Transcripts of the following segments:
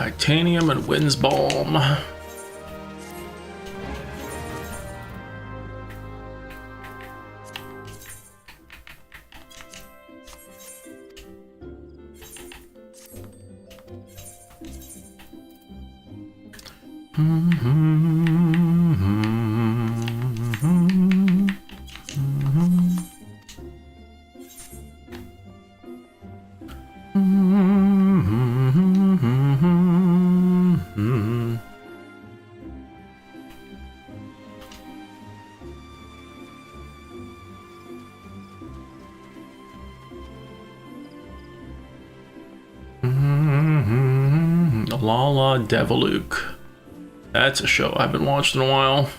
Titanium and Wind's Balm. Lala Deviluke. That's a show I haven't watched in a while.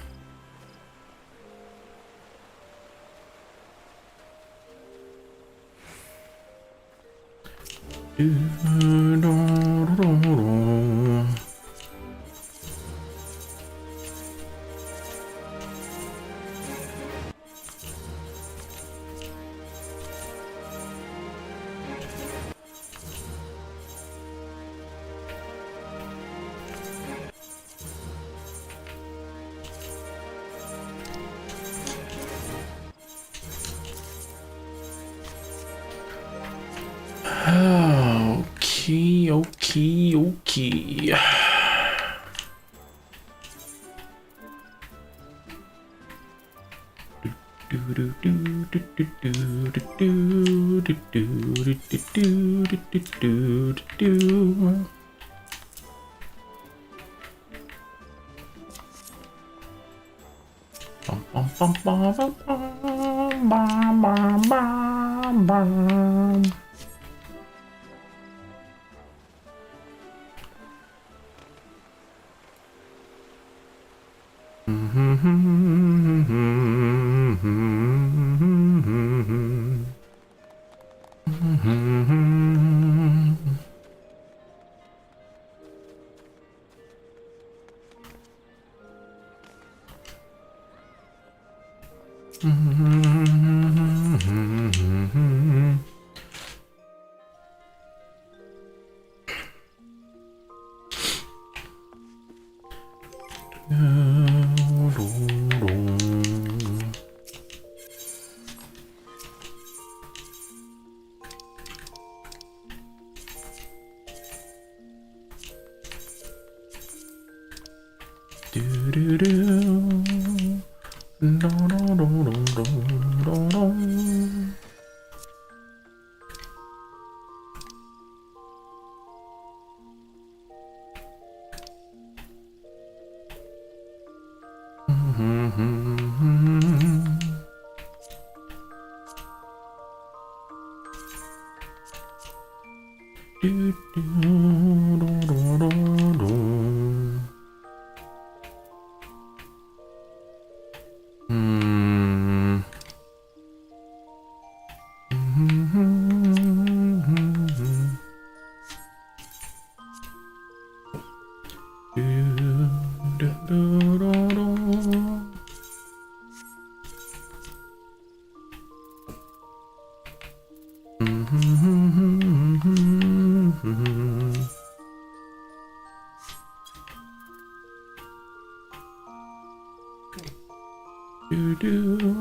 Okay.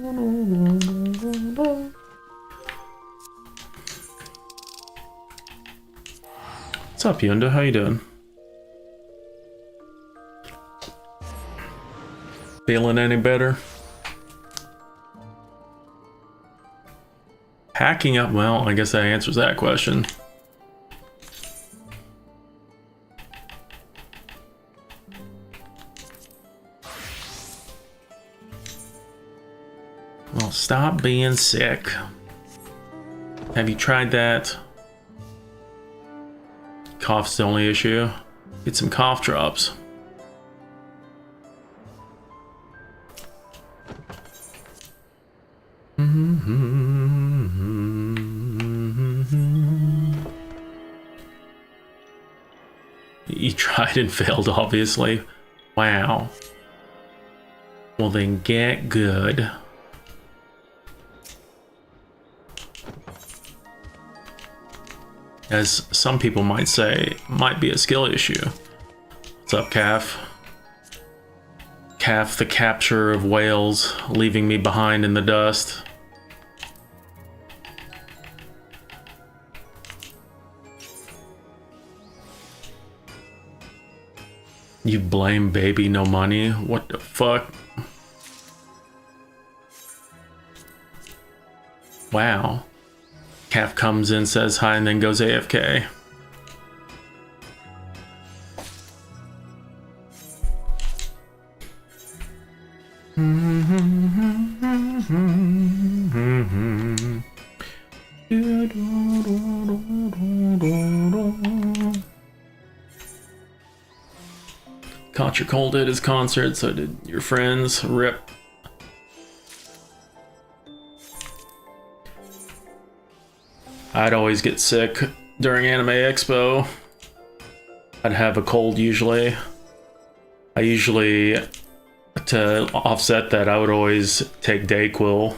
What's up, Yunda? How you doing? Feeling any better? Hacking up? Well, I guess that answers that question. Well, stop being sick. Have you tried that? Cough's the only issue. Get some cough drops. You tried and failed, obviously. Wow. Well, then get good. As some people might say, might be a skill issue. What's up, Calf? Calf, the capture of whales, leaving me behind in the dust. You blame baby no money? What the fuck? Wow. Calf comes in, says hi, and then goes AFK. Caught your cold at his concert, so did your friends. Rip. I'd always get sick during Anime Expo. I'd have a cold usually. To offset that, I would always take Dayquil.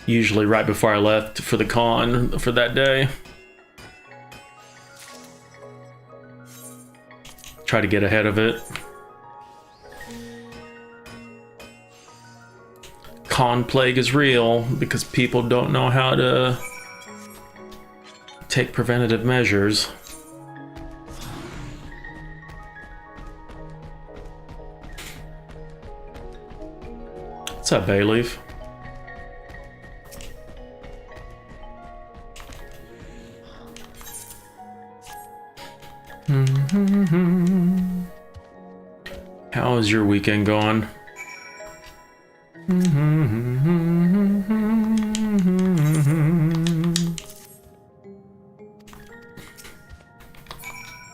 Usually right before I left for the con for that day. Try to get ahead of it. Con plague is real because people don't know how to take preventative measures. What's up, Bayleaf? How is your weekend going?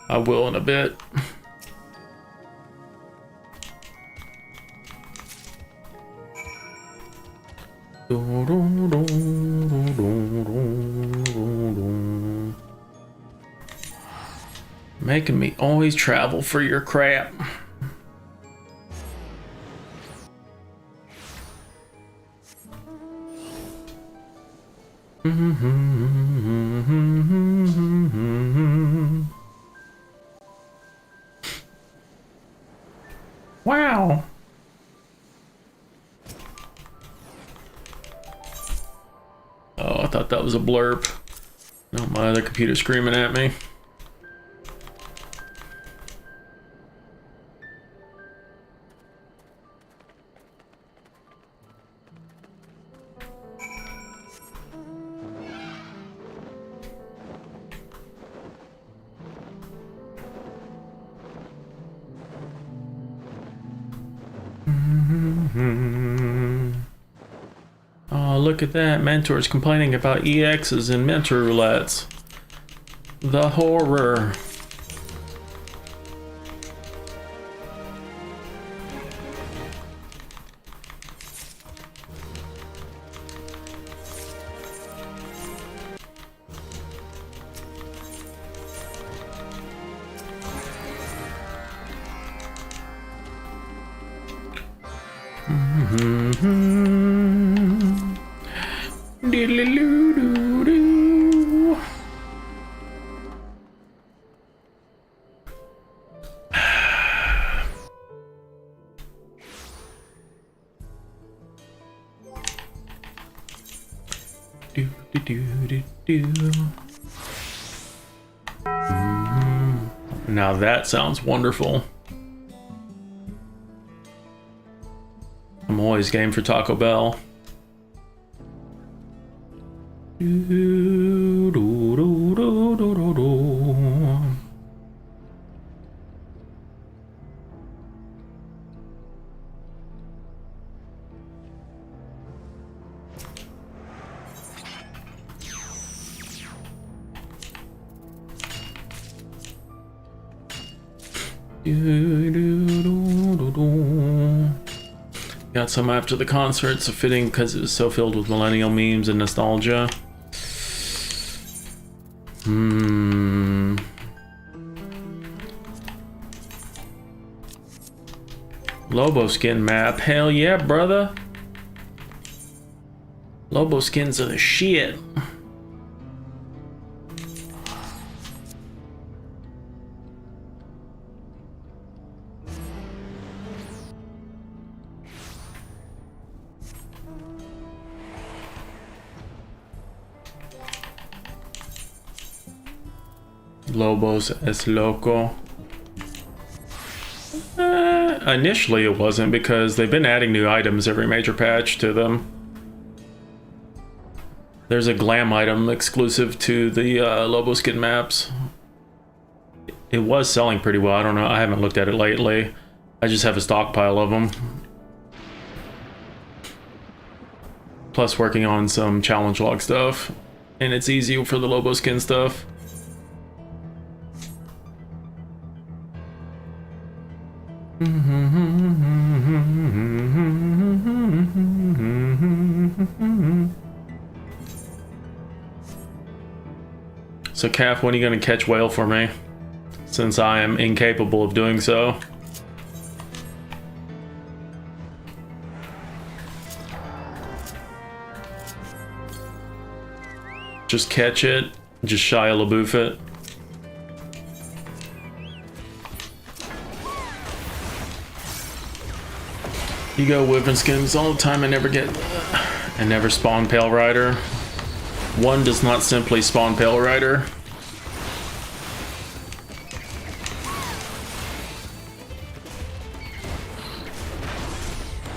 I will in a bit. Making me always travel for your crap. Wow. Oh, I thought that was a blurb. No, my other computer's screaming at me. Oh, look at that. Mentor's complaining about EXs and mentor roulettes. The horror. Diddly-loo-doo-doo. Now that sounds wonderful. I'm always game for Taco Bell. Got some after the concert, so fitting because it was so filled with millennial memes and nostalgia. Lobo skin map, hell yeah, brother. Lobo skins are the shit. Lobos es loco. Initially it wasn't, because they've been adding new items every major patch to them. There's a glam item exclusive to the Lobo skin maps. It was selling pretty well. I don't know. I haven't looked at it lately. I just have a stockpile of them. Plus working on some challenge log stuff. And it's easy for the Lobo skin stuff. So Calf, when are you gonna catch whale for me? Since I am incapable of doing so. Just catch it, just Shia LaBeouf it. You go Wyvern skins all the time and never spawn Pale Rider. One does not simply spawn Pale Rider.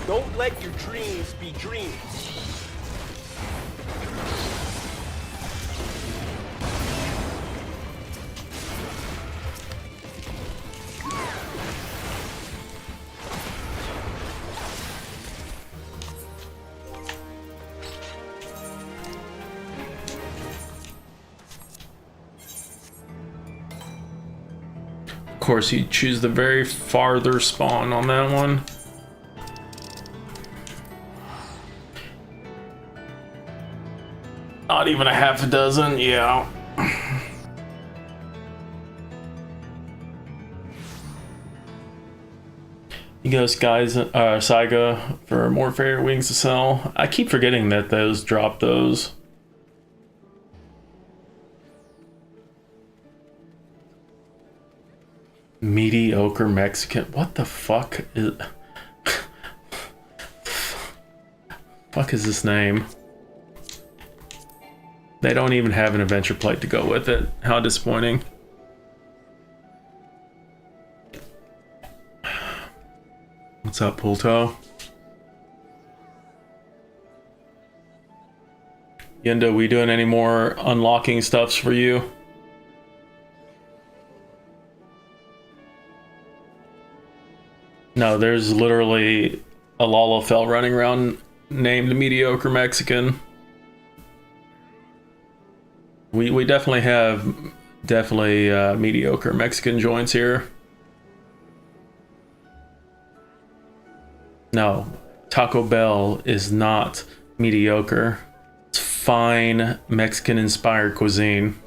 Don't let your dreams be dreams. Of course, you choose the very farther spawn on that one. Not even a half a dozen, yeah. You go Skies, Saiga for more Fairy Wings to sell. I keep forgetting that those drop those. Mediocre Mexican. What the fuck is... fuck is this name? They don't even have an adventure plate to go with it. How disappointing. What's up, Pulto? Yendo, we doing any more unlocking stuffs for you? No, there's literally a Lalafell running around named Mediocre Mexican. We definitely have mediocre Mexican joints here. No, Taco Bell is not mediocre. It's fine Mexican-inspired cuisine.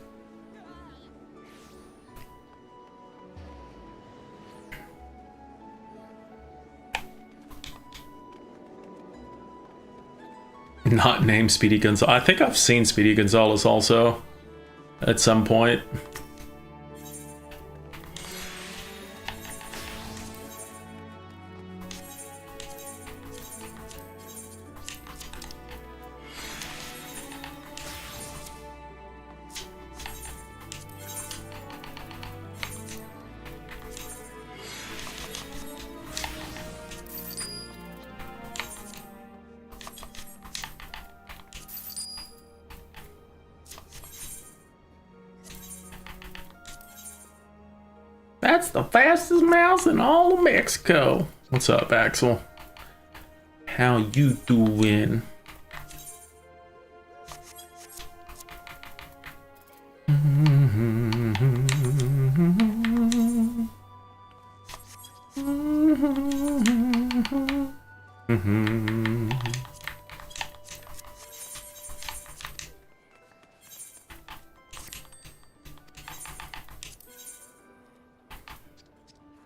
Not named Speedy Gonzales. I think I've seen Speedy Gonzales also at some point. That's the fastest mouse in all of Mexico. What's up, Axel? How you doing?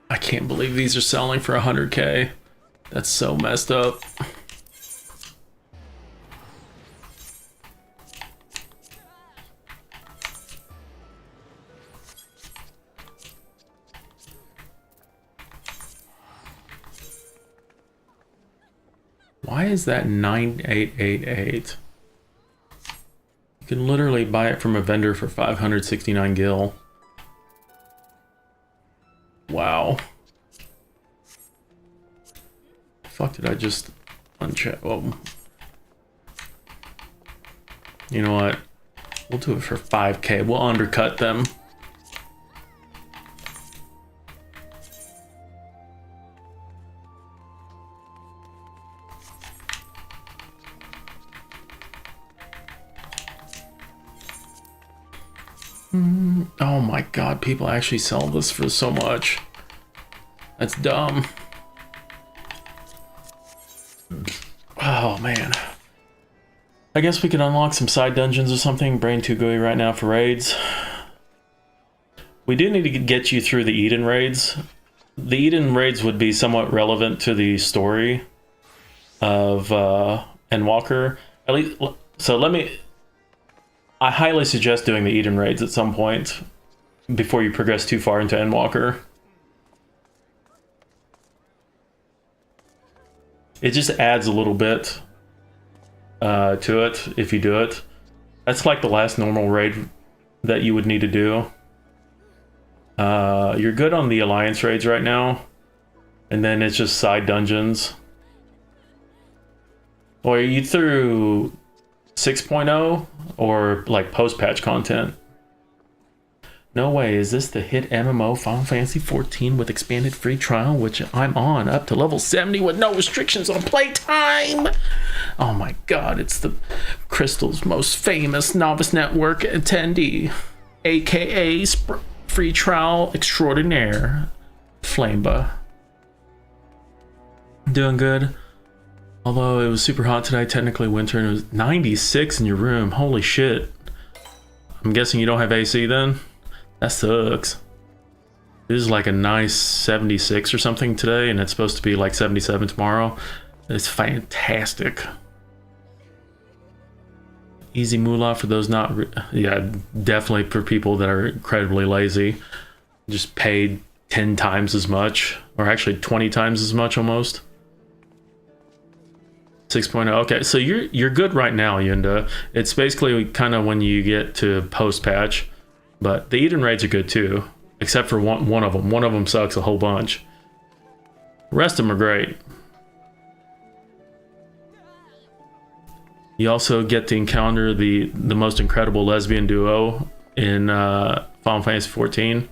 I can't believe these are selling for 100K. That's so messed up. Why is that 9888? You can literally buy it from a vendor for 569 gil. Wow. Fuck did I just uncheck? Oh. You know what? We'll do it for 5K. We'll undercut them. Oh my god, people actually sell this for so much. That's dumb. Oh man. I guess we could unlock some side dungeons or something. Brain too gooey right now for raids. We do need to get you through the Eden raids. The Eden raids would be somewhat relevant to the story of Endwalker. At least, so I highly suggest doing the Eden raids at some point before you progress too far into Endwalker. It just adds a little bit to it if you do it. That's like the last normal raid that you would need to do. You're good on the Alliance raids right now, and then it's just side dungeons. Or you through 6.0 or like post-patch content. No way, is this the hit MMO Final Fantasy XIV with expanded free trial, which I'm on up to level 70 with no restrictions on playtime? Oh my god, it's the Crystal's most famous Novice Network attendee, aka free trial extraordinaire, Flameba. Doing good. Although it was super hot today, technically winter, and it was 96 in your room. Holy shit. I'm guessing you don't have AC then? That sucks. This is like a nice 76 or something today, and it's supposed to be like 77 tomorrow. It's fantastic. Easy moolah for those not... yeah, definitely for people that are incredibly lazy. Just paid 10 times as much, or actually 20 times as much almost. 6.0. Okay, so you're good right now, Yunda. It's basically kind of when you get to post-patch, but the Eden raids are good too, except for one of them. One of them sucks a whole bunch. The rest of them are great. You also get to encounter the most incredible lesbian duo in Final Fantasy XIV.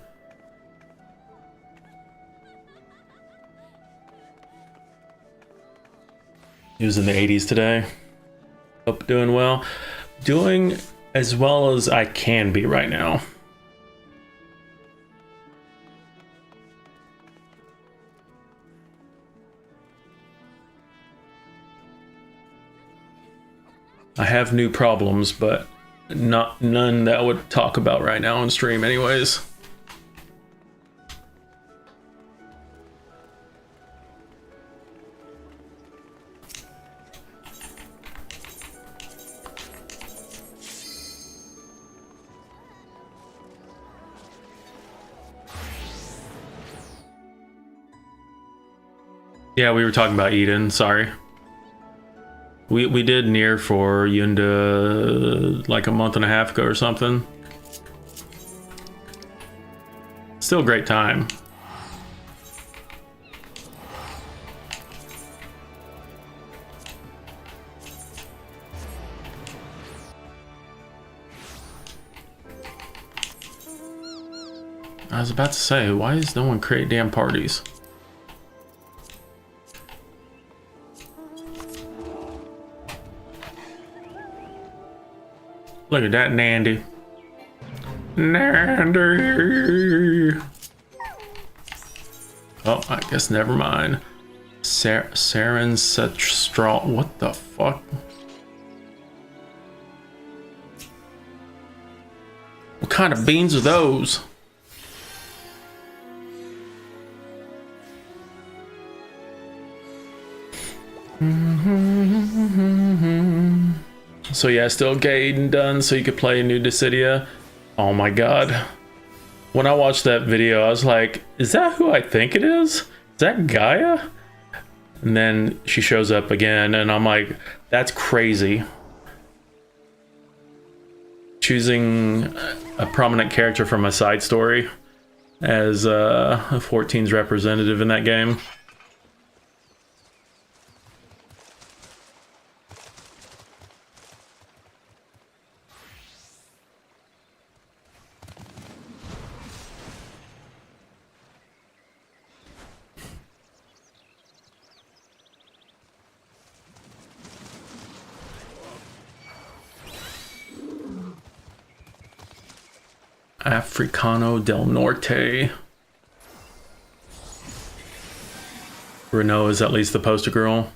He was in the 80s today. Hope doing well. Doing as well as I can be right now. I have new problems, but none that I would talk about right now on stream anyways. Yeah, we were talking about Eden, sorry. We did Nier for Yunda like a month and a half ago or something. Still a great time. I was about to say, why does no one create damn parties? Look at that Nandy. Nandy. Oh, I guess never mind. Saren such straw. What the fuck? What kind of beans are those? So yeah, still Gaiden done so you could play New Dissidia. Oh my god. When I watched that video, I was like, is that who I think it is? Is that Gaia? And then she shows up again and I'm like, that's crazy. Choosing a prominent character from a side story as 14's representative in that game. Africano del Norte. Renault is at least the poster girl.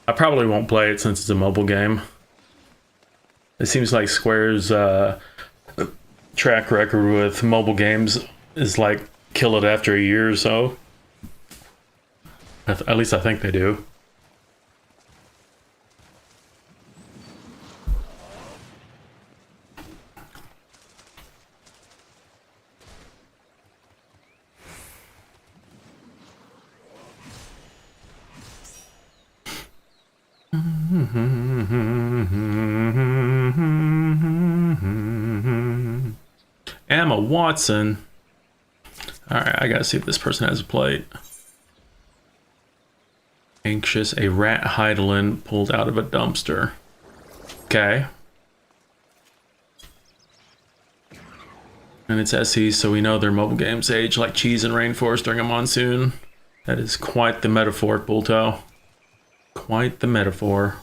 I probably won't play it since it's a mobile game. It seems like Square's track record with mobile games is like kill it after a year or so. At least I think they do. Emma Watson. Alright, I gotta see if this person has a plate. Anxious, a rat Heidelin pulled out of a dumpster. Okay. And it's SE, so we know their mobile games age like cheese in rainforest during a monsoon. That is quite the metaphor, Bulto. Quite the metaphor.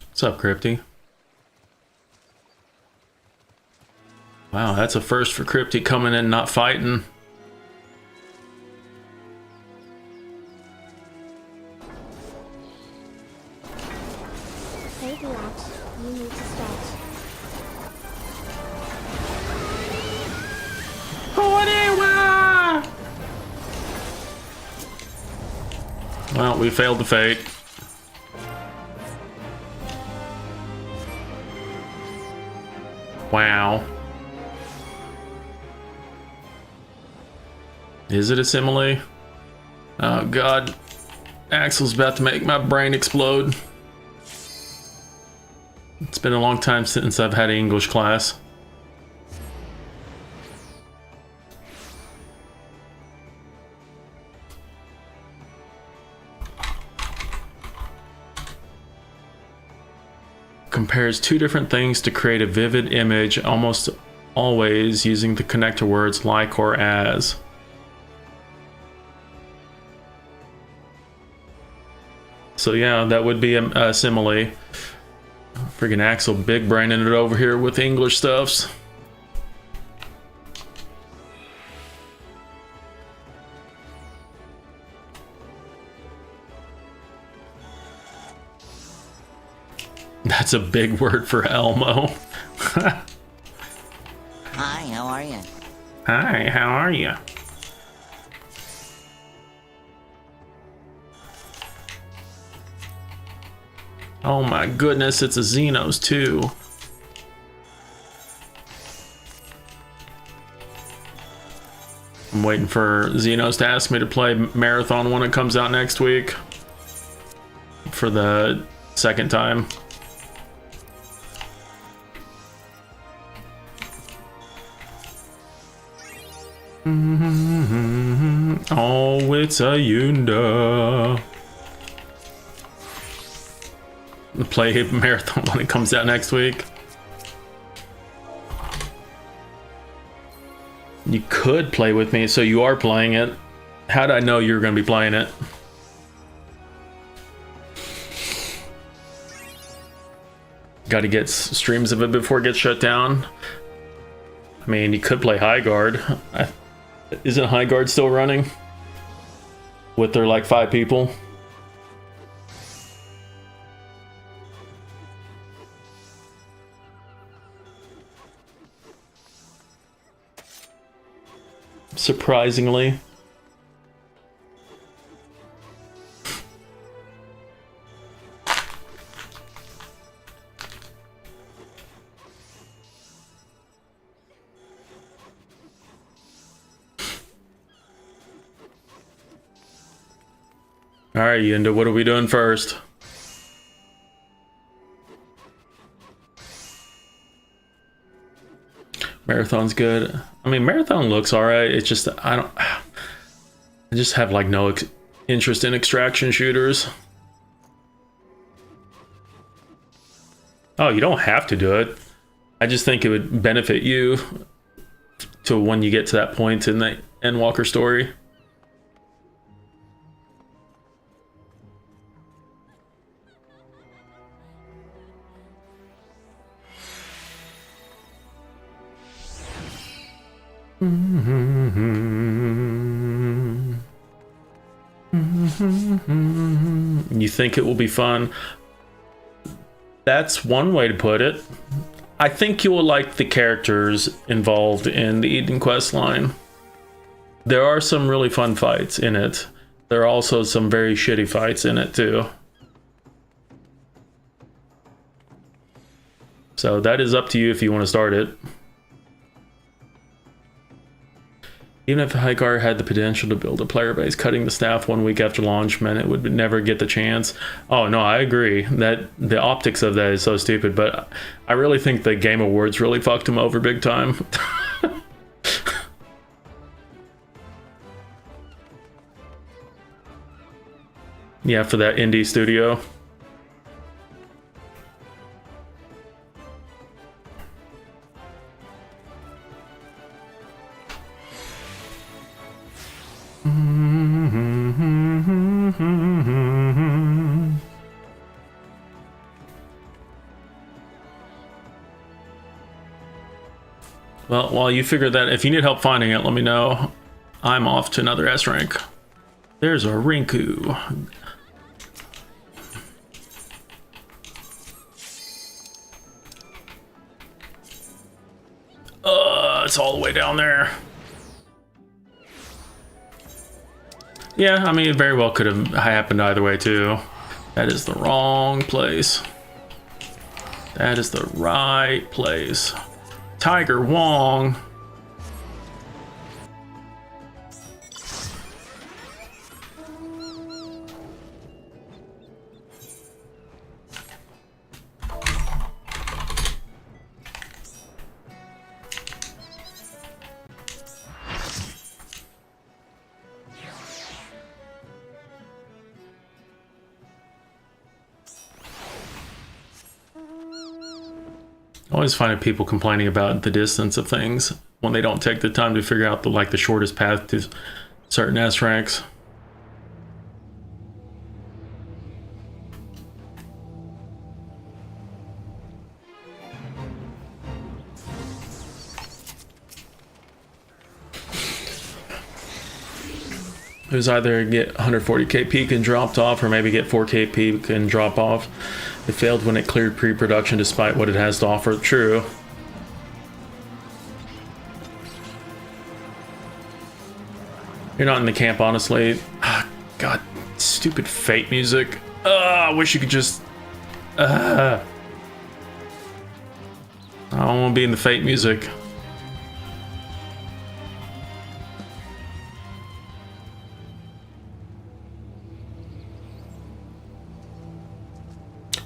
What's up, Crypty? Wow, that's a first for Crypty, coming in not fighting. Hey, Black, you need to stretch. Well, we failed the fate. Wow. Is it a simile? Oh god. Axel's about to make my brain explode. It's been a long time since I've had an English class. Compares two different things to create a vivid image, almost always using the connector words like or as. So yeah, that would be a simile. Friggin' Axel big braining it over here with English stuffs. That's a big word for Elmo. Hi, how are you? Hi, how are you? Oh my goodness, it's a Xenos too. I'm waiting for Xenos to ask me to play Marathon when it comes out next week. For the second time. Oh, it's a Yunda. Play Marathon when it comes out next week. You could play with me, so you are playing it. How did I know you were going to be playing it? Got to get streams of it before it gets shut down. I mean, you could play High Guard. Isn't High Guard still running? With their like 5 people? Surprisingly. All right, Yinda, what are we doing first? Marathon's good. I mean, Marathon looks all right. It's just I just have like no interest in extraction shooters. Oh, you don't have to do it. I just think it would benefit you to when you get to that point in the Endwalker story. You think it will be fun? That's one way to put it. I think you will like the characters involved in the Eden quest line. There are some really fun fights in it. There are also some very shitty fights in it too. So that is up to you if you want to start it. Even if High Guard had the potential to build a player base, cutting the staff 1 week after launch meant it would never get the chance. Oh no, I agree that the optics of that is so stupid, but I really think the Game Awards really fucked him over big time. Yeah, for that indie studio. Well, while you figure that, if you need help finding it, let me know. I'm off to another S rank. There's a Rinku. It's all the way down there. Yeah, I mean, it very well could have happened either way, too. That is the wrong place. That is the right place. Tiger Wong. I always find people complaining about the distance of things when they don't take the time to figure out the shortest path to certain S ranks. It was either get 140k peak and dropped off, or maybe get 4k peak and drop off. It failed when it cleared pre-production despite what it has to offer. True. You're not in the camp, honestly. God, stupid Fate music. I wish you could just... I don't want to be in the Fate music.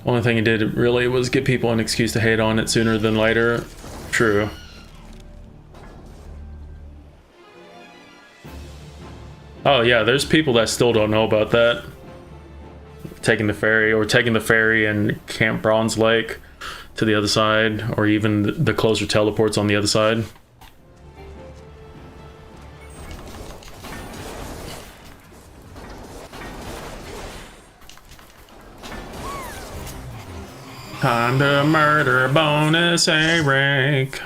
Only thing it did really was give people an excuse to hate on it sooner than later. True. Oh yeah, there's people that still don't know about that. Taking the ferry, or taking the ferry and Camp Bronze Lake to the other side, or even the closer teleports on the other side. Time to murder bonus Eric.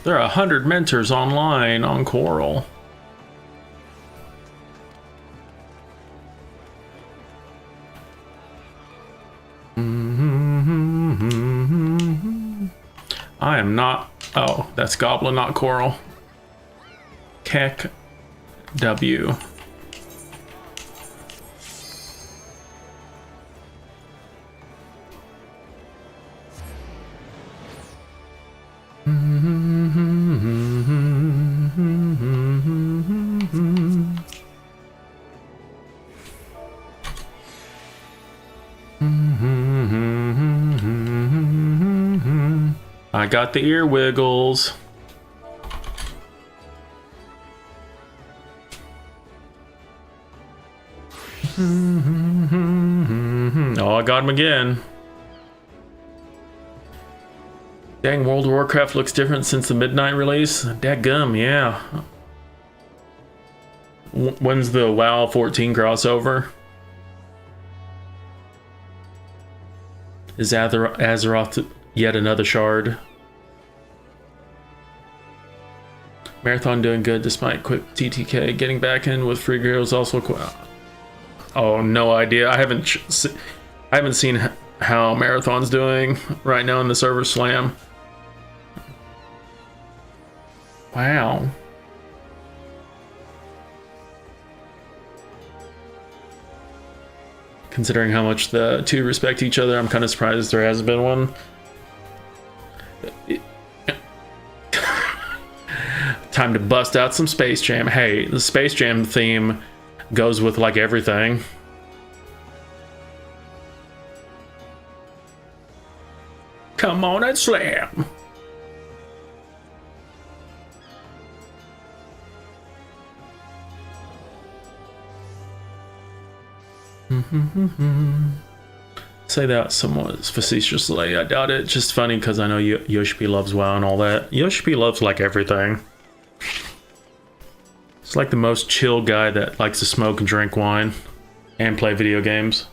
There are 100 mentors online on Coral. I am not. Oh, that's Goblin, not Coral. Keck W. I got the ear wiggles. Oh, I got him again. Dang, World of Warcraft looks different since the Midnight release. Dadgum, yeah. When's the WoW 14 crossover? Is Azeroth yet another shard? Marathon doing good despite quick TTK. Getting back in with free girls also. Oh, no idea. I haven't seen how Marathon's doing right now in the server slam. Wow. Considering how much the two respect each other, I'm kind of surprised there hasn't been one. Time to bust out some Space Jam. Hey, the Space Jam theme goes with like everything. Come on and slam. Say that somewhat facetiously. I doubt it. Just funny because I know Yoshi loves WoW and all that. Yoshi loves like everything. It's like the most chill guy that likes to smoke and drink wine and play video games.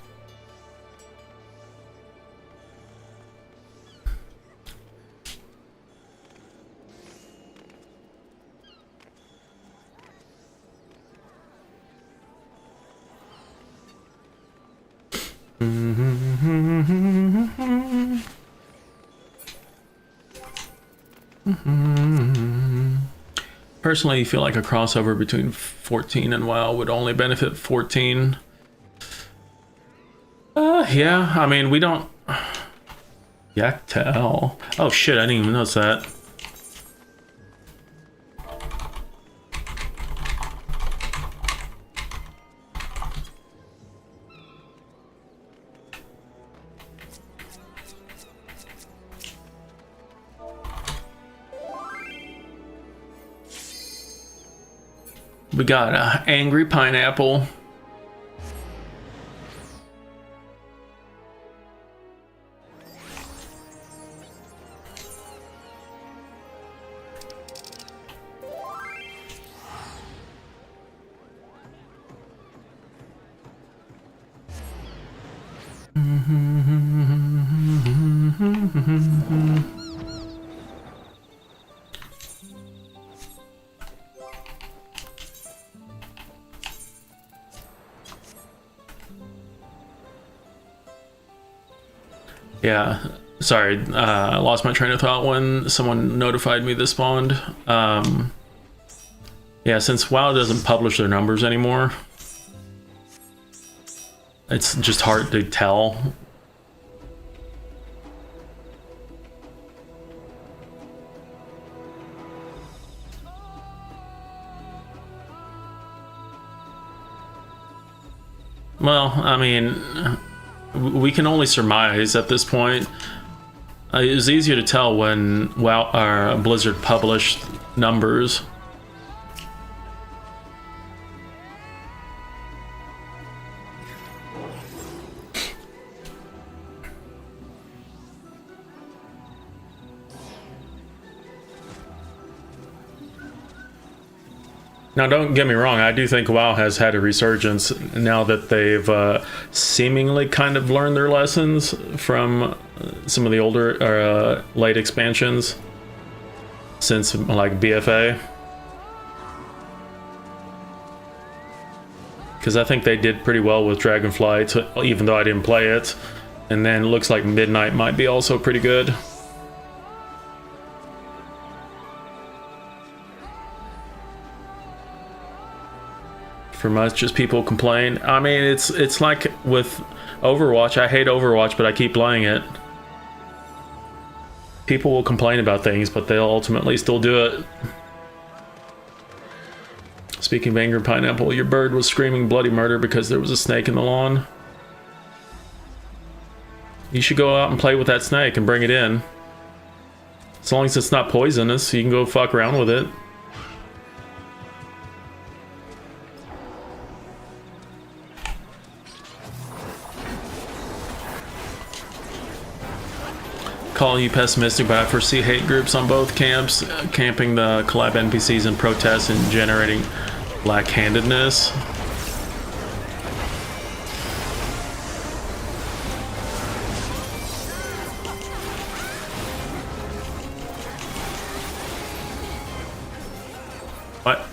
Personally, you feel like a crossover between 14 and WoW would only benefit 14. Yeah, I mean, we don't... Yaktel. Oh shit, I didn't even notice that. We got a angry pineapple. Yeah, sorry, I lost my train of thought when someone notified me this spawned. Yeah, since WoW doesn't publish their numbers anymore, it's just hard to tell. Well, I mean, we can only surmise at this point. It was easier to tell when Blizzard published numbers. Now, don't get me wrong, I do think WoW has had a resurgence now that they've seemingly kind of learned their lessons from some of the older or late expansions since like BFA. Because I think they did pretty well with Dragonflight, even though I didn't play it. And then it looks like Midnight might be also pretty good. For much as people complain, I mean, it's like with Overwatch. I hate Overwatch, but I keep playing it. People will complain about things, but they'll ultimately still do it. Speaking of Angry Pineapple, your bird was screaming bloody murder because there was a snake in the lawn. You should go out and play with that snake and bring it in. As long as it's not poisonous, you can go fuck around with it. Calling you pessimistic, but I foresee hate groups on both camps, camping the collab NPCs and protests and generating black-handedness. What?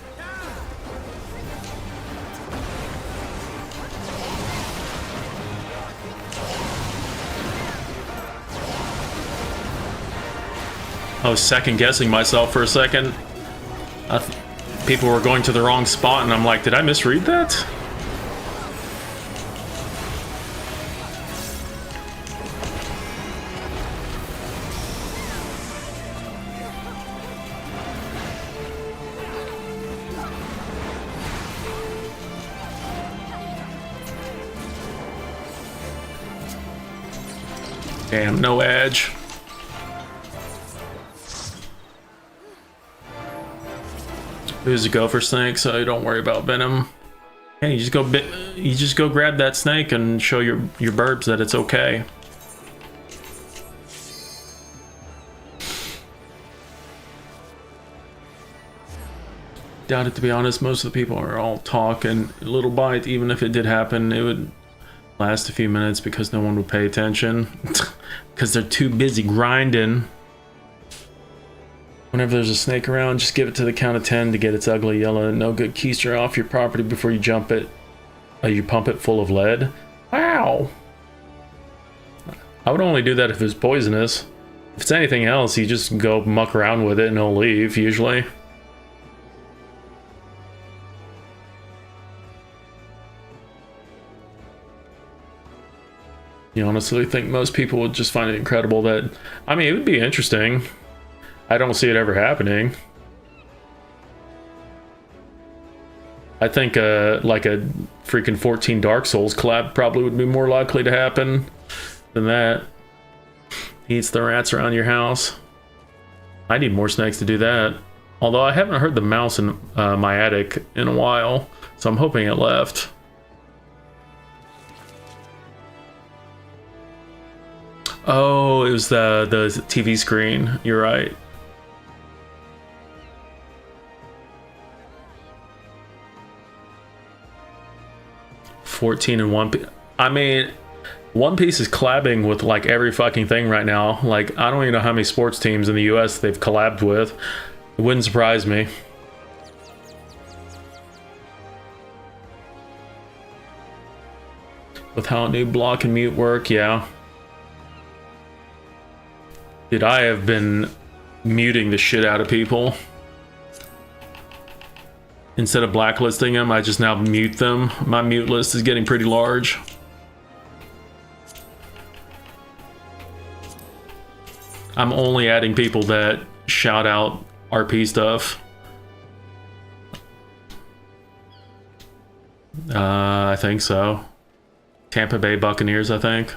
I was second guessing myself for a second. People were going to the wrong spot, and I'm like, did I misread that? Damn, no edge. Who's a gopher snake, so don't worry about venom. Hey, you just go grab that snake and show your burbs that it's okay. Doubt it, to be honest. Most of the people are all talk and a little bite. Even if it did happen, it would last a few minutes because no one would pay attention because they're too busy grinding. Whenever there's a snake around, just give it to the count of 10 to get its ugly yellow no good keister off your property before you jump it. You pump it full of lead. Wow. I would only do that if it's poisonous. If it's anything else, you just go muck around with it and it'll leave, usually. You honestly think most people would just find it incredible that... I mean, it would be interesting. I don't see it ever happening. I think like a freaking 14 Dark Souls collab probably would be more likely to happen than that. He eats the rats around your house. I need more snakes to do that. Although I haven't heard the mouse in my attic in a while, so I'm hoping it left. Oh, it was the TV screen. You're right. And One Piece. I mean, One Piece is collabing with like every fucking thing right now. Like, I don't even know how many sports teams in the US they've collabed with. It wouldn't surprise me. With how a new block and mute work, yeah. Dude, I have been muting the shit out of people. Instead of blacklisting them, I just now mute them. My mute list is getting pretty large. I'm only adding people that shout out RP stuff. I think so. Tampa Bay Buccaneers, I think.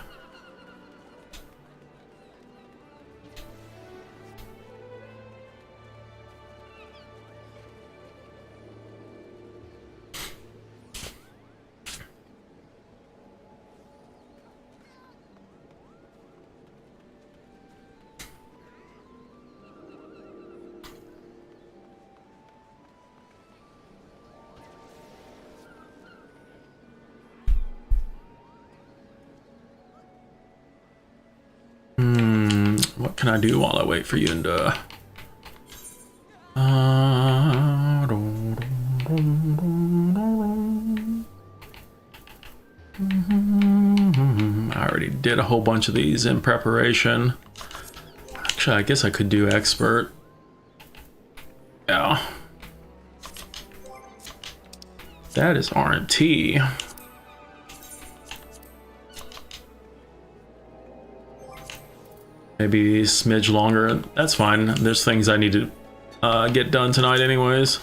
What can I do while I wait for you to... I already did a whole bunch of these in preparation. Actually, I guess I could do expert. Yeah. That is RMT. Maybe a smidge longer. That's fine. There's things I need to get done tonight anyways.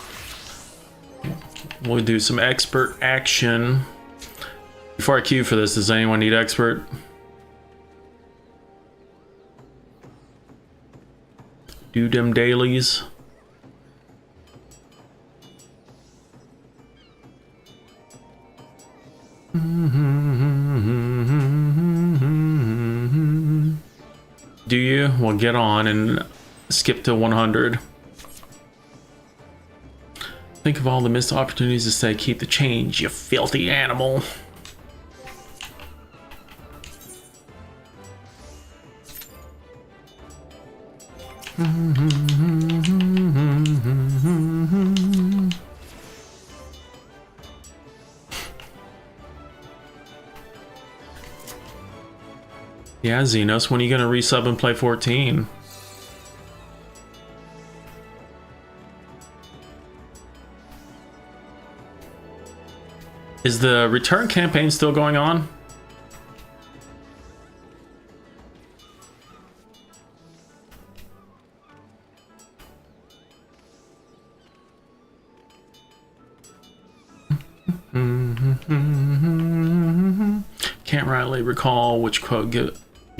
We'll do some expert action. Before I queue for this, does anyone need expert? Do them dailies. Do you? Well, get on and skip to 100. Think of all the missed opportunities to say, keep the change, you filthy animal. Yeah, Xenos, when are you gonna resub and play 14? Is the return campaign still going on? Can't rightly recall which quote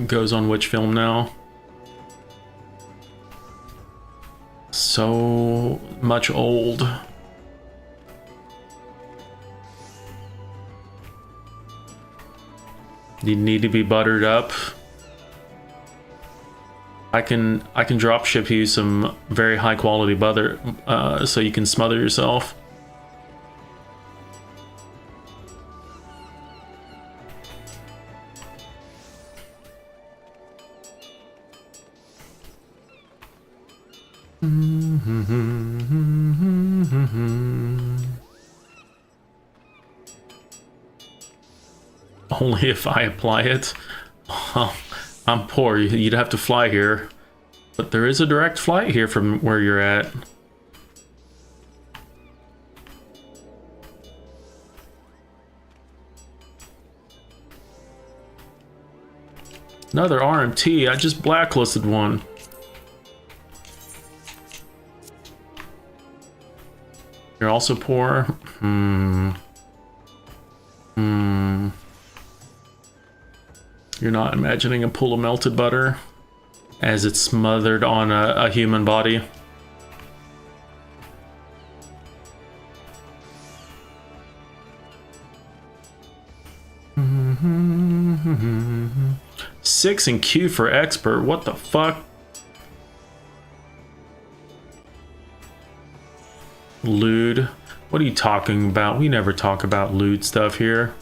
goes on which film now. So much old. You need to be buttered up. I can drop ship you some very high quality butter so you can smother yourself. Only if I apply it. I'm poor. You'd have to fly here. But there is a direct flight here from where you're at. Another RMT. I just blacklisted one. You're also poor? You're not imagining a pool of melted butter as it's smothered on a human body. Six in queue for expert. What the fuck? Lewd. What are you talking about? We never talk about lewd stuff here.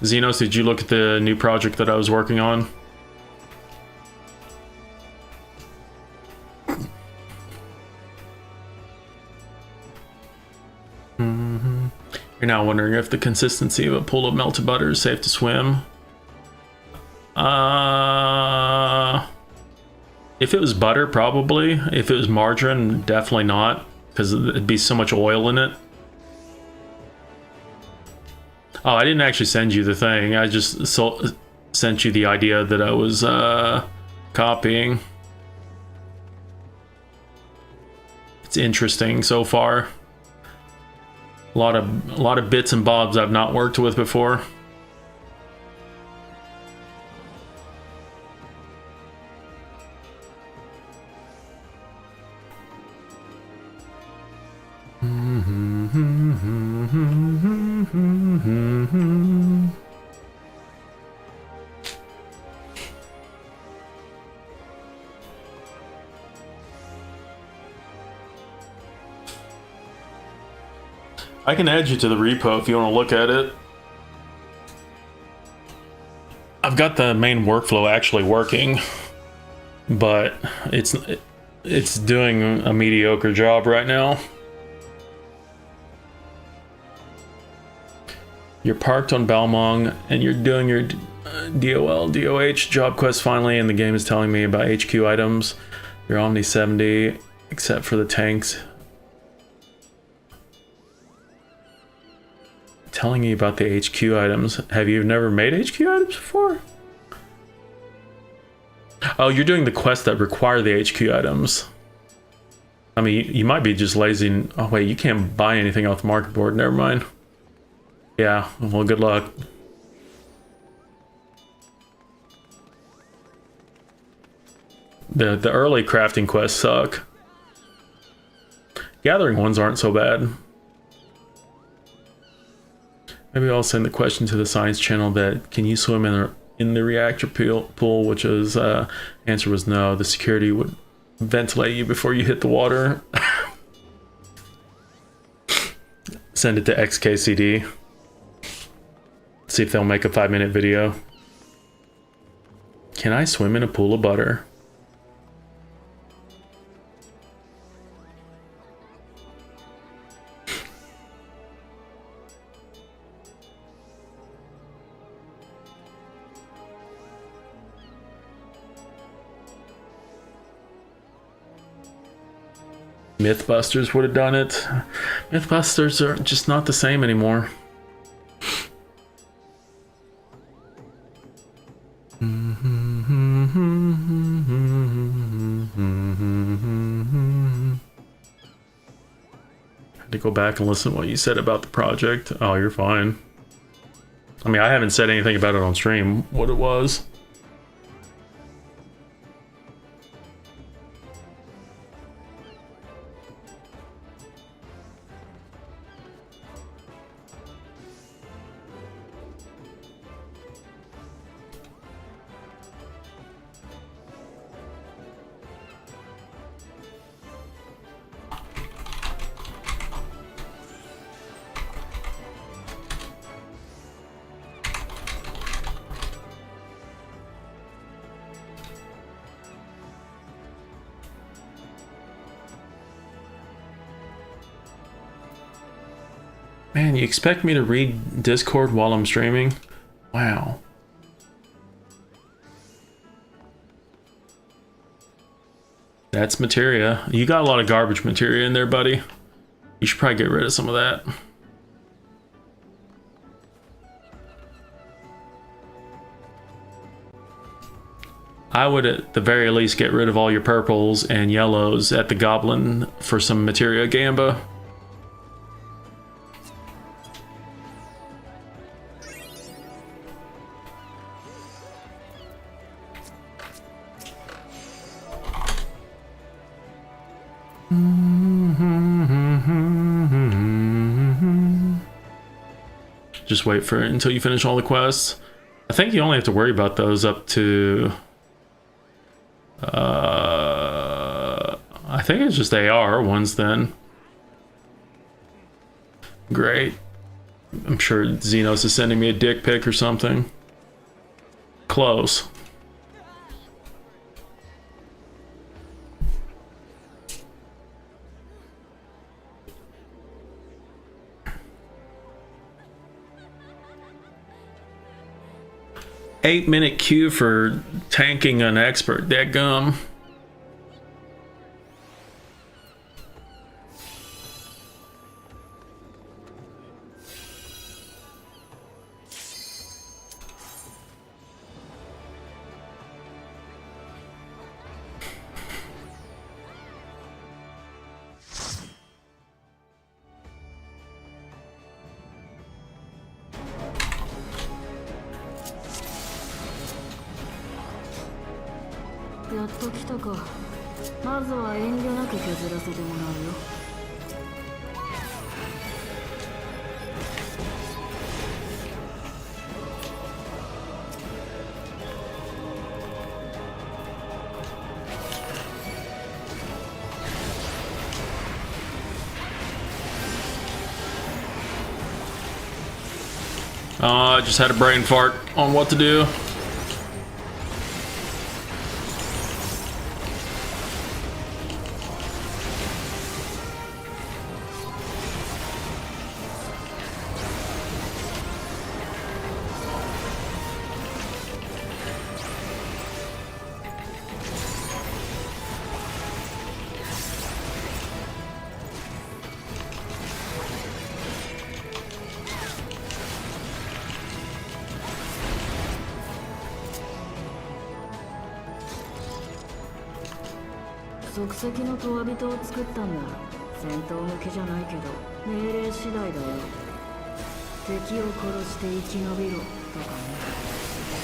Xenos, did you look at the new project that I was working on? You're now wondering if the consistency of a pool of melted butter is safe to swim. If it was butter, probably. If it was margarine, definitely not, because it'd be so much oil in it. Oh, I didn't actually send you the thing. I just sent you the idea that I was copying. It's interesting so far. A lot of bits and bobs I've not worked with before. I can add you to the repo if you want to look at it. I've got the main workflow actually working, but it's doing a mediocre job right now. You're parked on Balmong and you're doing your DOL, DOH job quest finally, and the game is telling me about HQ items. You're Omni 70, except for the tanks. Telling you about the HQ items. Have you never made HQ items before? Oh, you're doing the quests that require the HQ items. I mean, you might be just lazy. Oh wait, you can't buy anything off the market board. Never mind. Yeah, well, good luck. The early crafting quests suck. Gathering ones aren't so bad. Maybe I'll send the question to the science channel that can you swim in the reactor pool, which is answer was no. The security would ventilate you before you hit the water. Send it to XKCD. See if they'll make a 5-minute video. Can I swim in a pool of butter? Mythbusters would have done it. Mythbusters are just not the same anymore. Had to go back and listen to what you said about the project. Oh, you're fine. I mean, I haven't said anything about it on stream, what it was. Man, you expect me to read Discord while I'm streaming? Wow. That's materia. You got a lot of garbage materia in there, buddy. You should probably get rid of some of that. I would at the very least get rid of all your purples and yellows at the Goblin for some materia gamba. Just wait for it until you finish all the quests. I think you only have to worry about those up to I think it's just AR ones then. Great. I'm sure Xenos is sending me a dick pic or something. Close. Eight-minute queue for tanking an expert. Dadgum. っと来たか。まずは遠慮なく削らせてもらうよ。I just had a brain fart on what to do.即席のトワビトを作ったんだ。戦闘向けじゃないけど命令次第だよ。敵を殺して生き延びろとかね。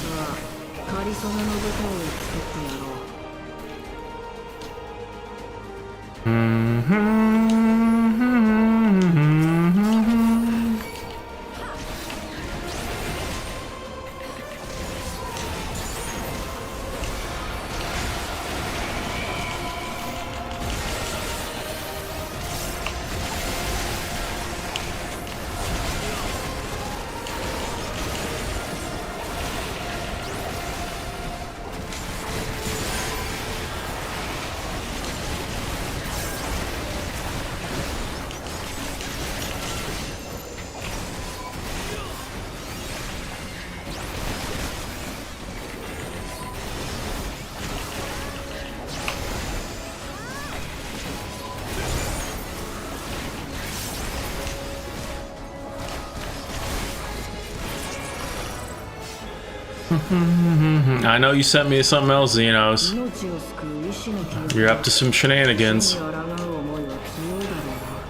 さあ、仮初めの舞台を作ってやろう。I know you sent me something else, Xenos. 命を救う意志の記憶 You're up to some shenanigans. に抗う思いは強いだろうな。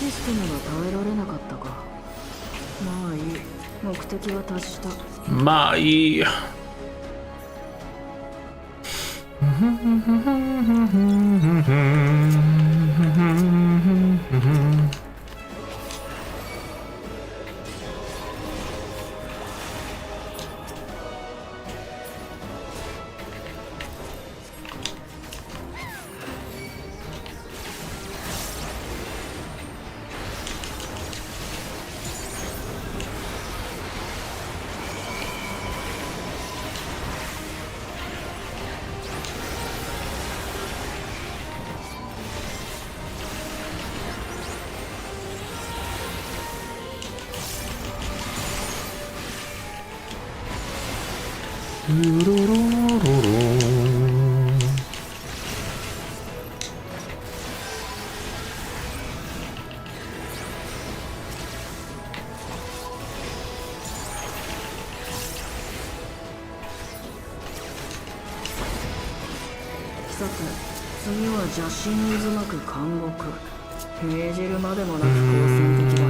システムが耐えられなかったか。まあいい、目的は達した。まあいい。さて、次は邪神渦巻く監獄。命じるまでもなく好戦的だ。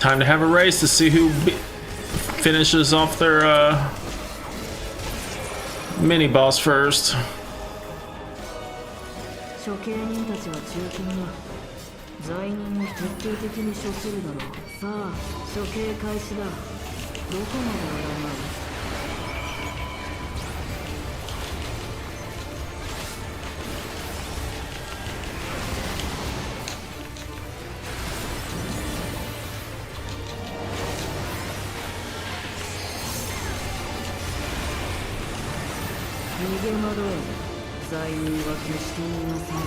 Time to have a race to see who finishes off their mini boss first. 処刑人たちは中堅だ。罪人を徹底的に処するだろう。さあ、処刑開始だ。どこまでやらない？逃げ惑え。罪人は決して逃がさない。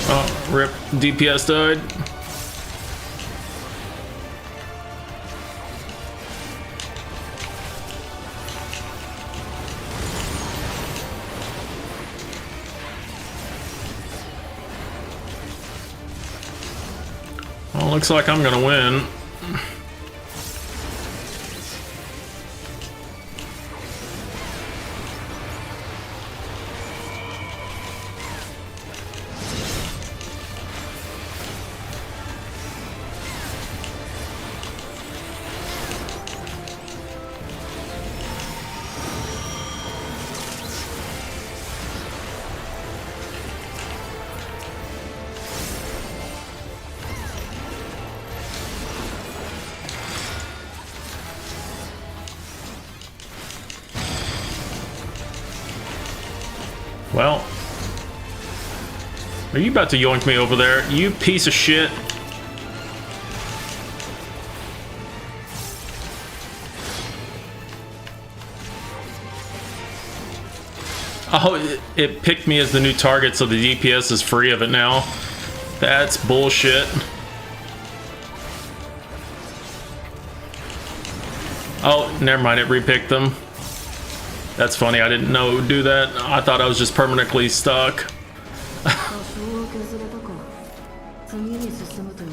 Oh, rip. DPS died. Well, looks like I'm gonna win. Well, are you about to yoink me over there? You piece of shit. Oh, it picked me as the new target, so the DPS is free of it now. That's bullshit. Oh, never mind, it repicked them. That's funny, I didn't know it would do that. I thought I was just permanently stuck. 多少は削れたか。次に進むといい。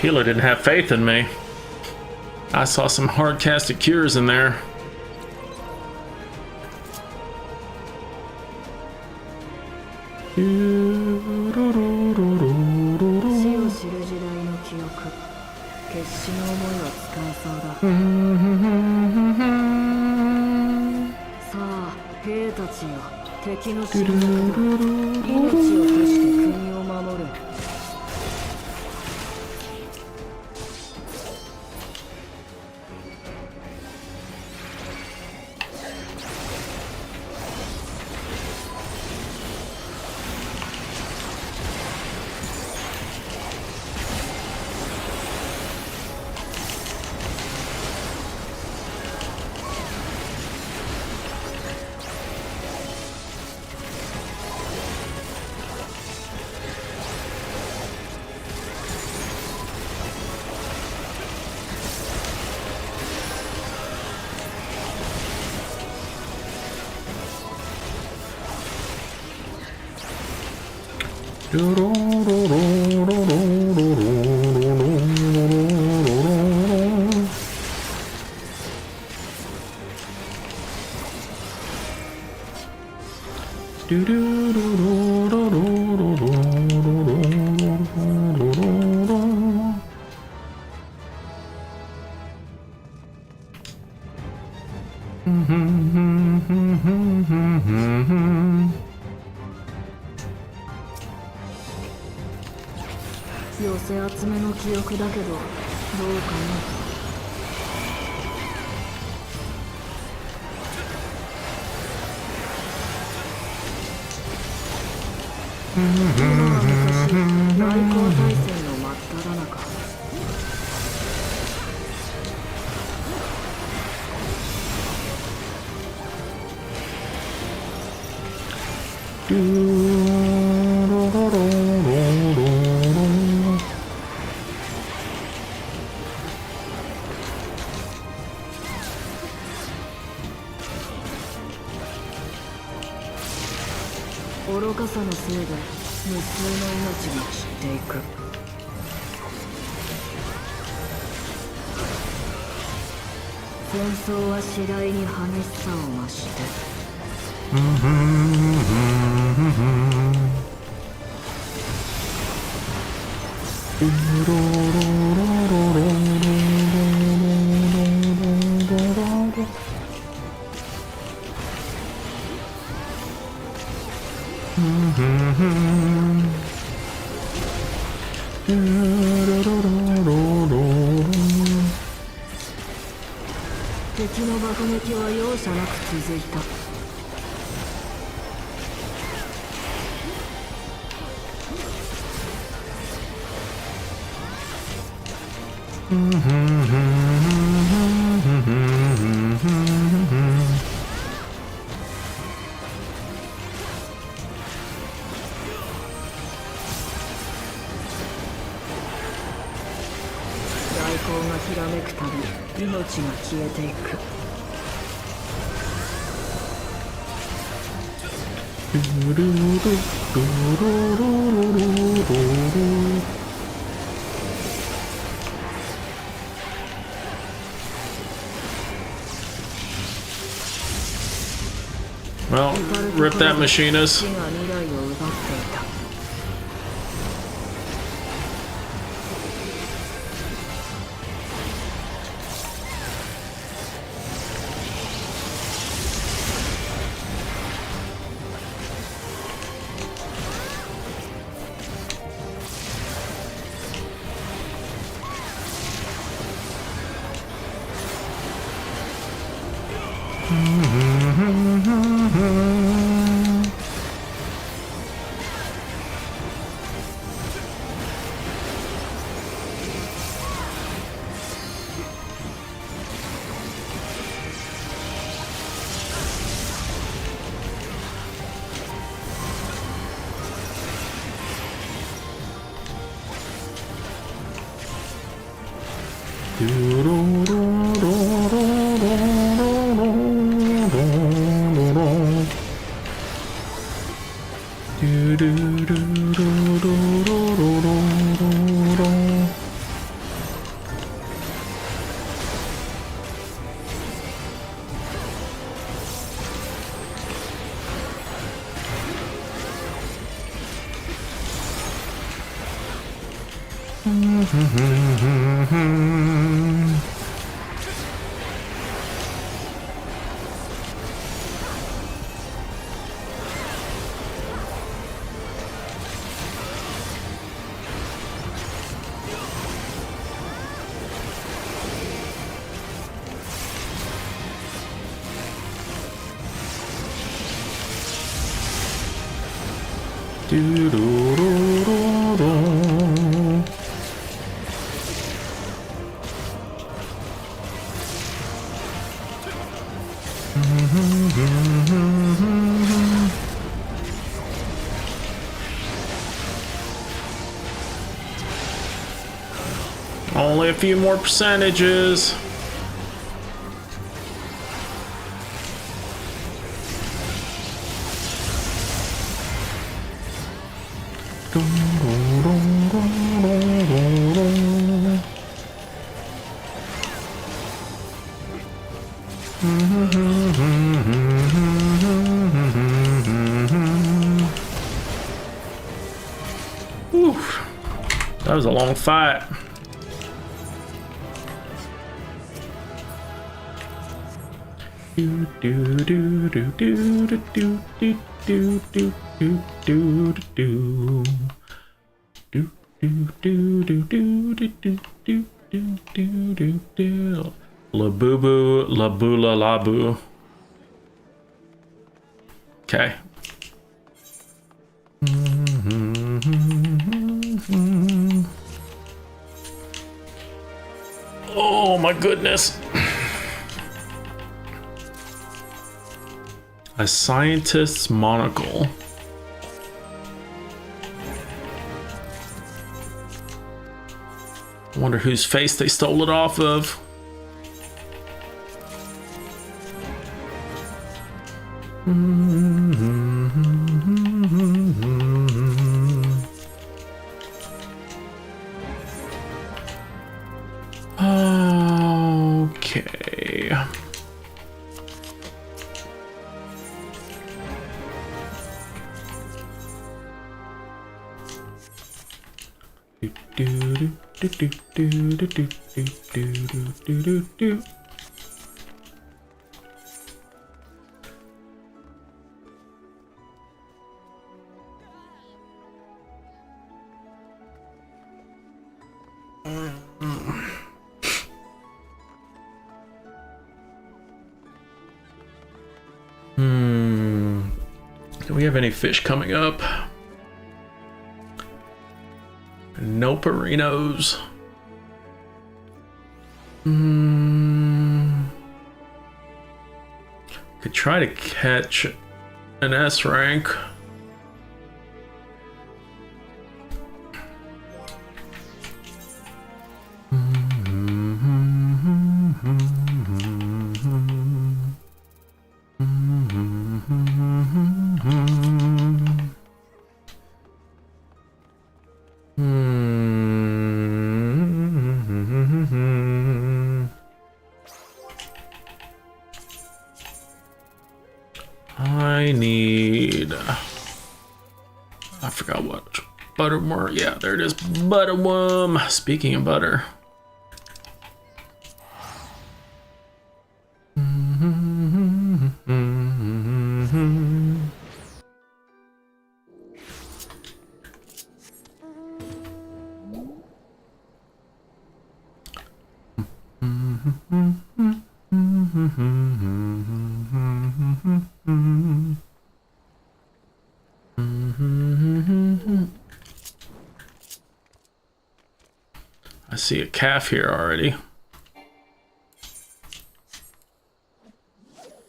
Healer didn't have faith in me. I saw some hard-casted cures in there. Yo. 寄せ集めの記憶だけどどうかな。昔内向大戦の真っ只中。愚かさのせいで無数の命が散っていく。戦争は次第に激しさを増して。敵の爆撃は容赦なく続いた。大光がひらめくたび命が消えていく。 Well, rip that, Machinist. 死が未来を奪っていた。 Only a few more percentages. Whew. That was a long fight. Labubu, labula, labu. Okay. Oh my goodness. A scientist's monocle. I wonder whose face they stole it off of. Okay. Do we have any fish coming up? No Perinos. Could try to catch an S rank. I need... I forgot what. Butterworm. Yeah, there it is. Butterworm. Speaking of butter. I see a calf here already.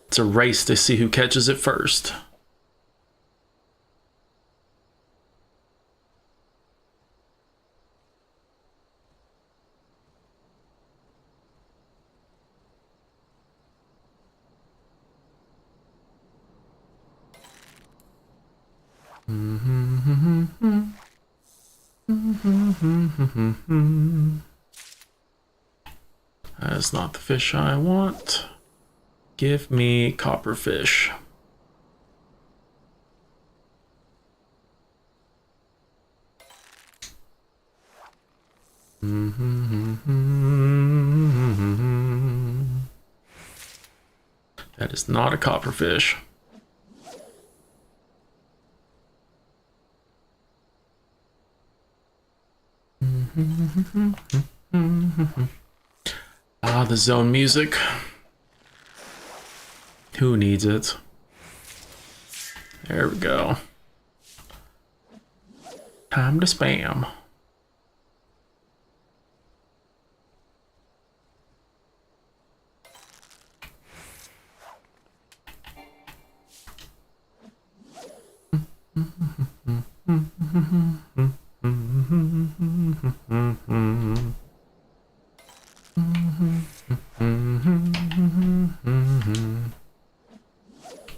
It's a race to see who catches it first. That's not the fish I want. Give me copperfish. That is not a copperfish. Ah, the zone music. Who needs it? There we go. Time to spam.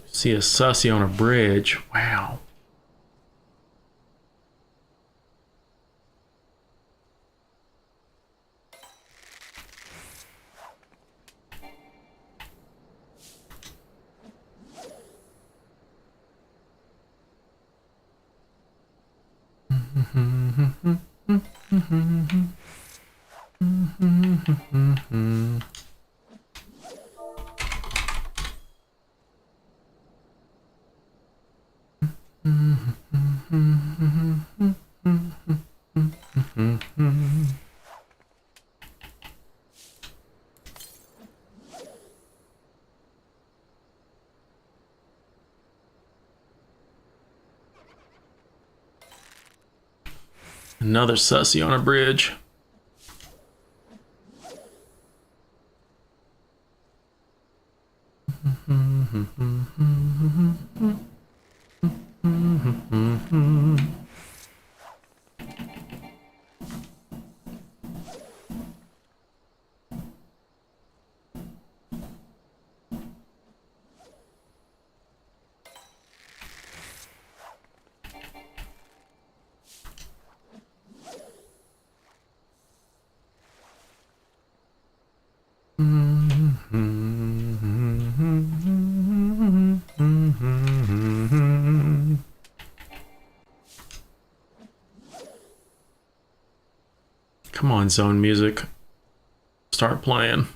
See a sussy on a bridge. Wow. Another sussy on a bridge. Come on, zone music. Start playing.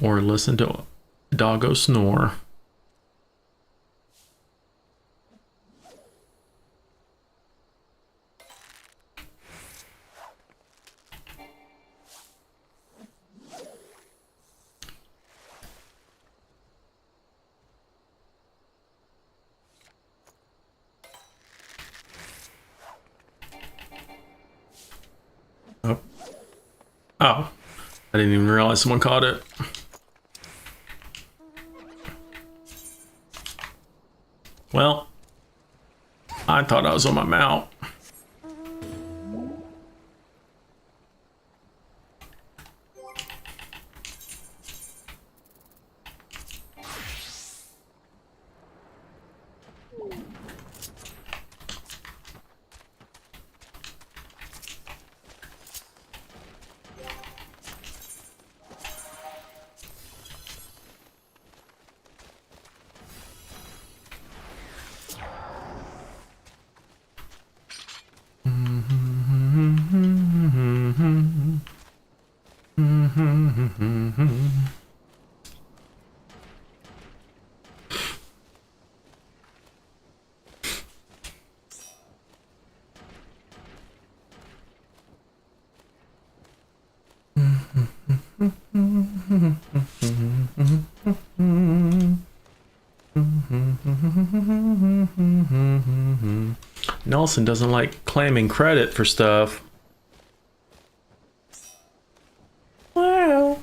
Or listen to Doggo snore. Oh, I didn't even realize someone caught it. Well, I thought I was on my mount. Nelson doesn't like claiming credit for stuff. Wow.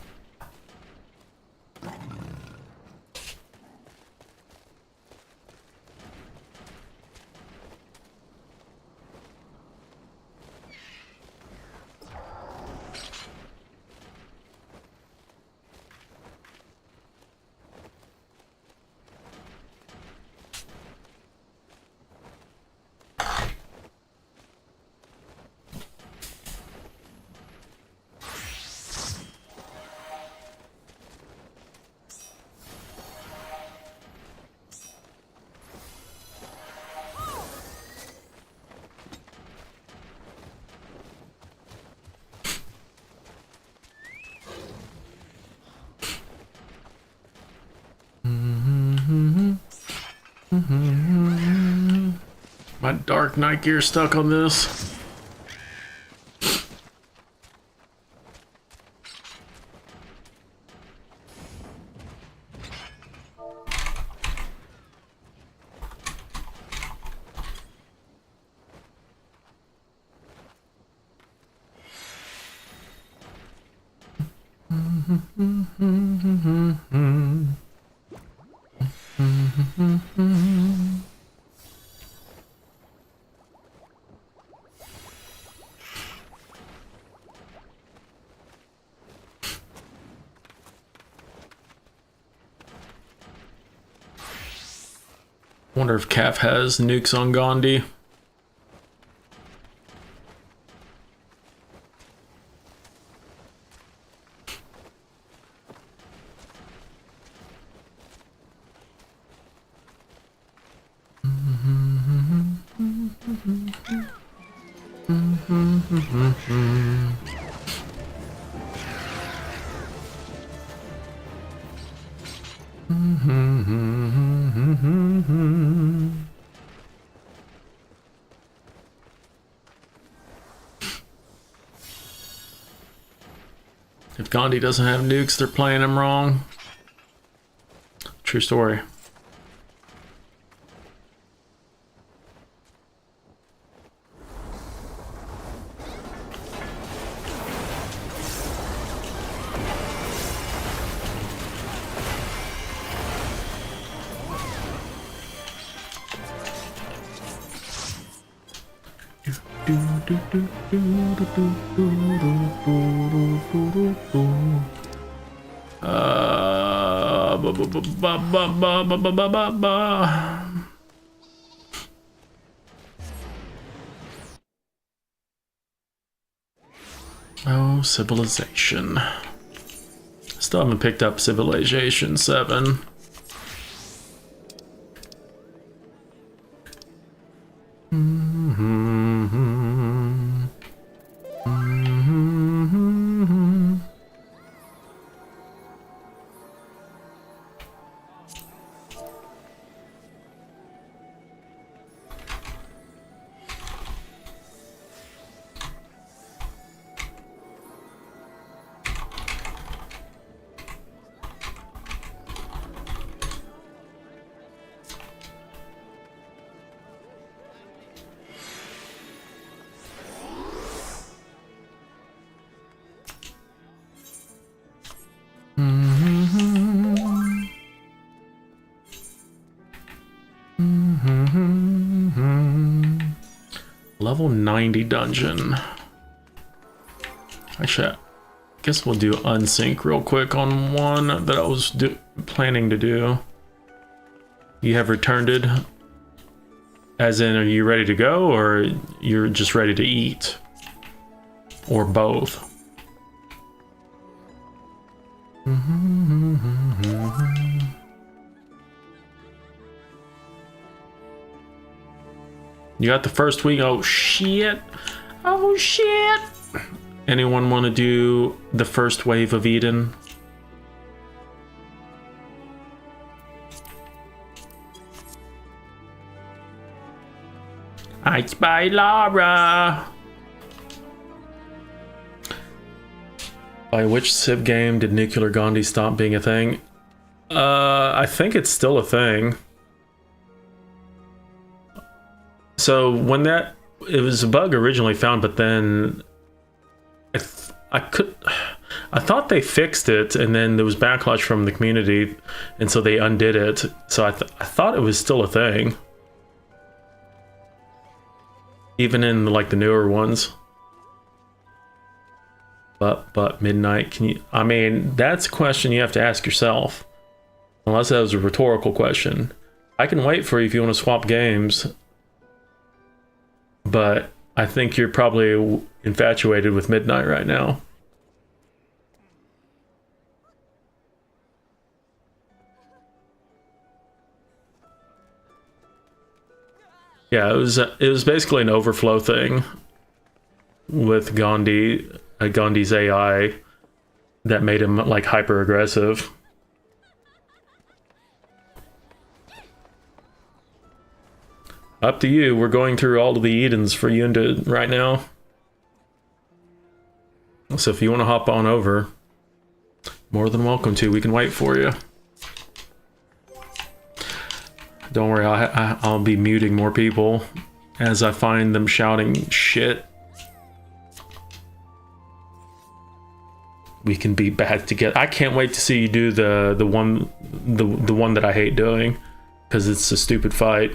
My Dark Knight gear stuck on this. Wonder if Calf has nukes on Gandhi. If Gandhi doesn't have nukes, they're playing him wrong. True story. Oh, Civilization. Still haven't picked up Civilization 7. Level 90 dungeon. Actually, I guess we'll do unsync real quick on one that I was planning to do. You have returned it. As in, are you ready to go, or you're just ready to eat? Or both? You got the first week. Oh shit. Oh shit. Anyone want to do the first wave of Eden? I spy Lara. By which Civ game did Nuclear Gandhi stop being a thing? I think it's still a thing. So when it was a bug originally found, but then I thought they fixed it, and then there was backlash from the community, and so they undid it. So I thought it was still a thing, even in like the newer ones. But Midnight, can you? I mean, that's a question you have to ask yourself. Unless that was a rhetorical question. I can wait for you if you want to swap games. But I think you're probably infatuated with Midnight right now. Yeah, it was basically an overflow thing with Gandhi's AI that made him like hyper aggressive. Up to you. We're going through all of the Edens for you right now. So if you want to hop on over, more than welcome to. We can wait for you. Don't worry, I'll be muting more people as I find them shouting shit. We can be back together. I can't wait to see you do the one that I hate doing, because it's a stupid fight.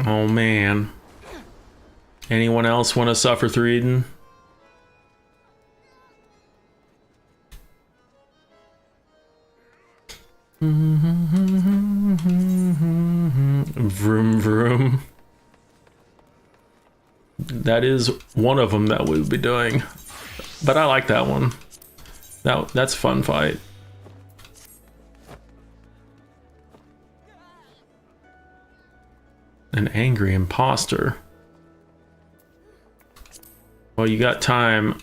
Oh man. Anyone else want to suffer through Eden? Vroom vroom. That is one of them that we'll be doing. But I like that one. That's a fun fight. An angry imposter. Well, you got time.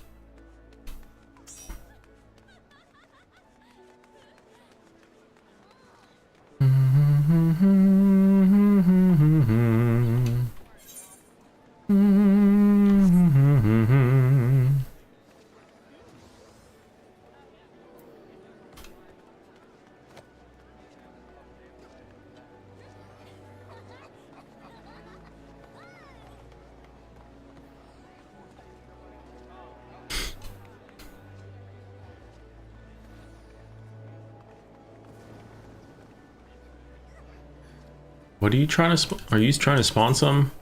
What are you trying to are you trying to spawn some?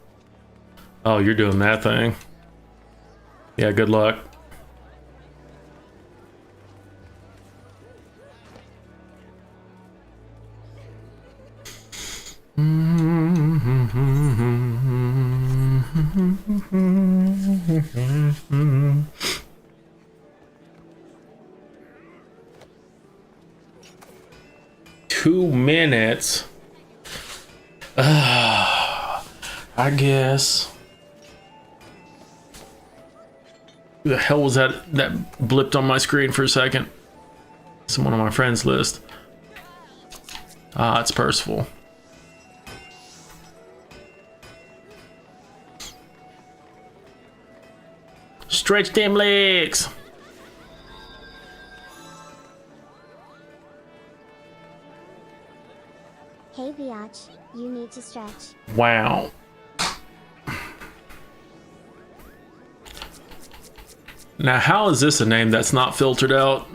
Oh, you're doing that thing. Yeah, good luck. Two minutes. I guess. Who the hell was that blipped on my screen for a second? Someone on my friends list. Ah, it's Percival. Stretch them legs. Hey Biatch, you need to stretch. Wow. Now, how is this a name that's not filtered out?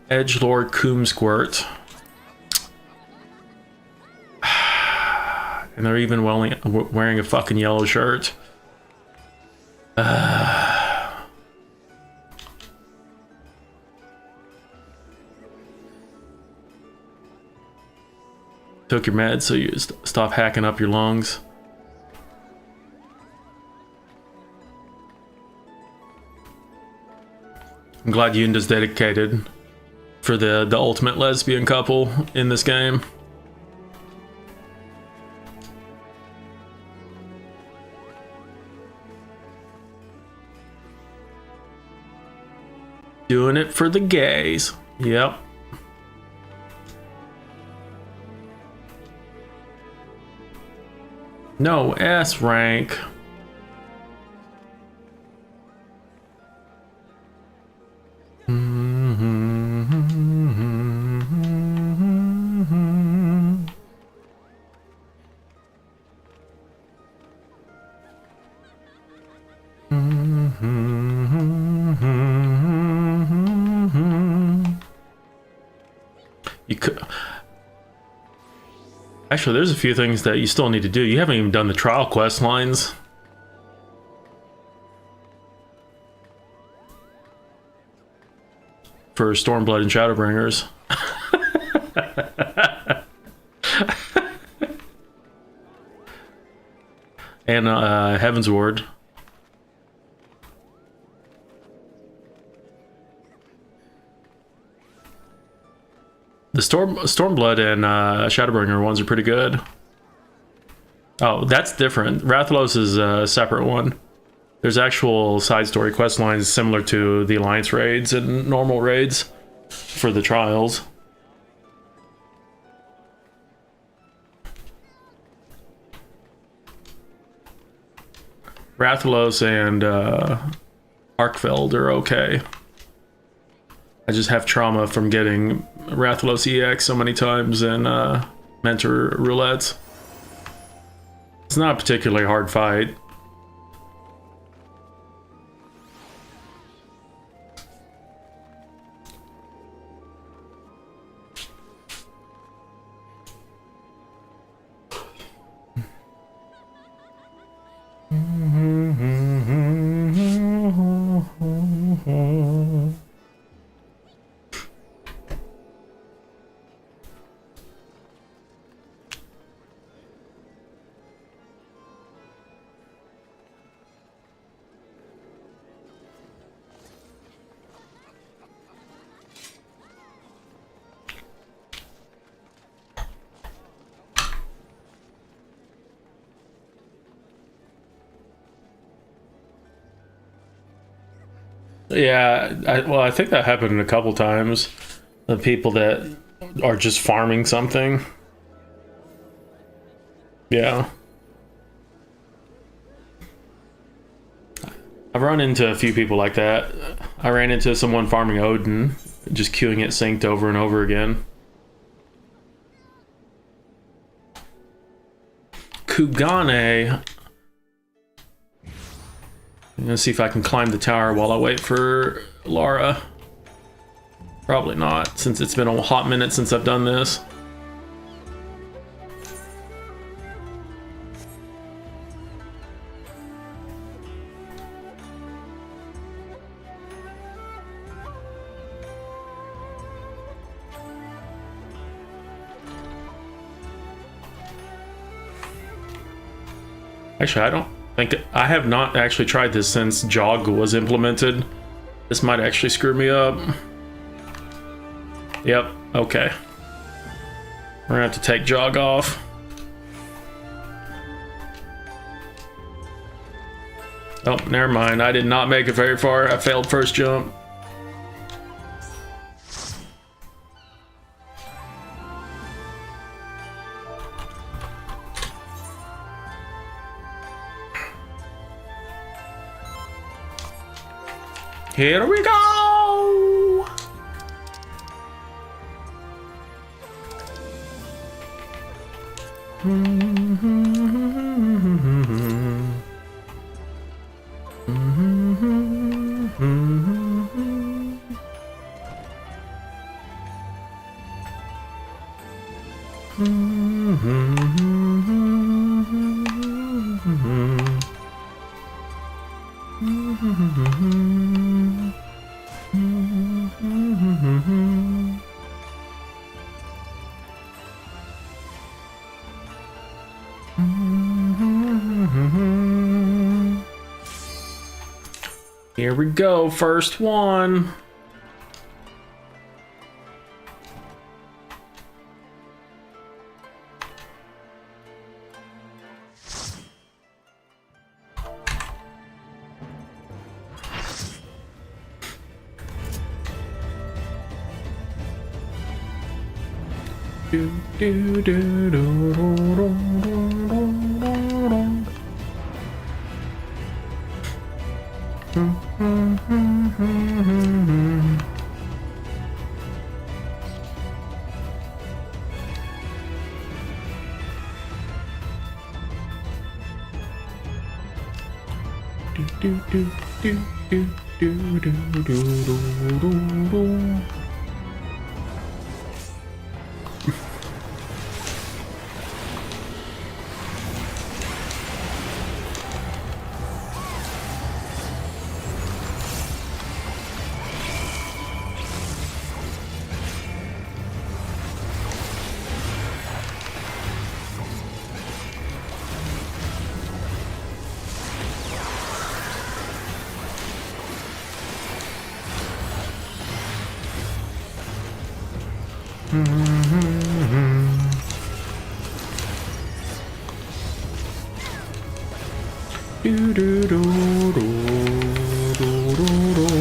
Edgelord Coomsquirt. And they're even wearing a fucking yellow shirt. Took your meds, so you stop hacking up your lungs. I'm glad Yunda's dedicated for the ultimate lesbian couple in this game. Doing it for the gays. Yep. No S rank. You could actually, there's a few things that you still need to do. You haven't even done the trial quest lines. For Stormblood and Shadowbringers. And Heavensward. The Stormblood and Shadowbringer ones are pretty good. Oh, that's different. Rathalos is a separate one. There's actual side story quest lines similar to the Alliance raids and normal raids for the trials. Rathalos and Arkfeld are okay. I just have trauma from getting Rathalos EX so many times in Mentor Roulettes. It's not a particularly hard fight. Yeah, I think that happened a couple times. The people that are just farming something. Yeah. I've run into a few people like that. I ran into someone farming Odin, just queuing it synced over and over again. Kugane. I'm gonna see if I can climb the tower while I wait for Lara. Probably not, since it's been a hot minute since I've done this. Actually, I have not actually tried this since Jog was implemented. This might actually screw me up. Yep, okay. We're gonna have to take Jog off. Oh, never mind. I did not make it very far. I failed first jump. Here we go! Here we go, first one. Do, do, do, do, do, do, do, do, do. Do, do, do, do, do, do, do, do, do, do. Do, do, do, do, do, do, do.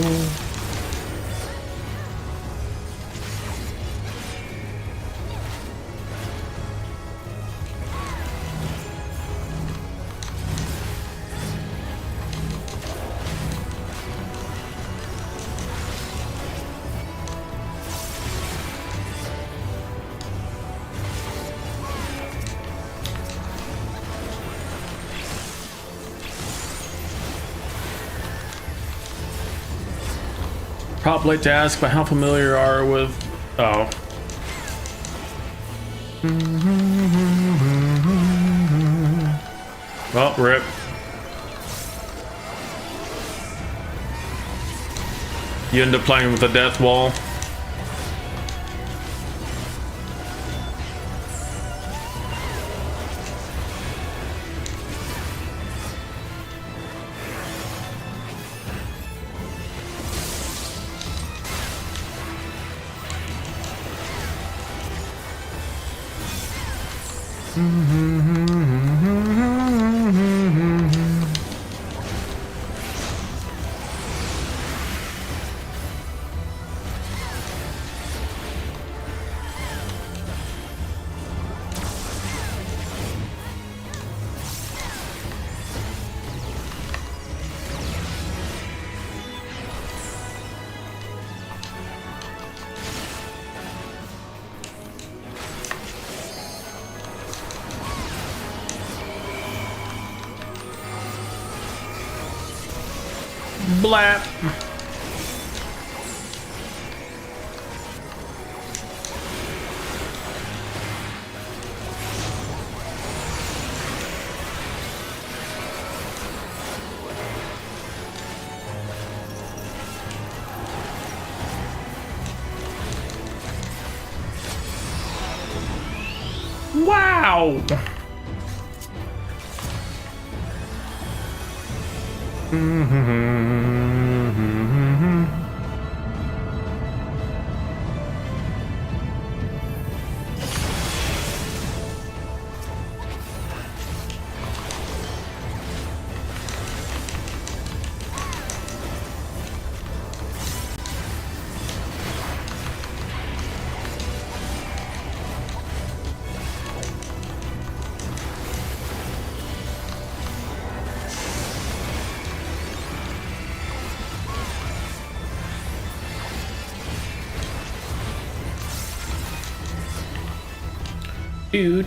Probably to ask, but how familiar are with? Oh. Well, rip. You end up playing with the death wall. Blap. Wow.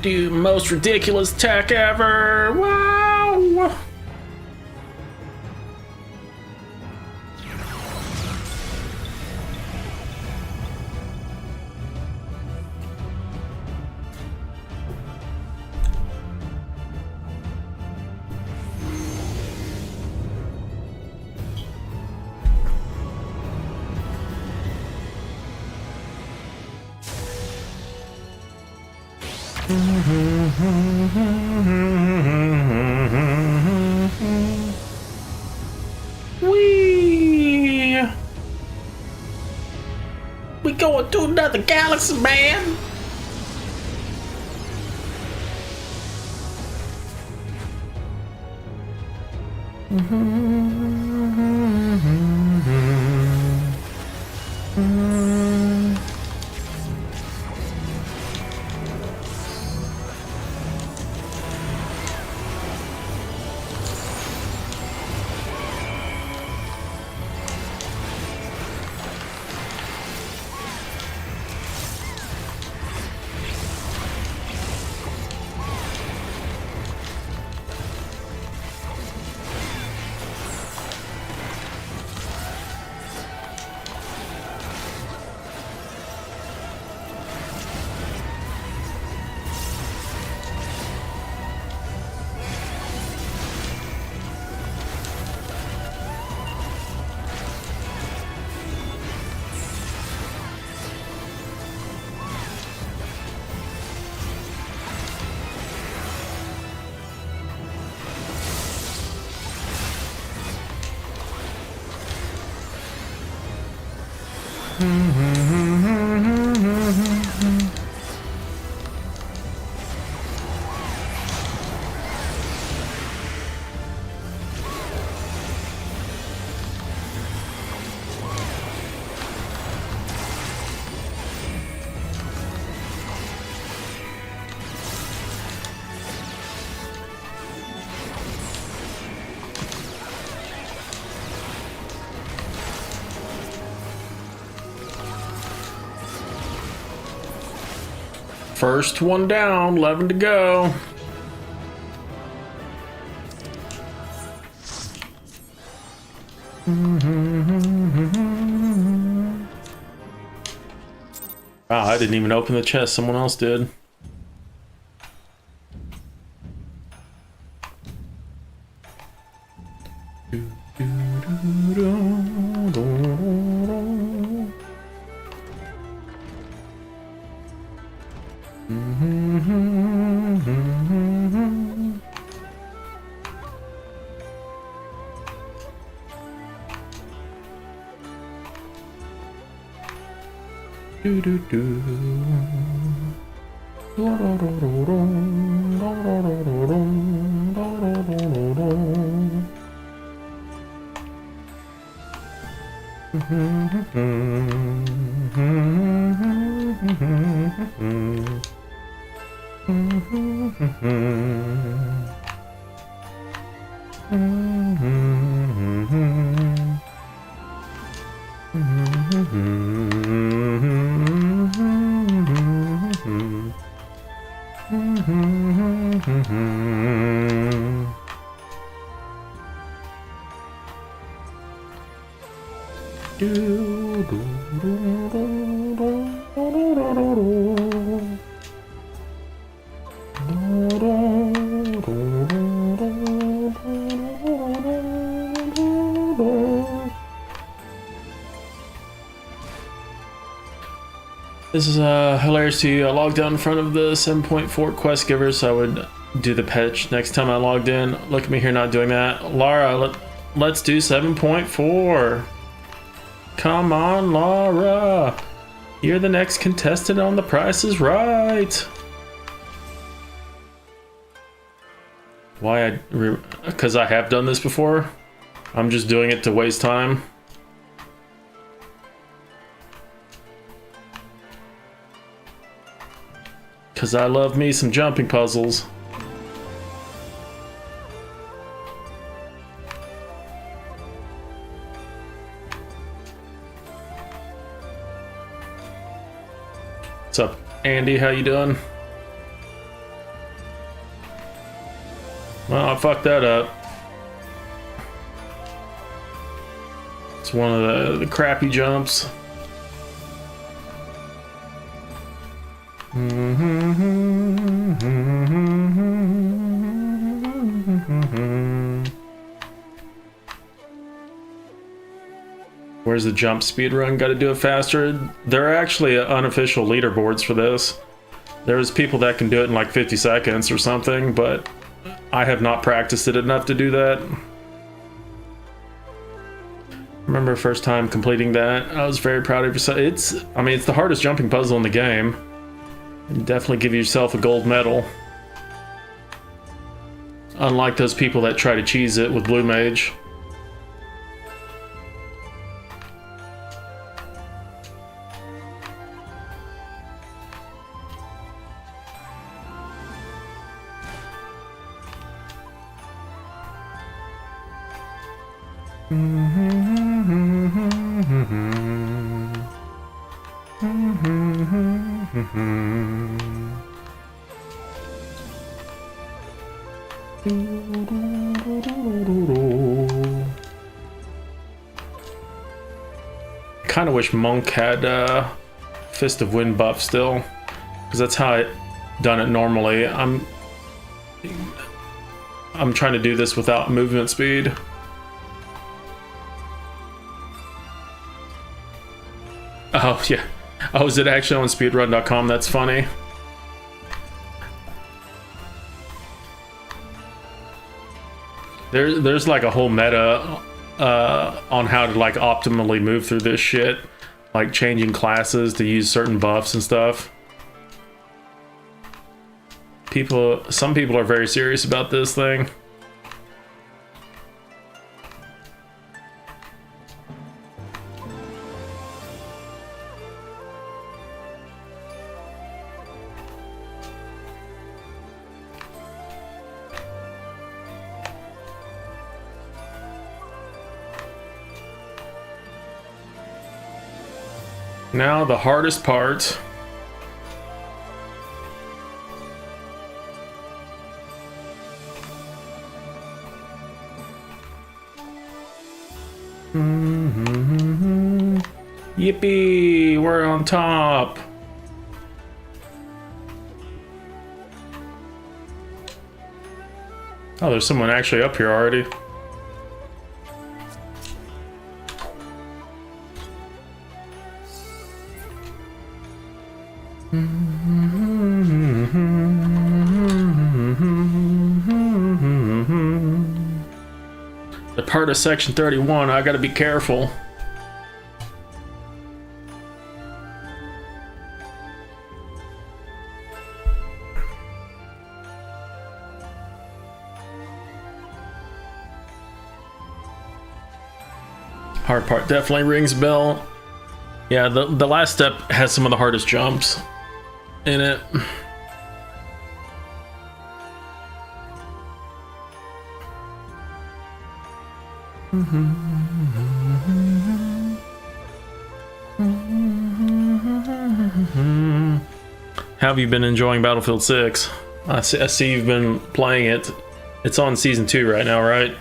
Do most ridiculous tech ever. Wow. Whee! going to another galaxy, man. First one down, 11 to go. Wow, I didn't even open the chest, someone else did. This is hilarious to you. I logged out in front of the 7.4 quest giver, so I would do the patch next time I logged in. Look at me here not doing that. Lara, let's do 7.4. Come on, Lara. You're the next contestant on The Price is Right. Why? Because I have done this before. I'm just doing it to waste time. Because I love me some jumping puzzles. What's up, Andy? How you doing? Well, I fucked that up. It's one of the crappy jumps. Where's the jump speed run? Got to do it faster. There are actually unofficial leaderboards for this. There's people that can do it in like 50 seconds or something, but I have not practiced it enough to do that. Remember first time completing that. I was very proud of yourself. I mean, it's the hardest jumping puzzle in the game. You definitely give yourself a gold medal. Unlike those people that try to cheese it with Blue Mage. Kind of wish Monk had Fist of Wind buff still, because that's how I done it normally. I'm trying to do this without movement speed. Oh yeah. Oh, is it actually on speedrun.com? That's funny. There's like a whole meta on how to like optimally move through this shit, like changing classes to use certain buffs and stuff. Some people are very serious about this thing. Now the hardest part. Yippee! We're on top! Oh, there's someone actually up here already. The part of section 31, I gotta be careful. Hard part definitely rings a bell. Yeah, the last step has some of the hardest jumps in it. How have you been enjoying Battlefield 6? I see you've been playing it. It's on season 2 right now, right?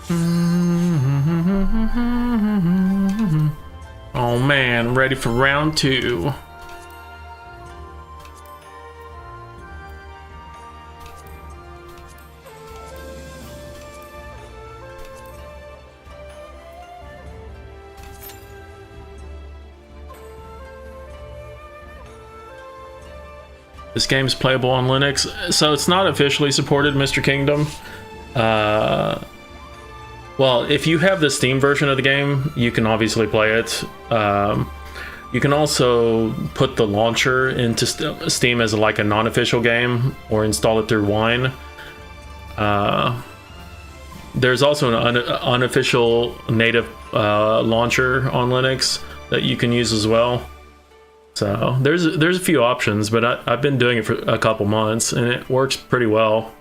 Oh man, ready for round 2. This game is playable on Linux, so it's not officially supported, Mr. Kingdom. Well, if you have the Steam version of the game, you can obviously play it. You can also put the launcher into Steam as like a non-official game, or install it through Wine. There's also an unofficial native launcher on Linux that you can use as well. So there's a few options, but I've been doing it for a couple months and it works pretty well.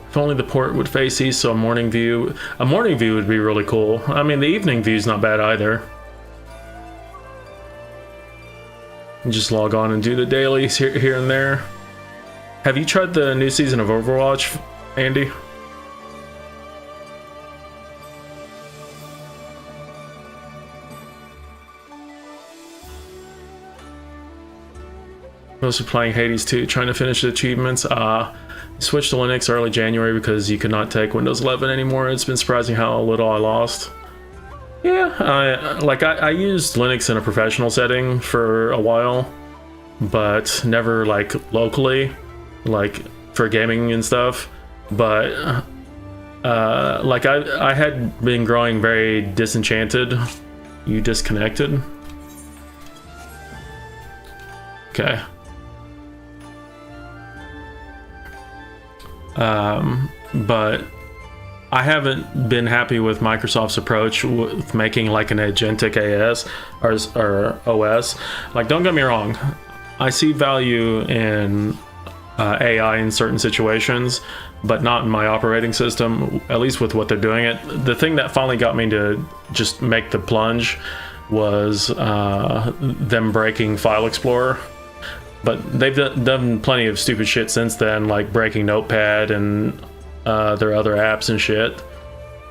If only the port would face east, so a morning view would be really cool. I mean, the evening view is not bad either. You just log on and do the dailies here and there. Have you tried the new season of Overwatch, Andy? Mostly playing Hades 2, trying to finish the achievements. Switched to Linux early January because you could not take Windows 11 anymore. It's been surprising how little I lost. Yeah, I used Linux in a professional setting for a while, but never like locally, like for gaming and stuff. But like I had been growing very disenchanted. You disconnected? Okay. But I haven't been happy with Microsoft's approach with making like an agentic AS or OS. Like, don't get me wrong, I see value in AI in certain situations, but not in my operating system, at least with what they're doing it. The thing that finally got me to just make the plunge was them breaking File Explorer. But they've done plenty of stupid shit since then, like breaking Notepad and their other apps and shit.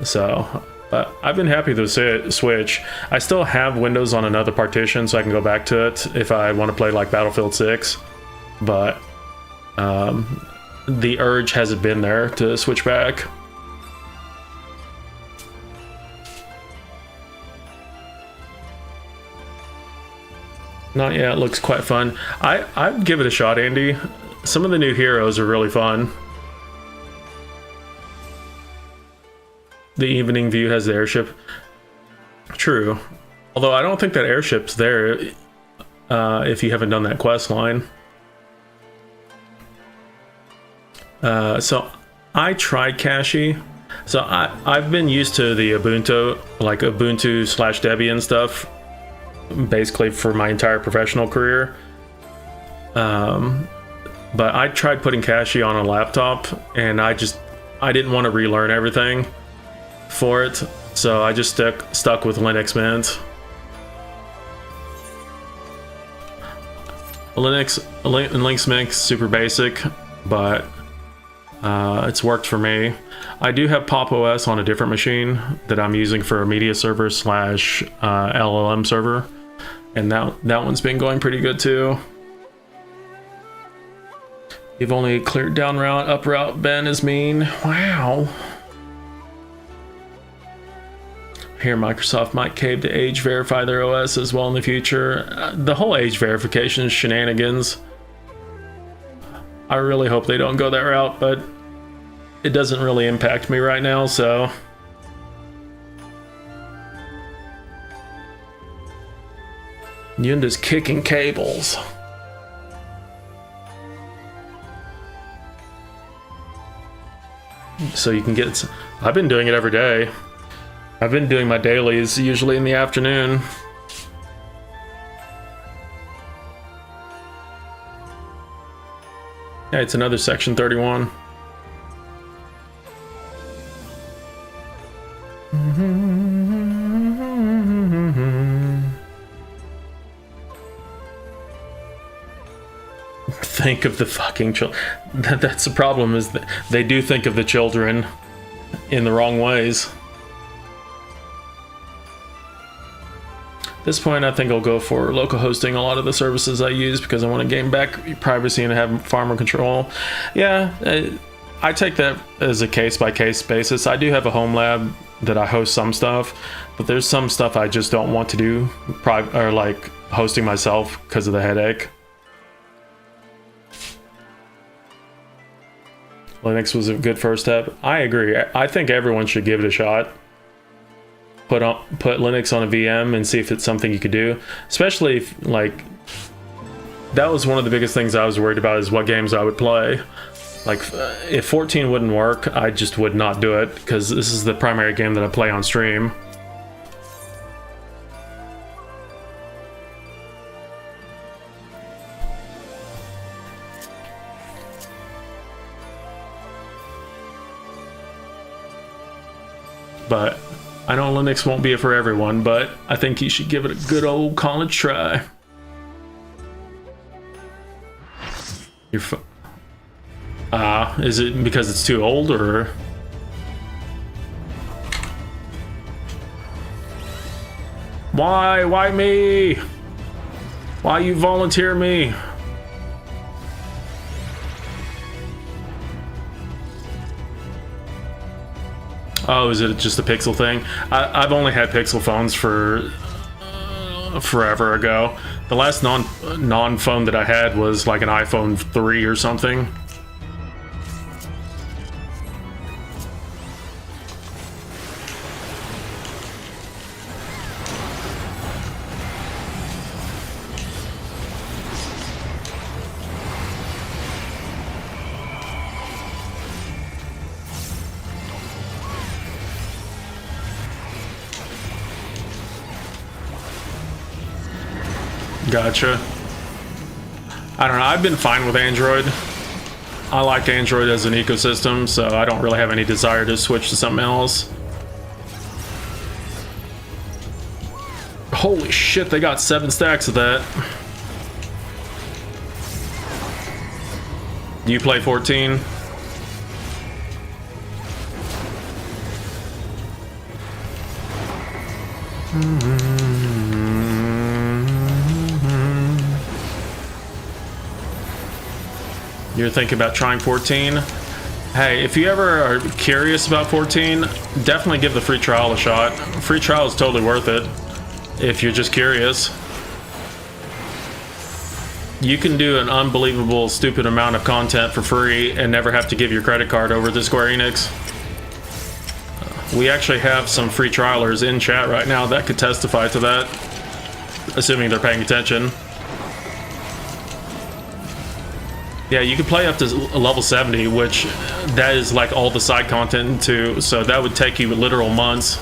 So I've been happy to switch. I still have Windows on another partition, so I can go back to it if I want to play like Battlefield 6. But the urge hasn't been there to switch back. Not yet. Looks quite fun. I'd give it a shot, Andy. Some of the new heroes are really fun. The evening view has the airship. True. Although I don't think that airship's there if you haven't done that quest line. So I tried Kashi. So I've been used to the Ubuntu, like Ubuntu/Debian stuff, basically for my entire professional career. But I tried putting Kashi on a laptop and I didn't want to relearn everything for it, so I just stuck with Linux Mint. Linux Mint super basic, but it's worked for me. I do have Pop! OS on a different machine that I'm using for a media server / LLM server, and that one's been going pretty good too. You've only cleared down route, up route, Ben is mean. Wow. Here, Microsoft might cave to age verify their OS as well in the future. The whole age verification is shenanigans. I really hope they don't go that route, but it doesn't really impact me right now, so. Yunda's kicking cables. So you can get. I've been doing it every day. I've been doing my dailies usually in the afternoon. Yeah, it's another section 31. think of the fucking children. That's the problem, is that they do think of the children in the wrong ways. At this point, I think I'll go for local hosting a lot of the services I use because I want to gain back privacy and have far more control. Yeah, I take that as a case-by-case basis. I do have a home lab that I host some stuff, but there's some stuff I just don't want to do, or like hosting myself because of the headache. Linux was a good first step. I agree. I think everyone should give it a shot. Put Linux on a VM and see if it's something you could do. Especially if, like, that was one of the biggest things I was worried about, is what games I would play. Like, if 14 wouldn't work, I just would not do it, because this is the primary game that I play on stream. But I know Linux won't be it for everyone, but I think you should give it a good old college try. Is it because it's too old, or? Why? Why me? Why you volunteer me? Oh, is it just a Pixel thing? I've only had Pixel phones for forever ago. The last non-phone that I had was like an iPhone 3 or something. Gotcha. I don't know, I've been fine with Android. I like Android as an ecosystem, so I don't really have any desire to switch to something else. Holy shit, they got 7 stacks of that. Do you play 14? You're thinking about trying 14? Hey, if you ever are curious about 14, definitely give the free trial a shot. Free trial is totally worth it if you're just curious. You can do an unbelievable stupid amount of content for free and never have to give your credit card over to Square Enix. We actually have some free trialers in chat right now that could testify to that, assuming they're paying attention. Yeah, you could play up to level 70, which that is like all the side content too, so that would take you literal months.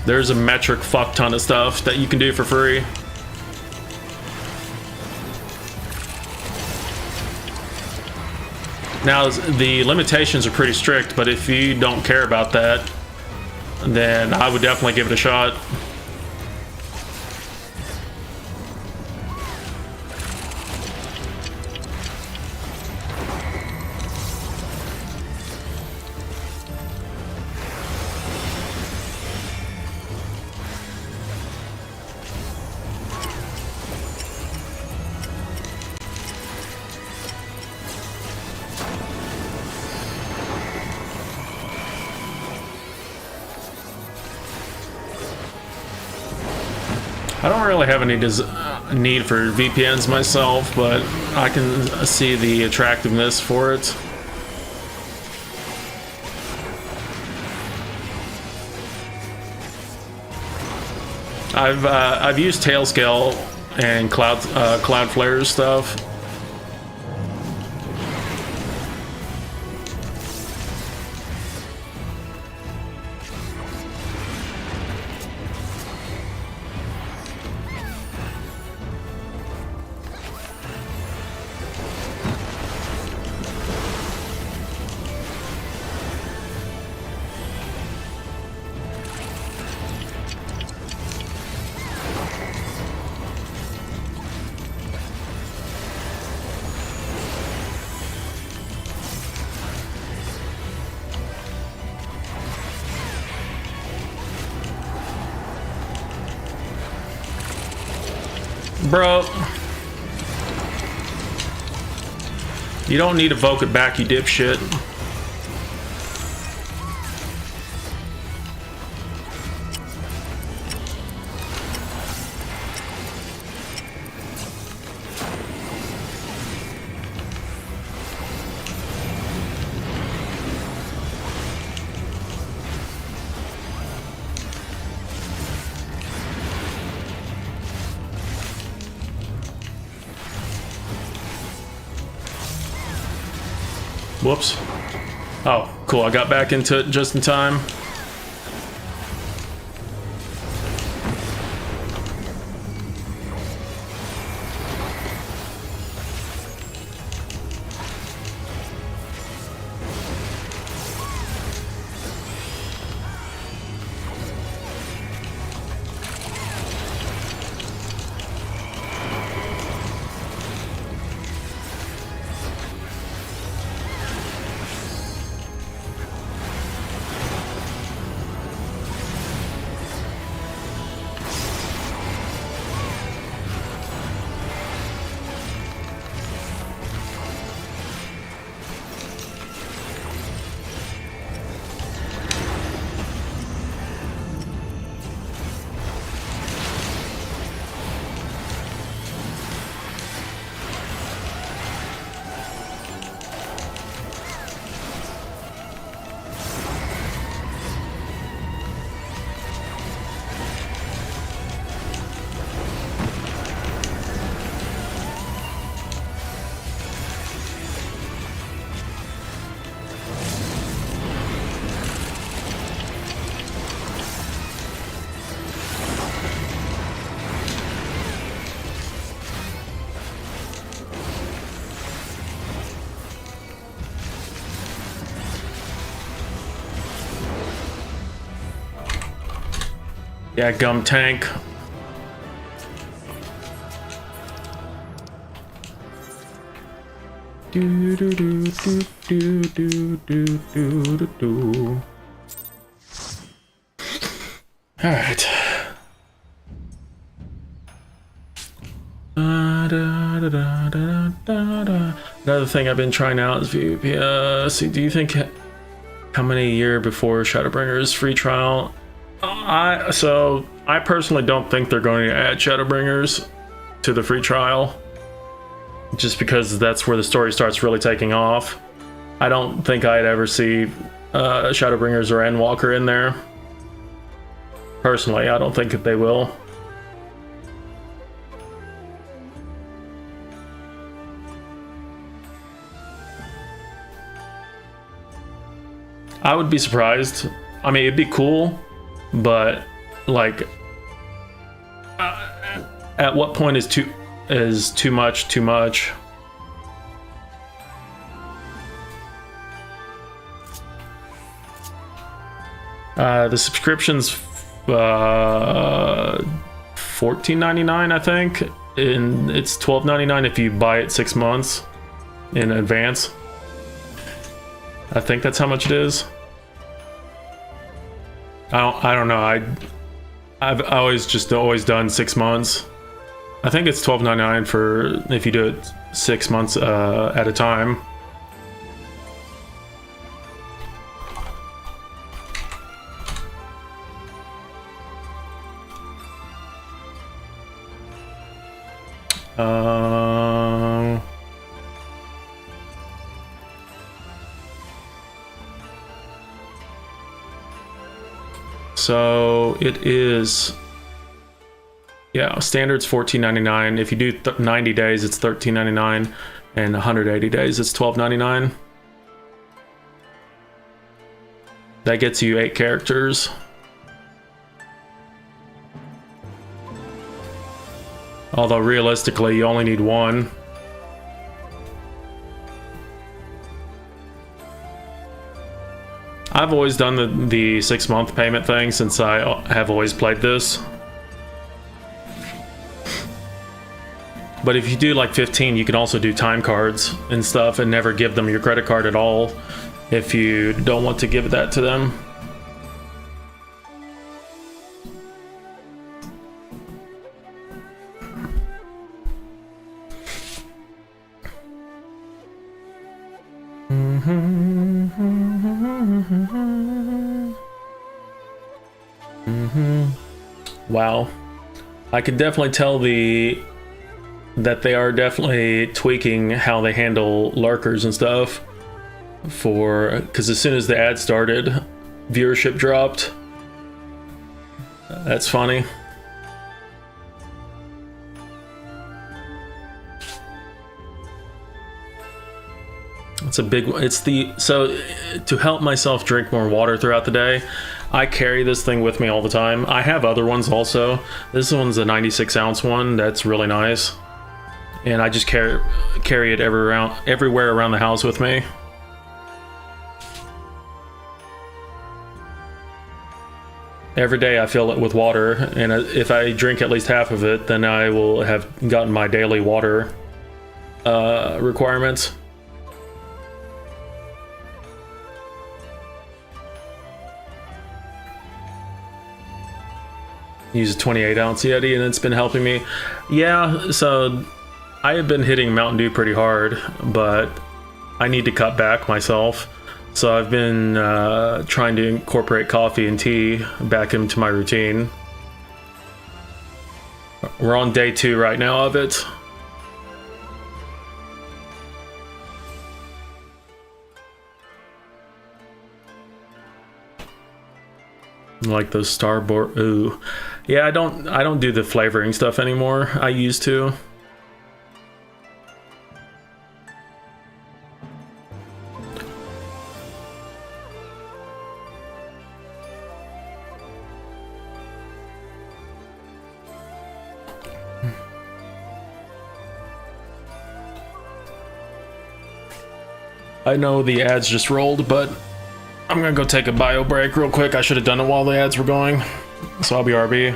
There's a metric fuck ton of stuff that you can do for free. Now, the limitations are pretty strict, but if you don't care about that, then I would definitely give it a shot. I don't really have any need for VPNs myself, but I can see the attractiveness for it. I've used Tailscale and Cloudflare stuff. bro. You don't need to evoke it back, you dipshit. Whoops. Oh, cool. I got back into it just in time. Yeah, gum tank. Do do do do do do do do do do. All right. Another thing I've been trying out is PvP. See, do you think how many a year before Shadowbringers free trial? I personally don't think they're going to add Shadowbringers to the free trial, just because that's where the story starts really taking off. I don't think I'd ever see Shadowbringers or Endwalker in there. Personally, I don't think that they will. I would be surprised. I mean, it'd be cool, but like, at what point is too much too much? The subscription's $14.99, I think, and it's $12.99 if you buy it 6 months in advance. I think that's how much it is. I don't know. I've always done 6 months. I think it's $12.99 for if you do it 6 months at a time. So it is, yeah, standard's $14.99. If you do 90 days, it's $13.99, and 180 days, it's $12.99. That gets you 8 characters. Although realistically, you only need 1. I've always done the 6-month payment thing since I have always played this. But if you do like 15, you can also do time cards and stuff and never give them your credit card at all if you don't want to give that to them. Wow. I could definitely tell that they are definitely tweaking how they handle lurkers and stuff, because as soon as the ad started, viewership dropped. That's funny. It's a big one. So to help myself drink more water throughout the day, I carry this thing with me all the time. I have other ones also. This one's a 96-ounce one. That's really nice. And I just carry it everywhere around the house with me. Every day I fill it with water, and if I drink at least half of it, then I will have gotten my daily water requirements. Use a 28-ounce Yeti, and it's been helping me. Yeah, so I have been hitting Mountain Dew pretty hard, but I need to cut back myself. So I've been trying to incorporate coffee and tea back into my routine. We're on day 2 right now of it. Like those Starboard. Ooh, yeah. I don't do the flavoring stuff anymore. I used to. I know the ads just rolled, but I'm gonna go take a bio break real quick. I should have done it while the ads were going, so I'll be RB.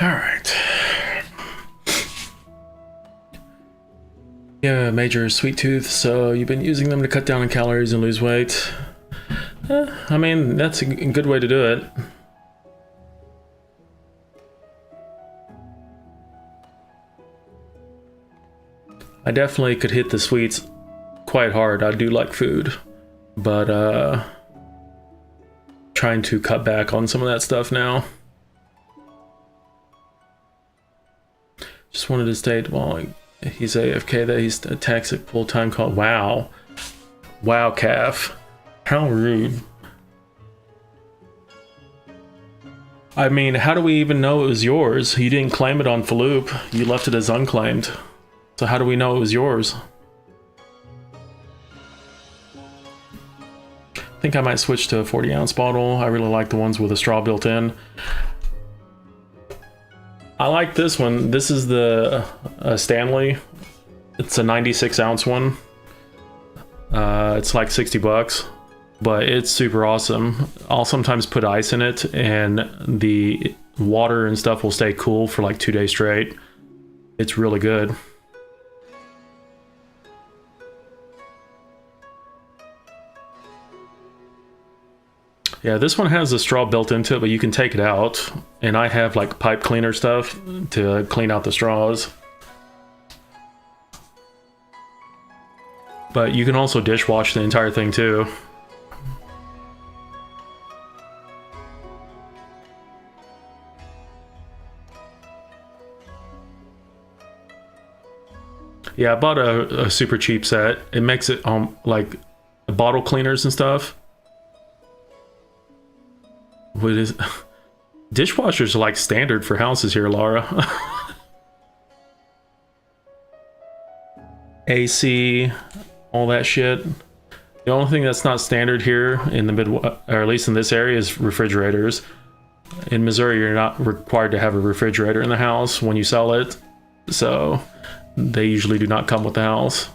All right. Yeah, major sweet tooth, so you've been using them to cut down on calories and lose weight. I mean, that's a good way to do it. I definitely could hit the sweets quite hard. I do like food, but trying to cut back on some of that stuff now. Just wanted to state while he's AFK that he's a toxic full-time call. Wow. Wow, Calf. How rude. I mean, how do we even know it was yours? You didn't claim it on Faloop. You left it as unclaimed. So how do we know it was yours? I think I might switch to a 40-ounce bottle. I really like the ones with a straw built in. I like this one. This is the Stanley. It's a 96-ounce one. It's like $60, but it's super awesome. I'll sometimes put ice in it, and the water and stuff will stay cool for like 2 days straight. It's really good. Yeah, this one has a straw built into it, but you can take it out. And I have like pipe cleaner stuff to clean out the straws. But you can also dishwash the entire thing too. Yeah, I bought a super cheap set. It makes it like bottle cleaners and stuff. What is dishwashers are like standard for houses here, Laura. AC, all that shit. The only thing that's not standard here in the Midwest, or at least in this area, is refrigerators. In Missouri, you're not required to have a refrigerator in the house when you sell it, so they usually do not come with the house.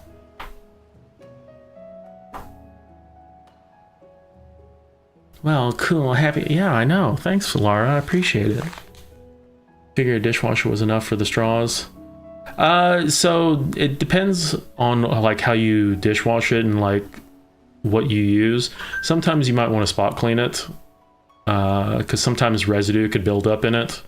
Well, cool, happy. Yeah, I know. Thanks, Laura. I appreciate it. Figure a dishwasher was enough for the straws. So it depends on like how you dishwash it and like what you use. Sometimes you might want to spot clean it, because sometimes residue could build up in it.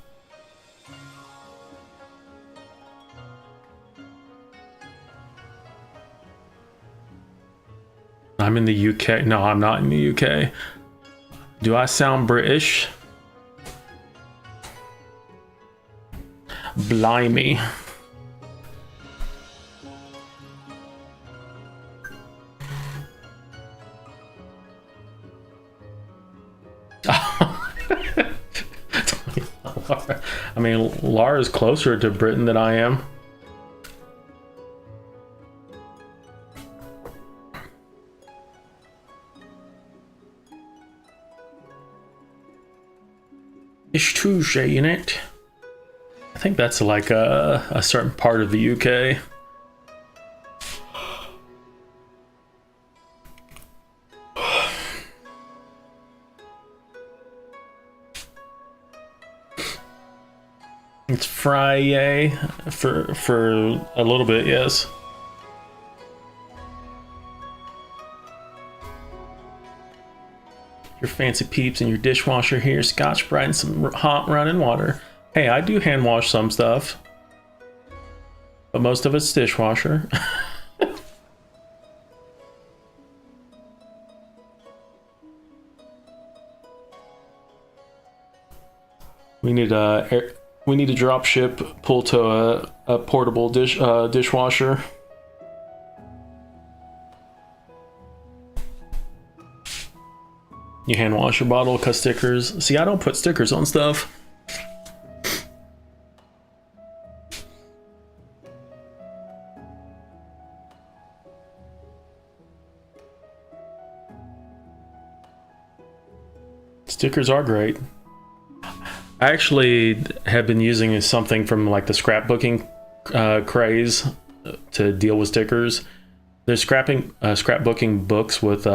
I'm in the UK. No, I'm not in the UK. Do I sound British? Blimey. I mean, Lara's closer to Britain than I am. It's Tuesday, in it. I think that's like a certain part of the UK. It's Friday for a little bit, yes. Your fancy peeps and your dishwasher here, Scotch-Brite and some hot running water. Hey, I do hand wash some stuff, but most of it's dishwasher. We need a drop ship pull to a portable dishwasher. You hand wash your bottle, cut stickers. See, I don't put stickers on stuff. Stickers are great. I actually have been using something from like the scrapbooking craze to deal with stickers. There's scrapbooking books with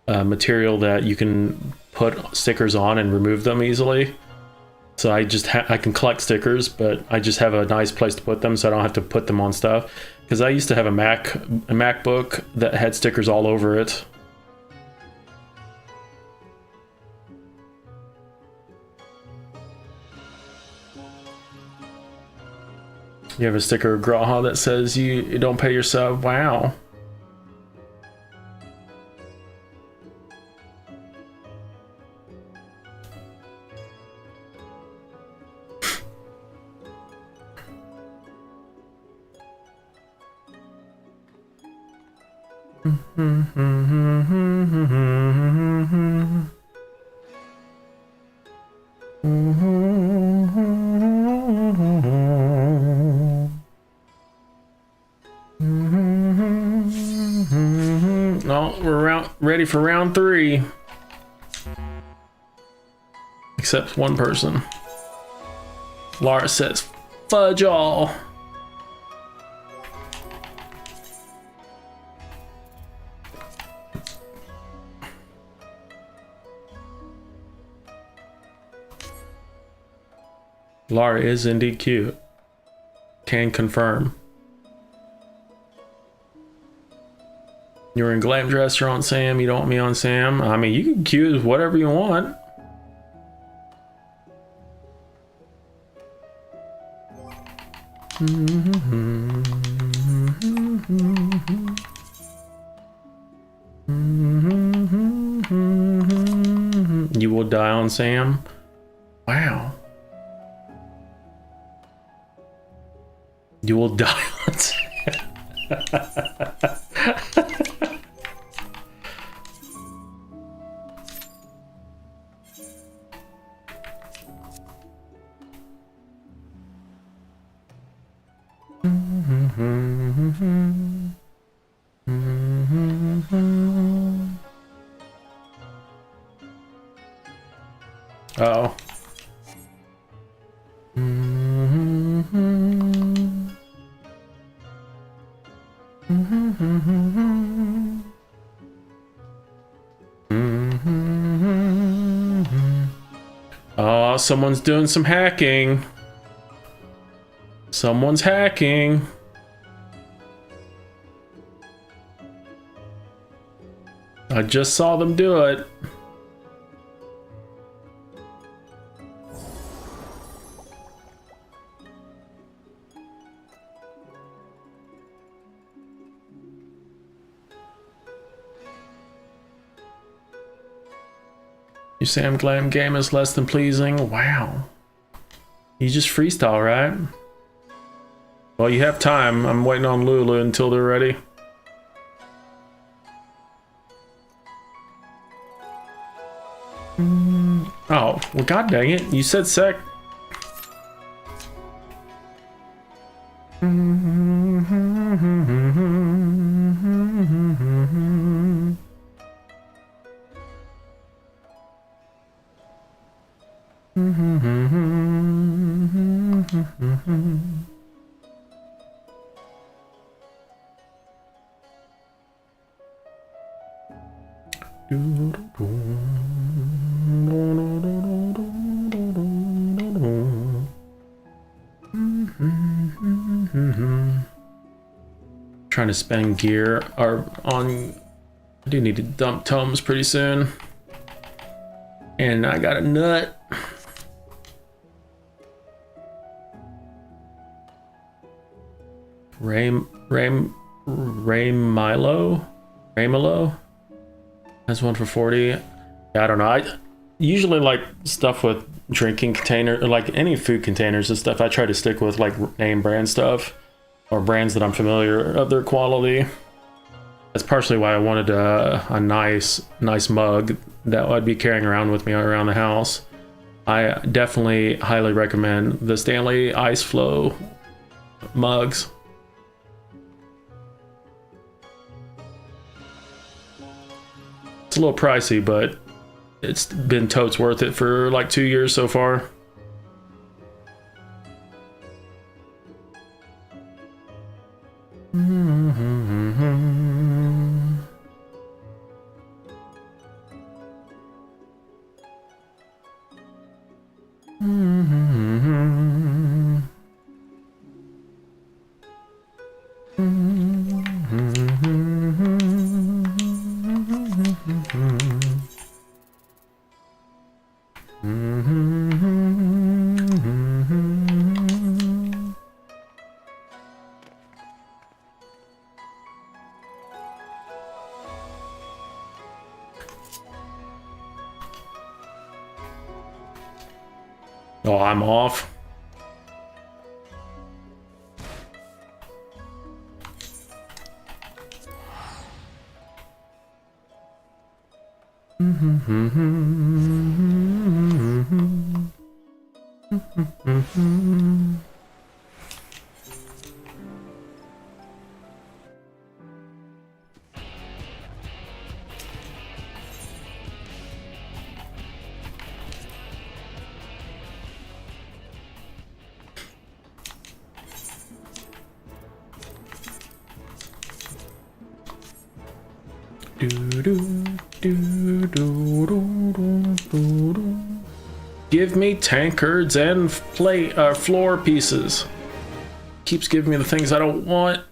material that you can put stickers on and remove them easily. So I can collect stickers, but I just have a nice place to put them, so I don't have to put them on stuff. Because I used to have a MacBook that had stickers all over it. You have a sticker of Graha that says you don't pay your sub. Wow. No, we're ready for round 3. Except one person. Lara says, fudge all. Lara is indeed cute. Can confirm. You're in Glam Dresser on Sam. You don't want me on Sam. I mean, you can accuse whatever you want. You will die on Sam. Wow. You will die on Sam. Uh-oh. Oh, someone's doing some hacking. Someone's hacking. I just saw them do it. You Sam Glam game is less than pleasing. Wow. You just freestyle, right? Well, you have time. I'm waiting on Lulu until they're ready. Oh, well, god dang it. You said sec. Trying to spend gear are on. I do need to dump tomes pretty soon, and I got a nut. Raymilo has one for 40. Yeah, I don't know. I usually like stuff with drinking container, or like any food containers and stuff. I try to stick with like name brand stuff or brands that I'm familiar of their quality. That's partially why I wanted a nice mug that I'd be carrying around with me around the house. I definitely highly recommend the Stanley Ice Flow mugs. It's a little pricey, but it's been totes worth it for like 2 years so far. Oh, I'm off. Give me tankards and floor pieces. Keeps giving me the things I don't want.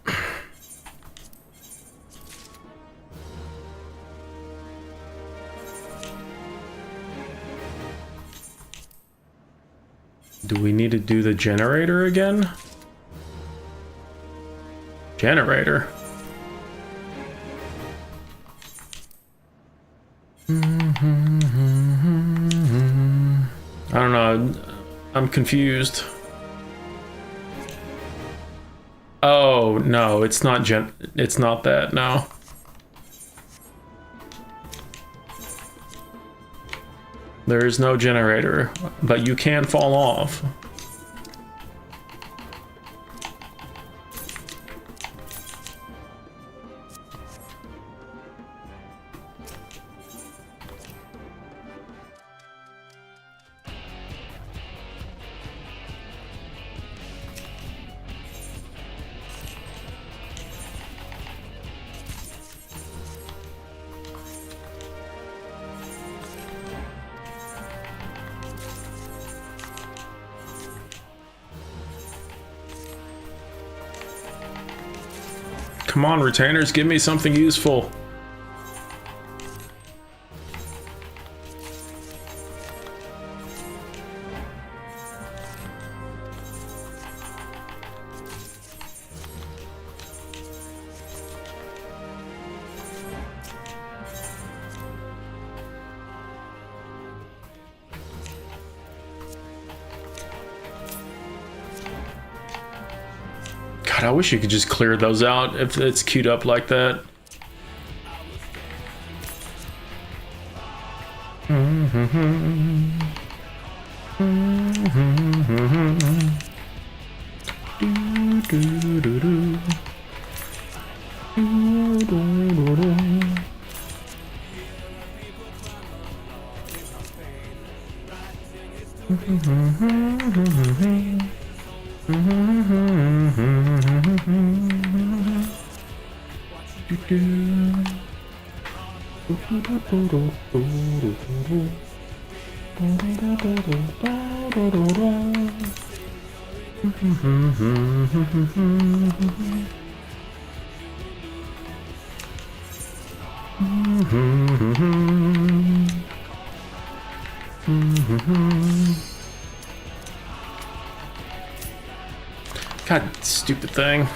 Do we need to do the generator again? Generator. I don't know. I'm confused. Oh, no, it's not it's not that, no. There is no generator, but you can fall off. Come on, retainers, give me something useful. God, I wish you could just clear those out if it's queued up like that. God, stupid thing.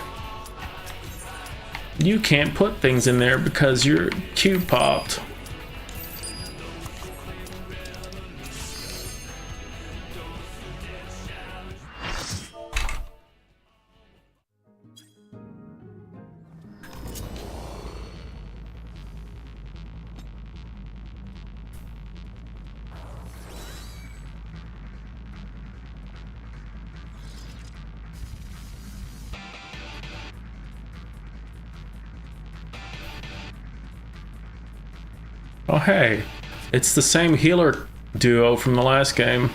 You can't put things in there because your cube popped. Oh hey, it's the same healer duo from the last game.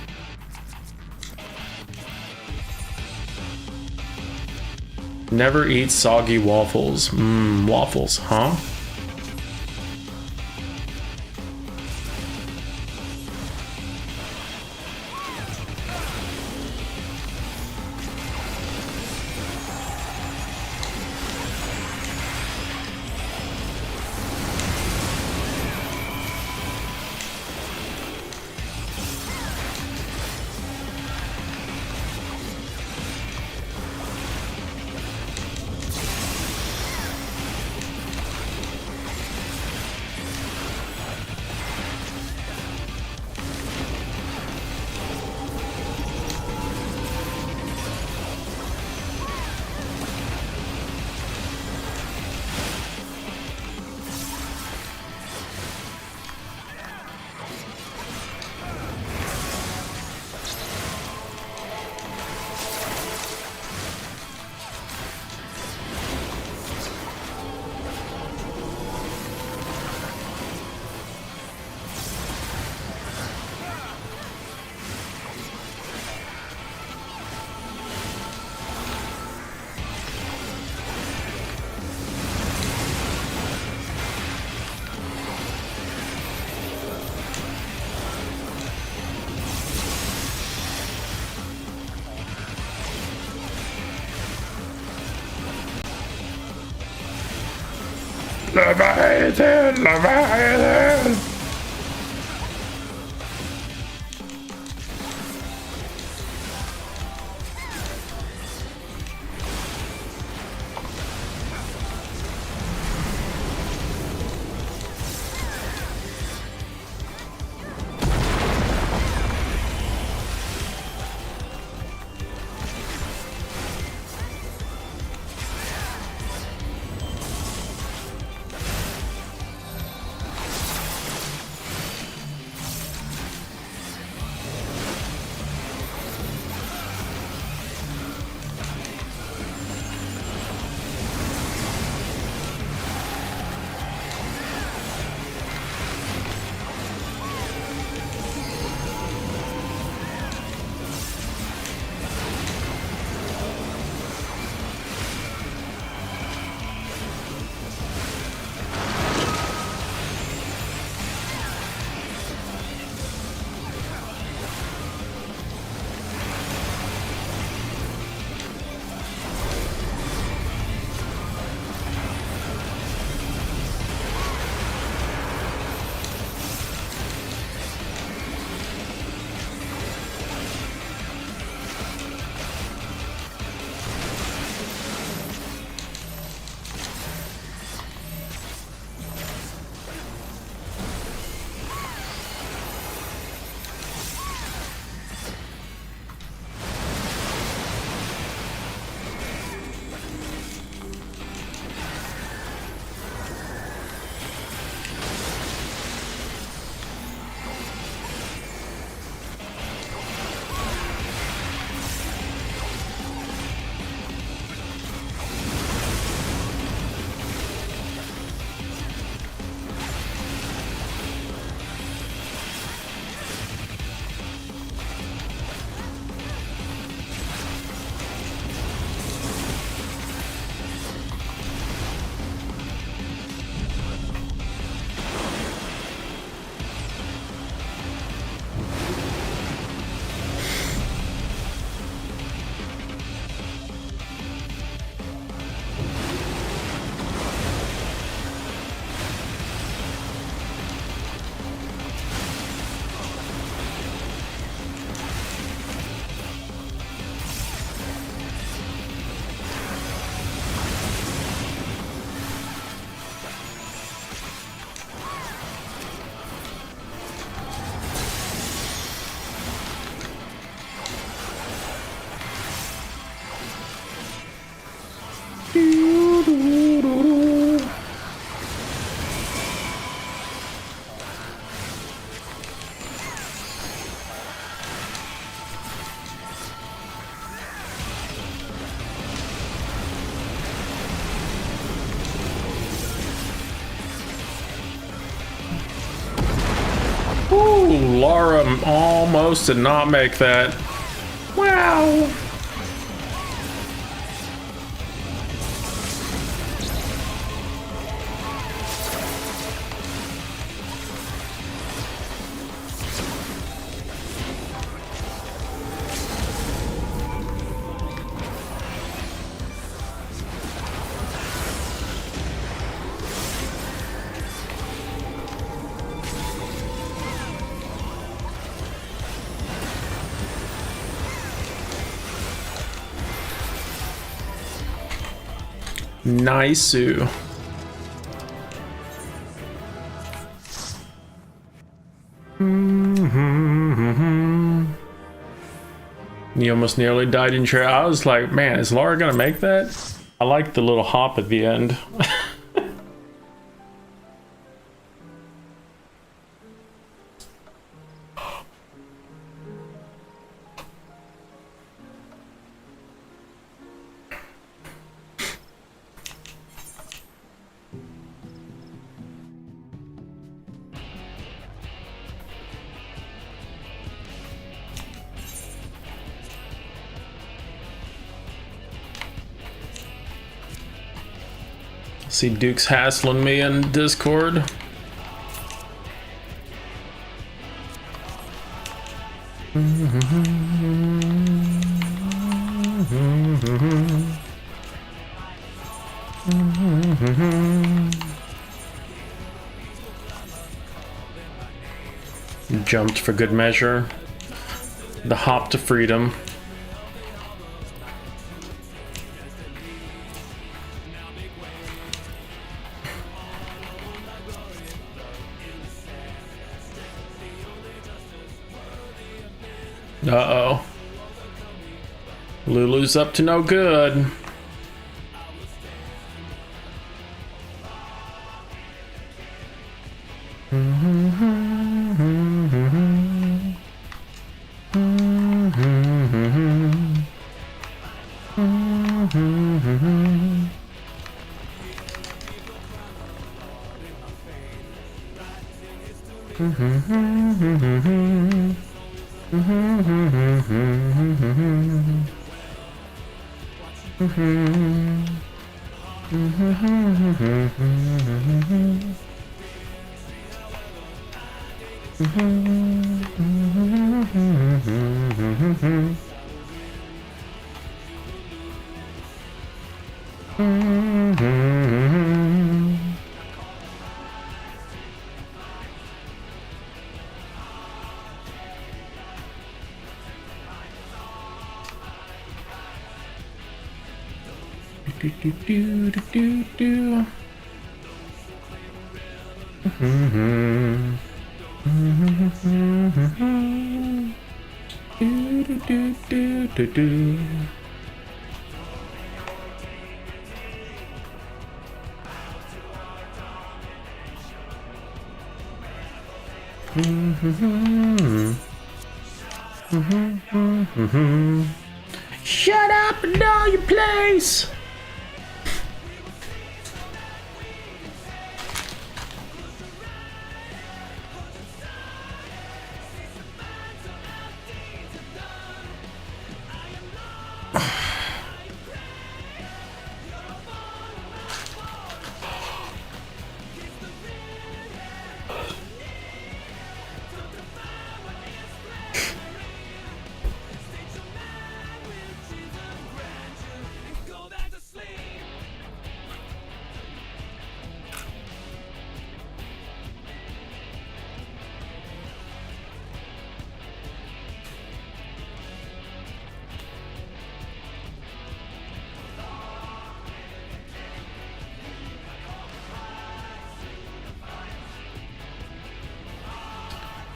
Never eat soggy waffles. Waffles, huh? Leviathan! Leviathan! Ooh, Laura almost did not make that. Wow. Nice. You almost nearly died in chair. I was like, man, is Laura gonna make that? I like the little hop at the end. See Duke's hassling me in Discord. Jumped for good measure. The hop to freedom. Uh-oh. Lulu's up to no good. Shut up and know your place.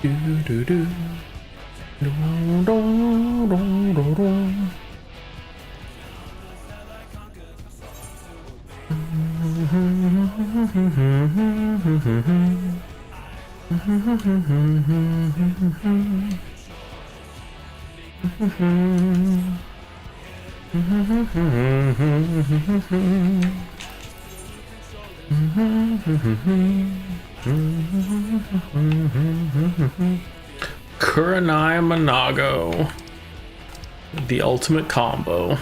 Do do do. Do do do do do. Kuranai Monago. The ultimate combo.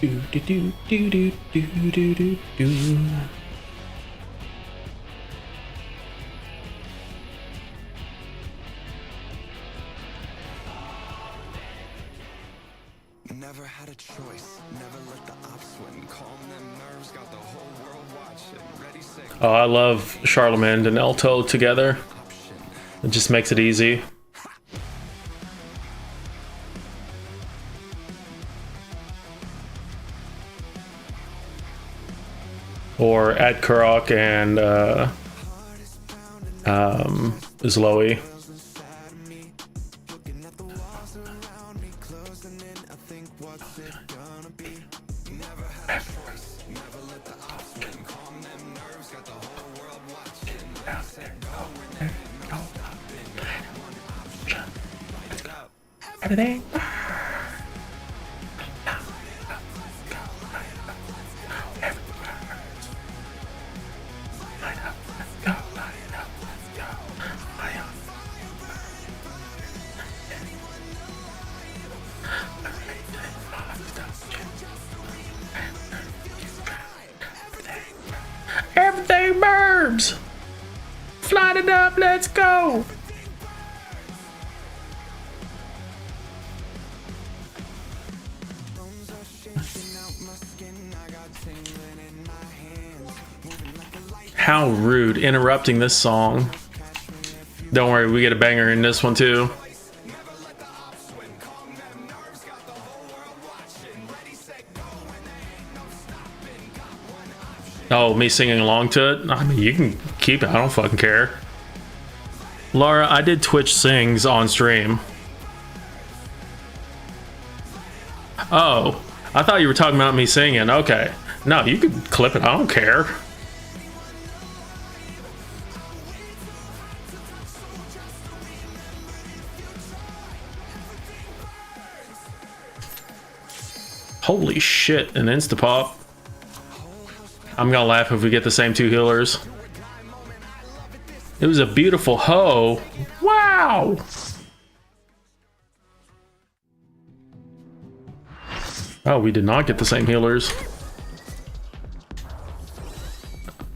Do do do do do do do do do. Never had a choice, never let the ops win. Calm them nerves, got the whole world watching. Ready, set, Oh, I love Charlemagne and Elto together. It just makes it easy. Or at Kurok and Zloe. Everything. Everything burbs. Flight it up, let's go. How rude, interrupting this song. Don't worry, we get a banger in this one too. Oh, me singing along to it? I mean, you can keep it, I don't fucking care. Laura, I did Twitch Sings on stream. Oh, I thought you were talking about me singing. Okay. No, you could clip it, I don't care. Holy shit, an Instapop. I'm gonna laugh if we get the same two healers. It was a beautiful hoe. Wow! Oh, we did not get the same healers.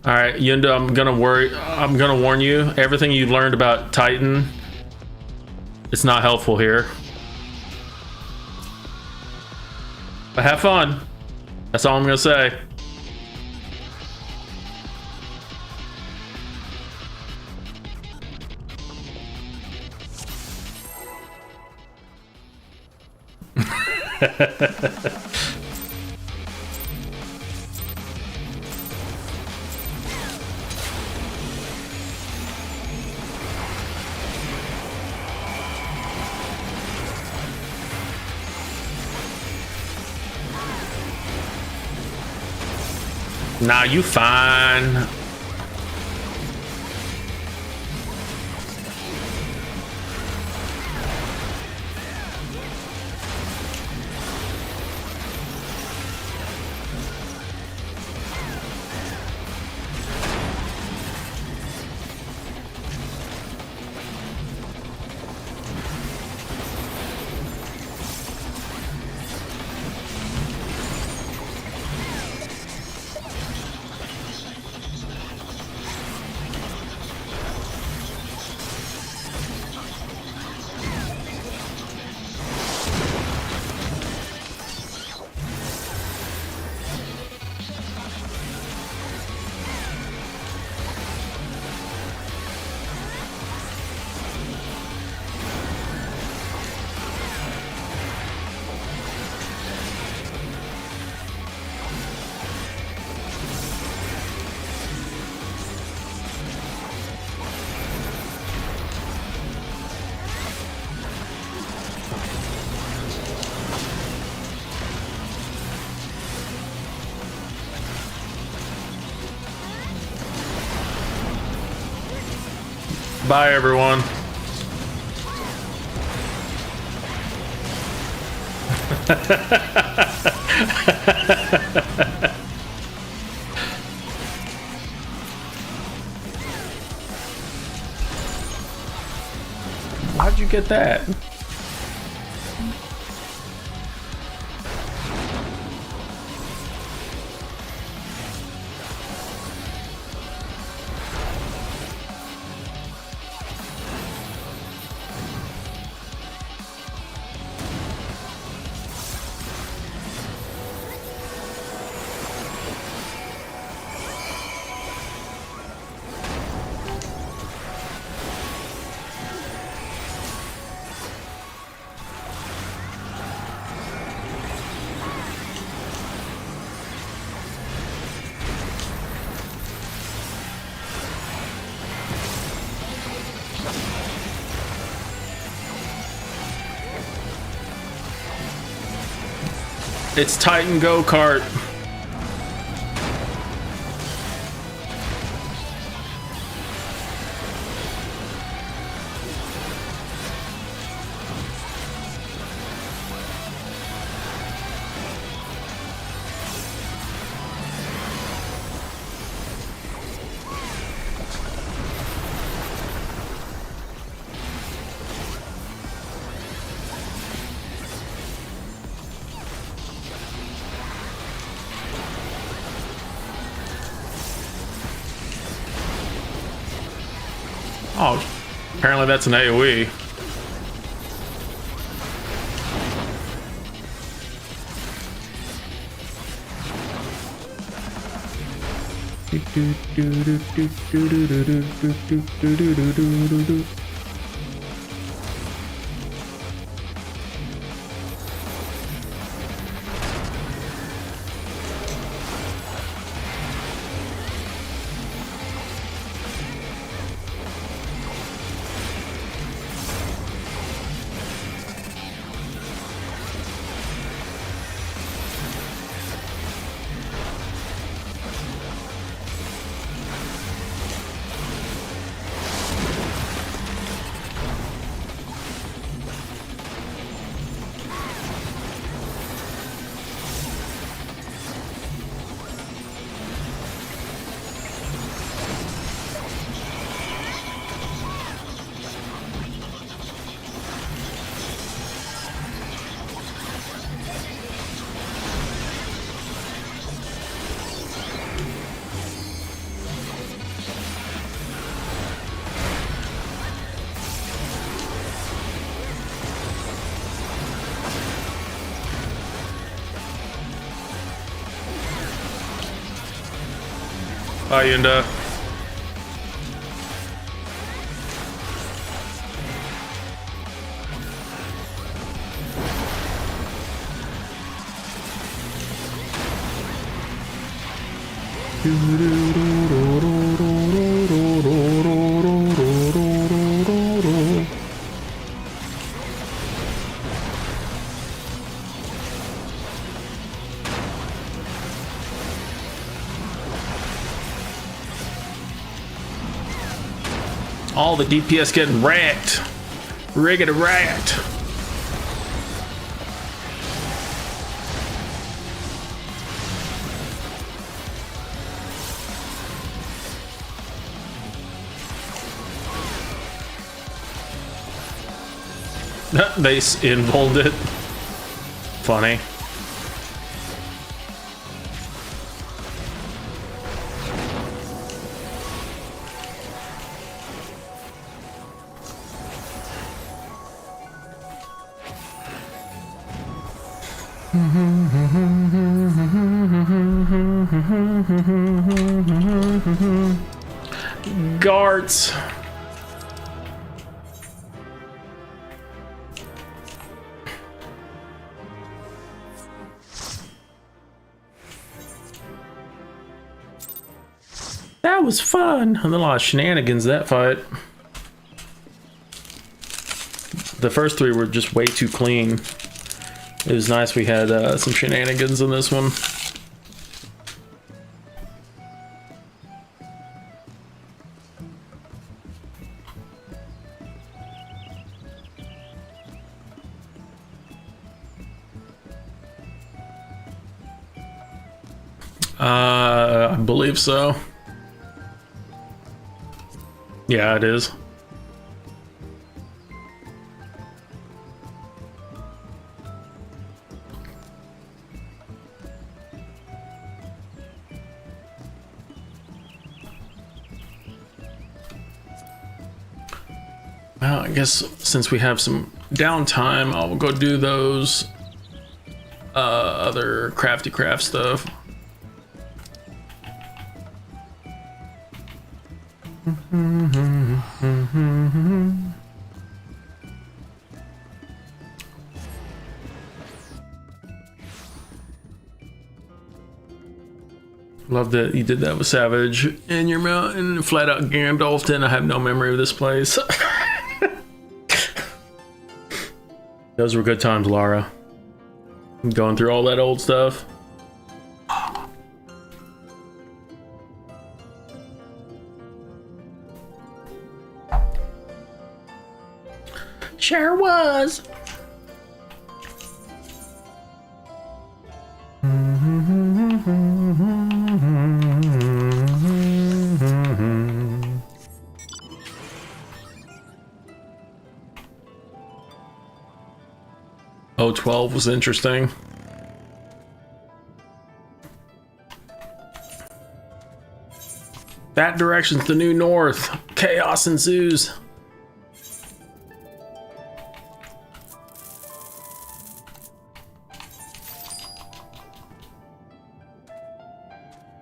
Alright, Yunda, I'm gonna warn you. Everything you learned about Titan, it's not helpful here. But have fun. That's all I'm gonna say. Nah, you fine. Bye, everyone. How'd you get that? It's Titan Go-Kart. Oh, apparently that's an AoE. Bye, Yunda. All the DPS getting wrecked. Riggedy wrecked. They involved it. Funny. Guards. That was fun. And a lot of shenanigans that fight. The first three were just way too clean. It was nice we had some shenanigans in this one. I believe so. Yeah, it is. Well, I guess since we have some downtime, I'll go do those other crafty craft stuff. Love that you did that with Savage in your mountain. Flat out Gandalfton. I have no memory of this place. Those were good times, Lara. Going through all that old stuff. Sure was. Oh, 12 was interesting. That direction's the new north. Chaos ensues.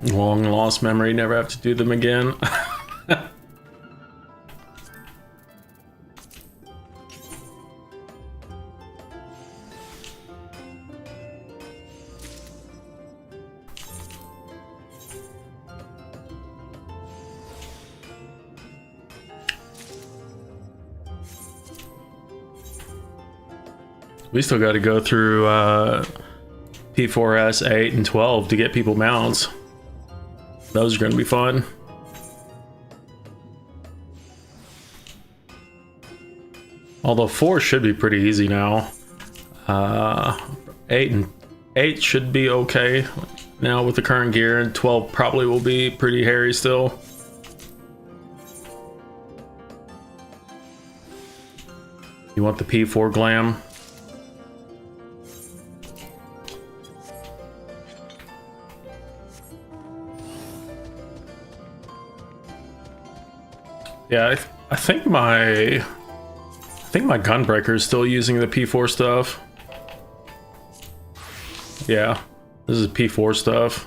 Long lost memory, never have to do them again. We still got to go through P4S 8 and 12 to get people mounts. Those are going to be fun. Although 4 should be pretty easy now. 8 should be okay now with the current gear, and 12 probably will be pretty hairy still. You want the P4 glam? Yeah, I think my Gunbreaker is still using the P4 stuff. Yeah, this is P4 stuff.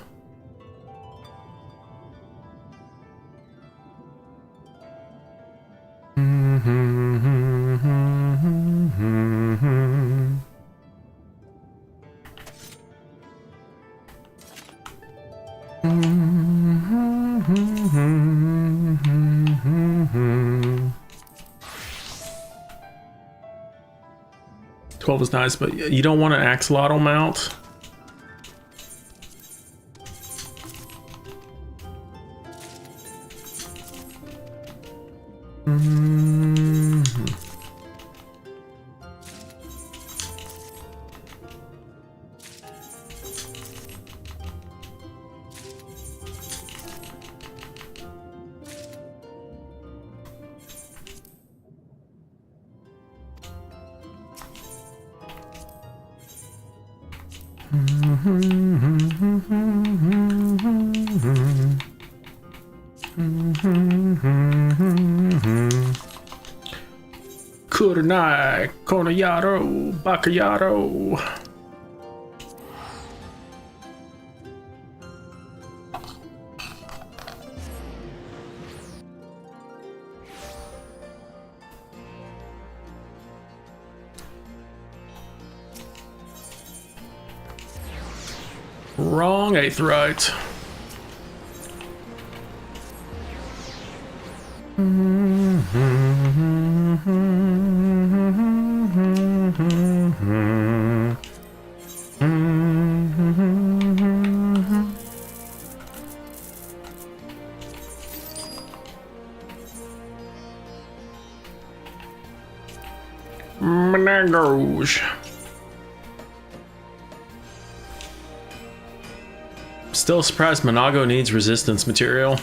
Twelve is nice, but you don't want an axolotl mount. Kurenai, Konayaro, Bakayaro. Wrong Aetheryte. Still surprised Monago needs resistance material.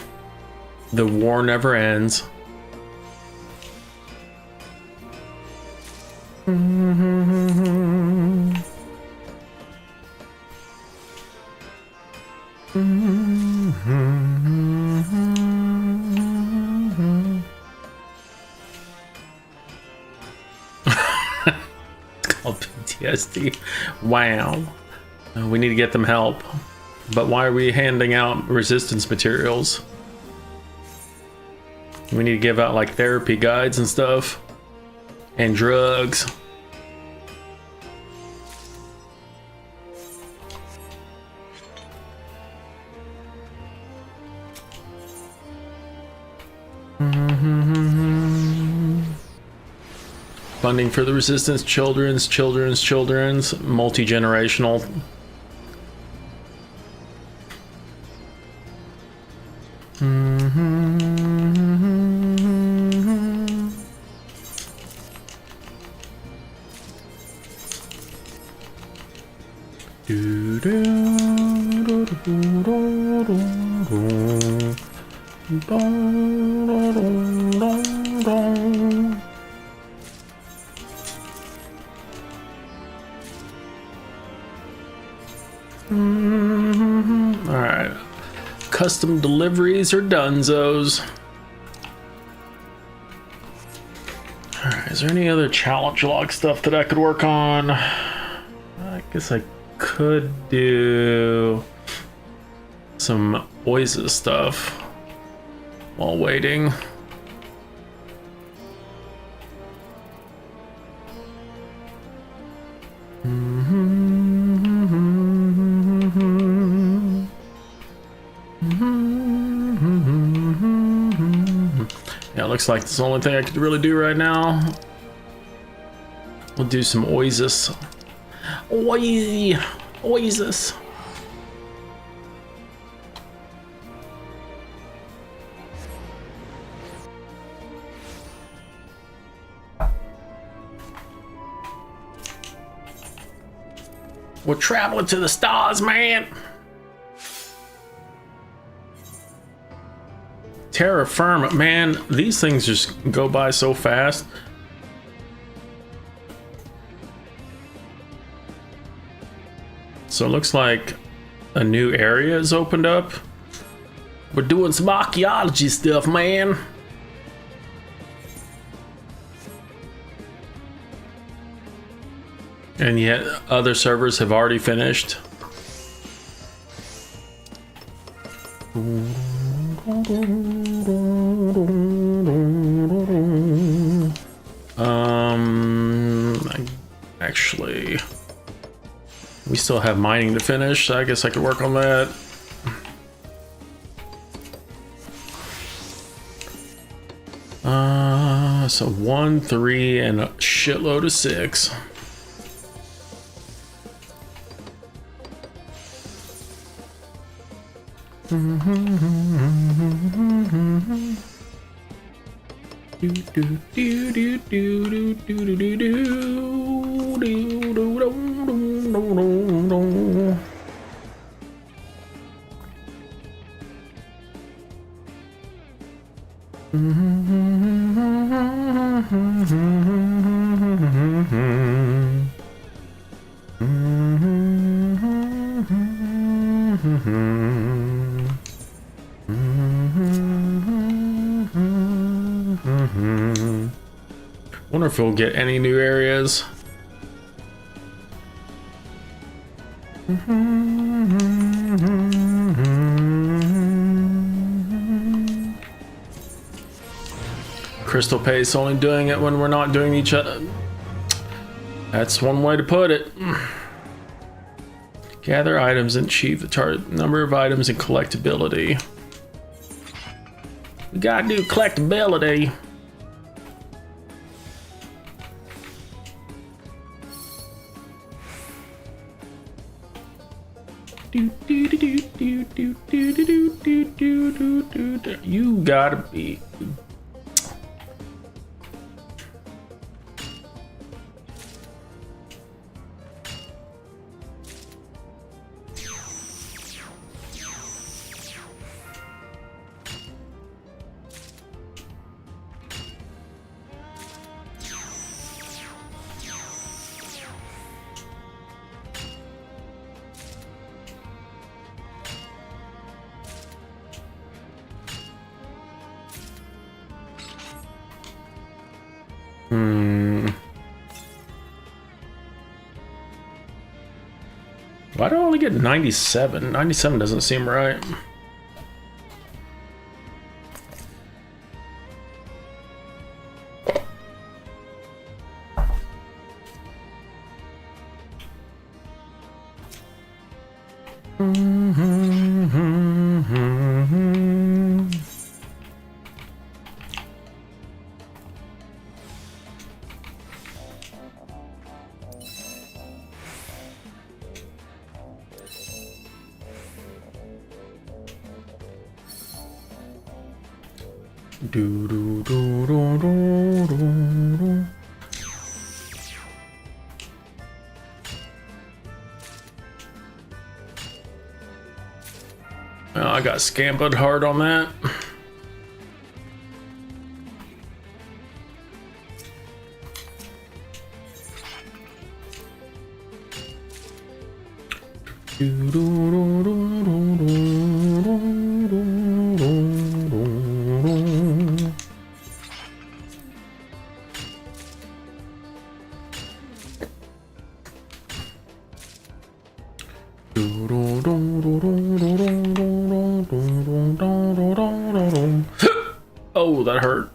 The war never ends. It's called PTSD. Wow. We need to get them help. But why are we handing out resistance materials? We need to give out like therapy guides and stuff. And drugs. Funding for the resistance, children's, multi-generational. Alright. Custom deliveries are dunzos. Alright, is there any other challenge log stuff that I could work on? I guess I could do some Oasis stuff while waiting. Yeah, looks like it's the only thing I could really do right now. We'll do some Oasis. Oasis. We're traveling to the stars, man. Terra Firma, man, these things just go by so fast. So it looks like a new area has opened up. We're doing some archaeology stuff, man. And yet other servers have already finished. Actually, we still have mining to finish, so I guess I could work on that. So 1, 3, and a shitload of 6. Wonder if we'll get any new areas. Crystal Pace only doing it when we're not doing each other. That's one way to put it. Gather items and achieve the target number of items and collectability. We gotta do collectability. You gotta be. Why do I only get 97? 97 doesn't seem right. Do do do do do do do. Oh, I got scampered hard on that. Do do do do do do do do do. Oh, that hurt.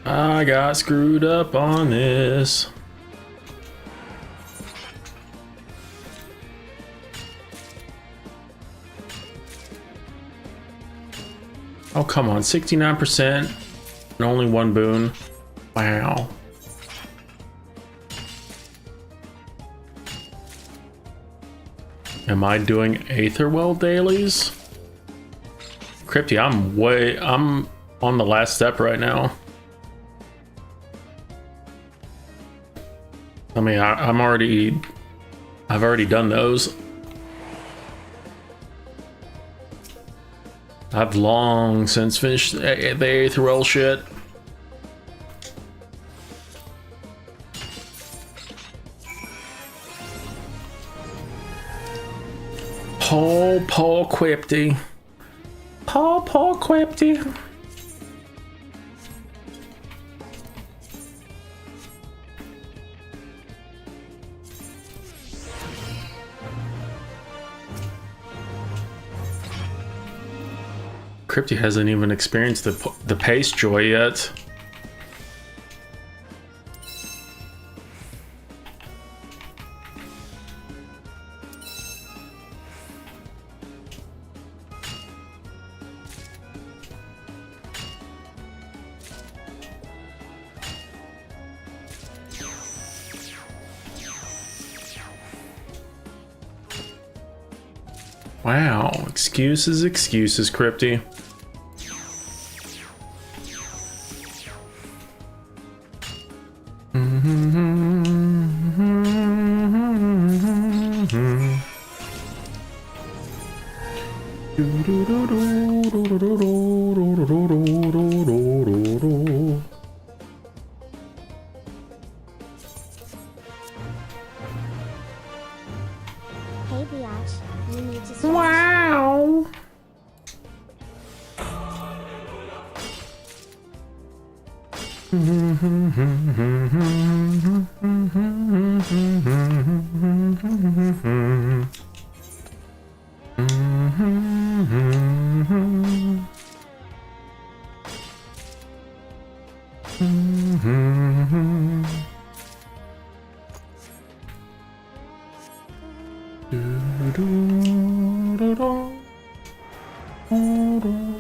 I got screwed up on this. Oh, come on, 69% and only one boon. Wow. Am I doing Aetherwell dailies? Crypty, I'm on the last step right now. I mean, I've already done those. I've long since finished the Aetherwell shit. Paul Quipty. Paul Quipty. Crypty hasn't even experienced the pace joy yet. Wow, excuses, Crypty. Hey, Biatch, you need to stretch. Wow.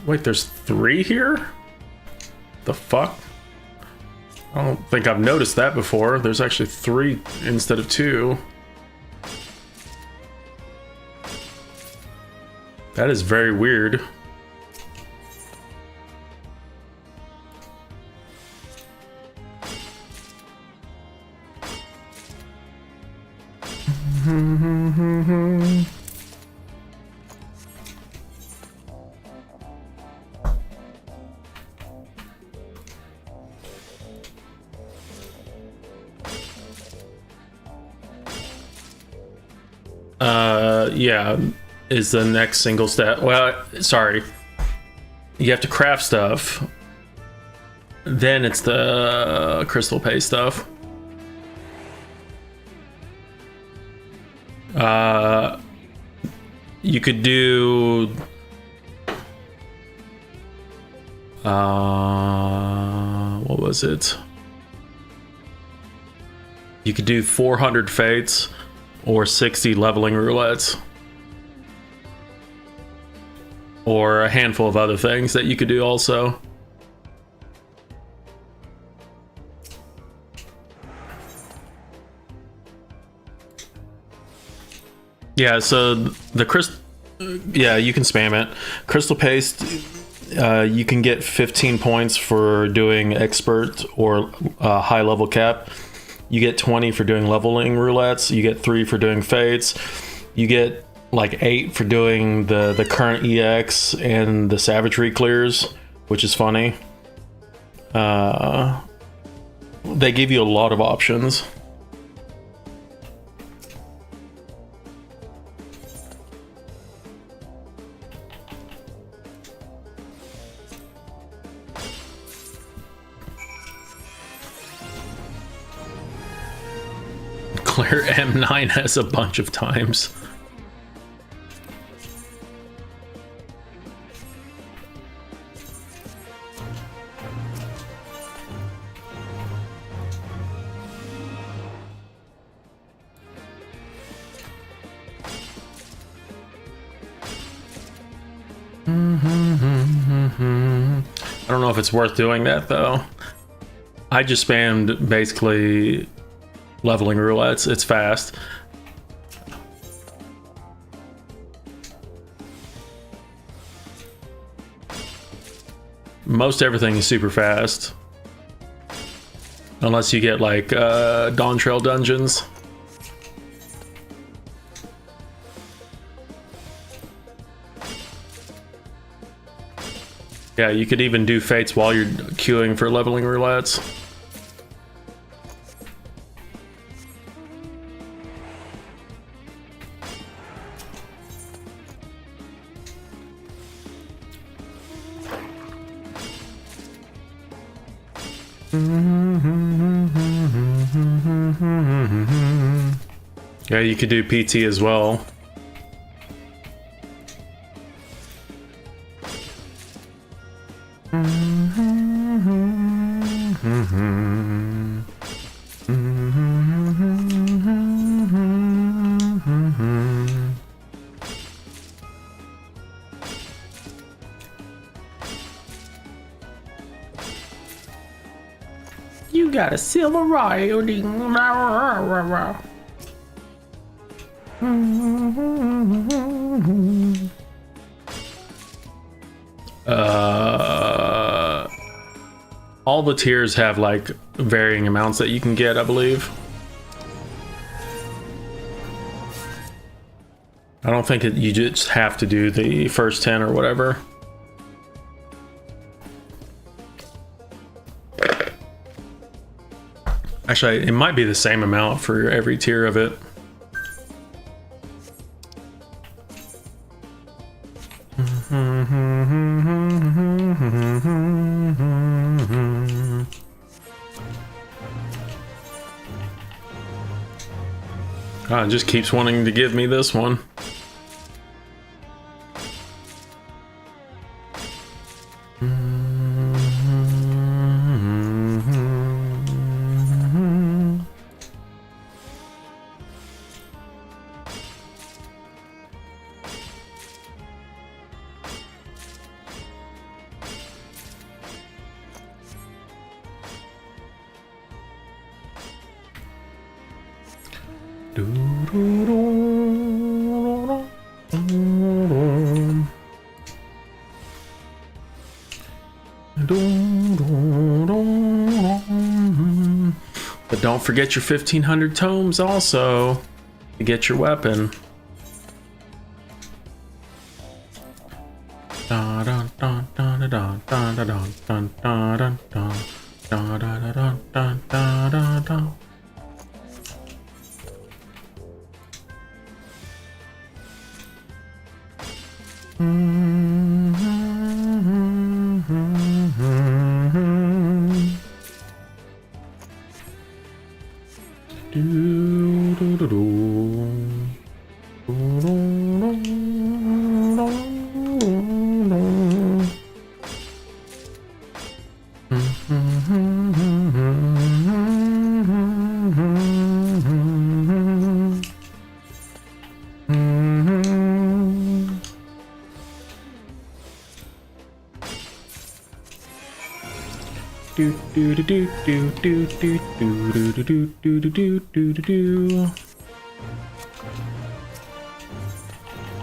Wait, there's 3 here? The fuck? I don't think I've noticed that before. There's actually 3 instead of 2. That is very weird. Yeah, is the next single step. Well, sorry. You have to craft stuff. Then it's the crystal paste stuff. You could do what was it? You could do 400 fates or 60 leveling roulettes. Or a handful of other things that you could do also. Yeah, so the yeah, you can spam it. Crystal paste, you can get 15 points for doing expert or high level cap. You get 20 for doing leveling roulettes. You get 3 for doing fates. You get like 8 for doing the current EX and the savagery clears, which is funny. They give you a lot of options. Clear M9 has a bunch of times. I don't know if it's worth doing that though. I just spammed basically leveling roulettes. It's fast. Most everything is super fast. Unless you get like Dawn Trail dungeons. Yeah, you could even do fates while you're queuing for leveling roulettes. Yeah, you could do PT as well. You got a silver riding. All the tiers have like varying amounts that you can get, I believe. I don't think you just have to do the first 10 or whatever. Actually, it might be the same amount for every tier of it. God, it just keeps wanting to give me this one. But don't forget your 1500 tomes also to get your weapon. Dun, dun, dun, dun, dun, dun, dun, dun, dun, dun, dun, dun, dun, dun, dun, dun, dun.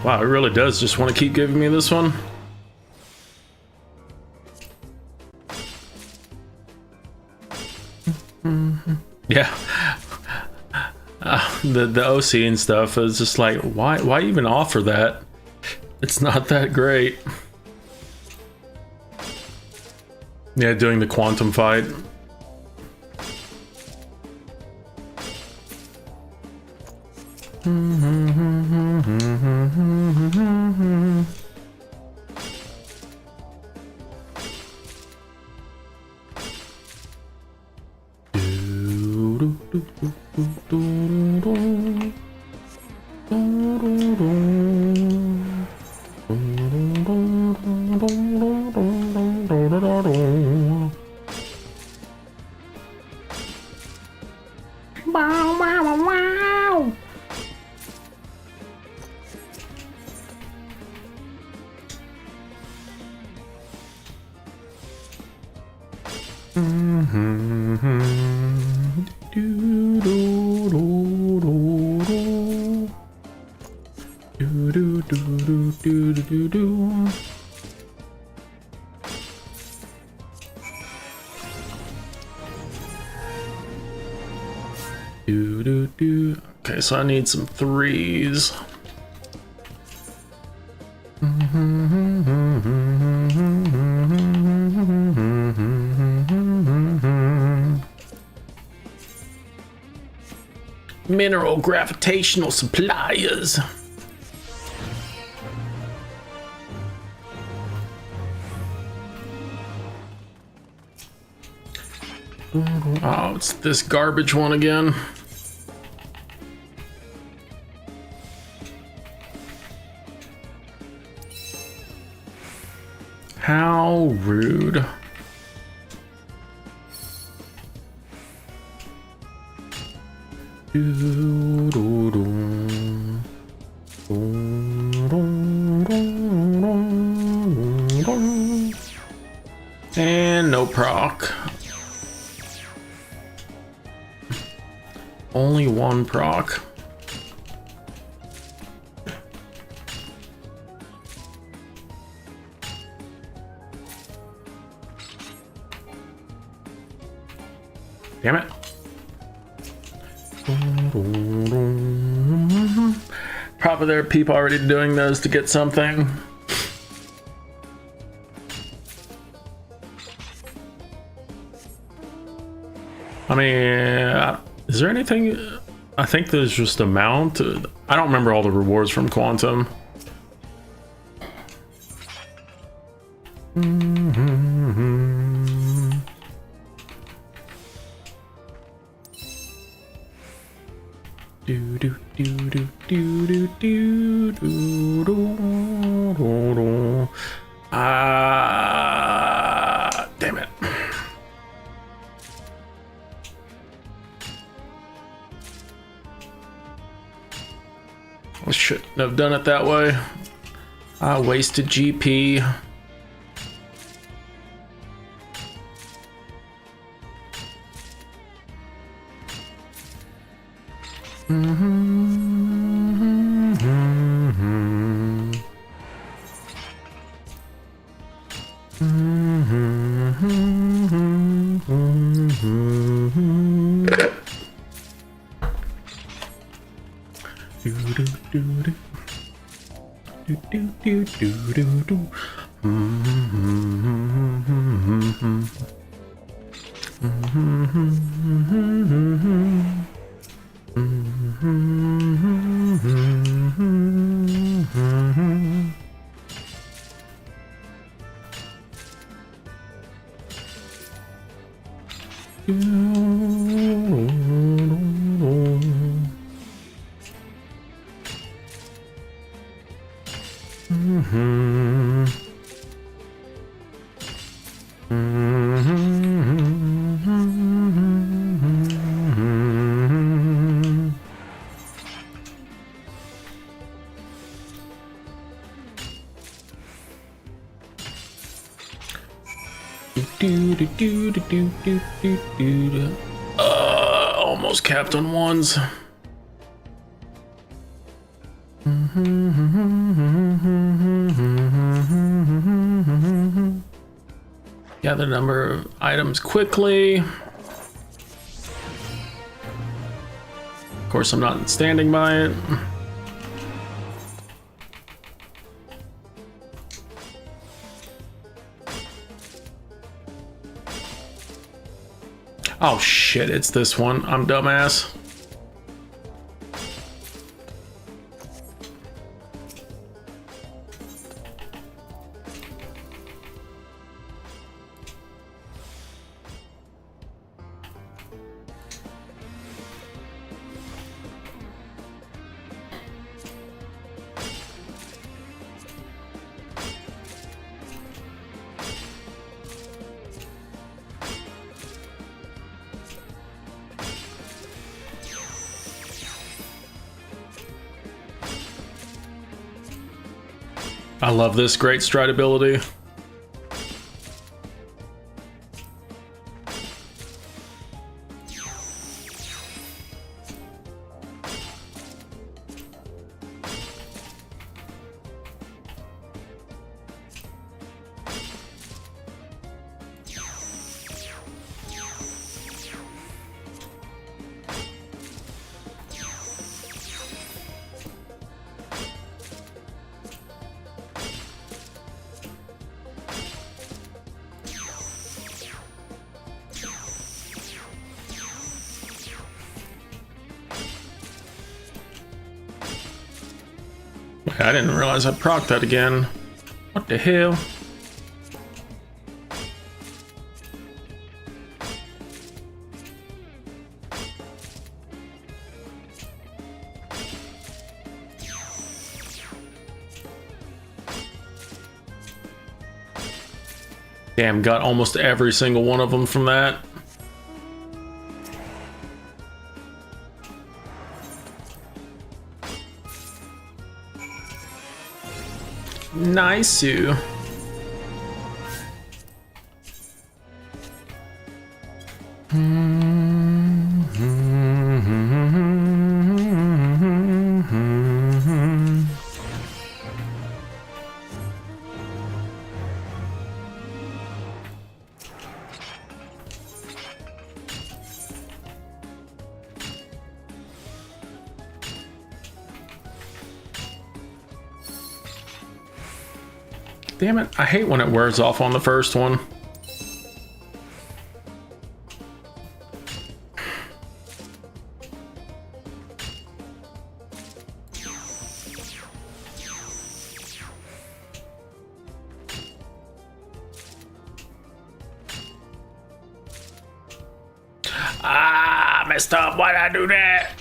Wow, it really does just want to keep giving me this one. Yeah. The OC and stuff is just like, why even offer that? It's not that great. Yeah, doing the quantum fight. Okay, so I need some threes. Mineral gravitational suppliers. Oh, it's this garbage one again. How rude. And no proc. Only one proc. Damn it. Probably there are people already doing those to get something. I mean, is there anything? I think there's just a mount. I don't remember all the rewards from Quantum. Damn it. I shouldn't have done it that way. I wasted GP. Mm-hmm. Almost capped on ones. Gather the number of items quickly. Of course, I'm not standing by it. Oh shit, it's this one. I'm dumbass. I love this great stride ability. I didn't realize I procced that again. What the hell? Damn, got almost every single one of them from that. Nice. Damn it, I hate when it wears off on the first one. Ah, messed up. Why'd I do that?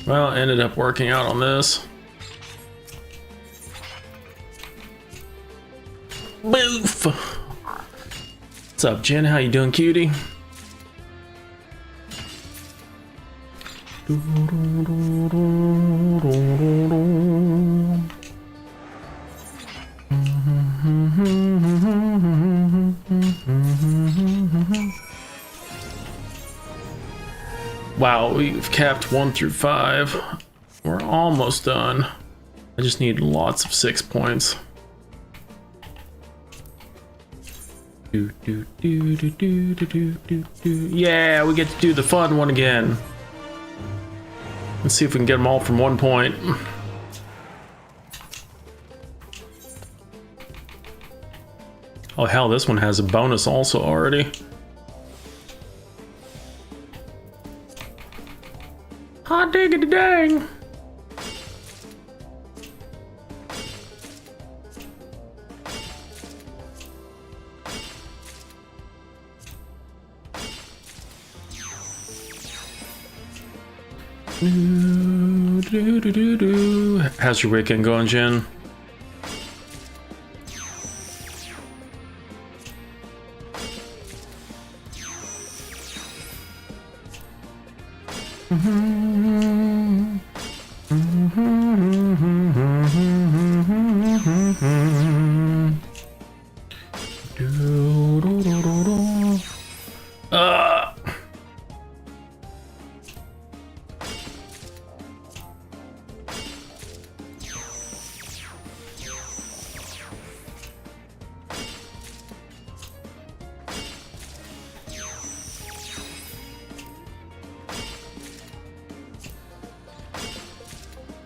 Well, ended up working out on this. Boof! What's up, Jen? How you doing, cutie? Wow, we've capped 1 through 5. We're almost done. I just need lots of 6 points. Yeah, we get to do the fun one again. Let's see if we can get them all from 1 point. Oh hell, this one has a bonus also already. Hot diggity dang! How's your weekend going, Jen?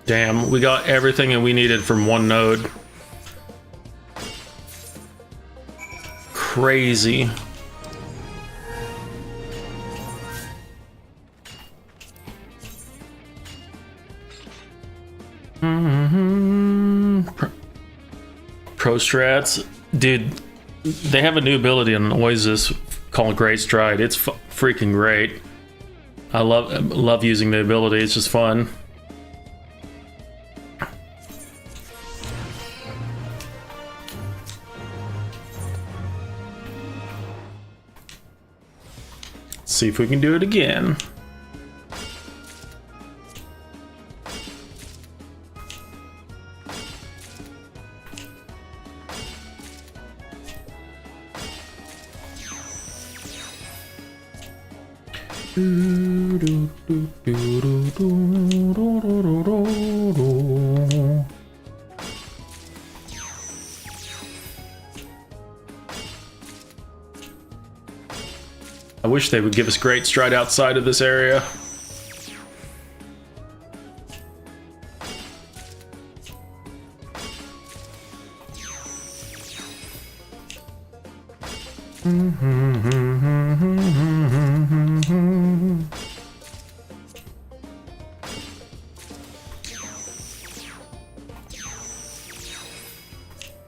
Damn, we got everything that we needed from one node. Crazy. Pro strats, dude. They have a new ability on Oasis called Great Stride. It's freaking great. I love using the ability. It's just fun. See if we can do it again. I wish they would give us Great Stride outside of this area.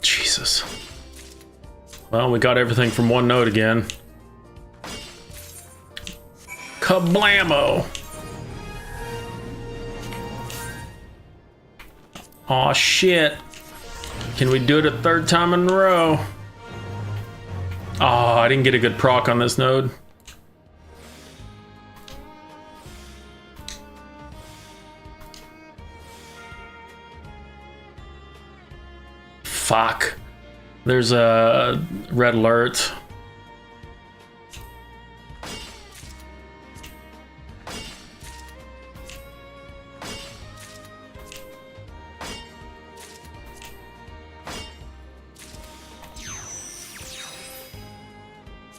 Jesus. Well, we got everything from one node again. Kablamo! Aw, shit. Can we do it a third time in a row? Oh, I didn't get a good proc on this node. Fuck. There's a red alert.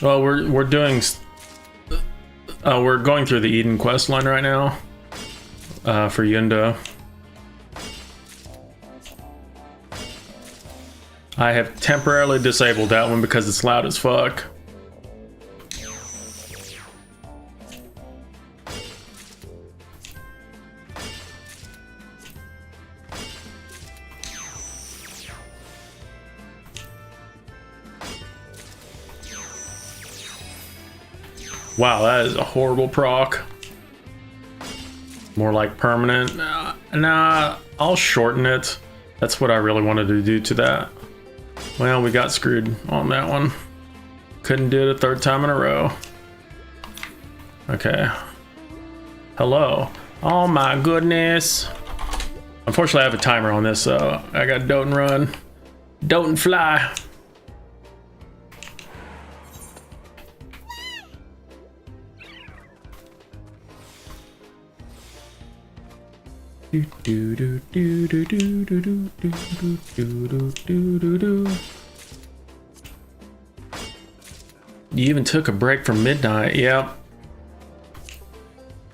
Well, we're doing. We're going through the Eden quest line right now. For Yundo. I have temporarily disabled that one because it's loud as fuck. Wow, that is a horrible proc. More like permanent. Nah, I'll shorten it. That's what I really wanted to do to that. Well, we got screwed on that one. Couldn't do it a third time in a row. Okay. Hello. Oh my goodness. Unfortunately, I have a timer on this, so I got Dote and Run. Dote and Fly. Do do do do do do do do do do do do do. You even took a break from midnight. Yep.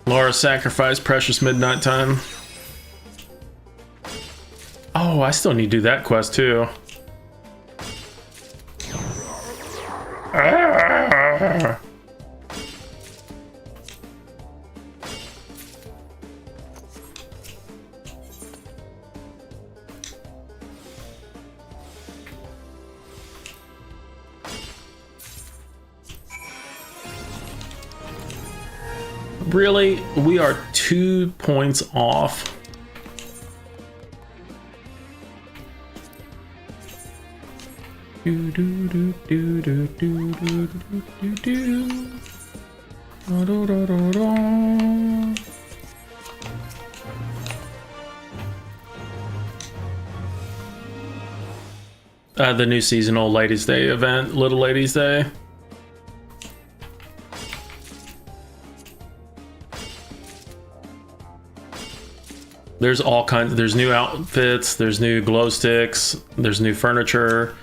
Laura sacrificed precious midnight time. Oh, I still need to do that quest too. Ah. Really? We are 2 points off. Do do do do do do do do do do do do do. The new seasonal Ladies' Day event, Little Ladies' Day. There's all kinds, there's new outfits, there's new glow sticks, there's new furniture.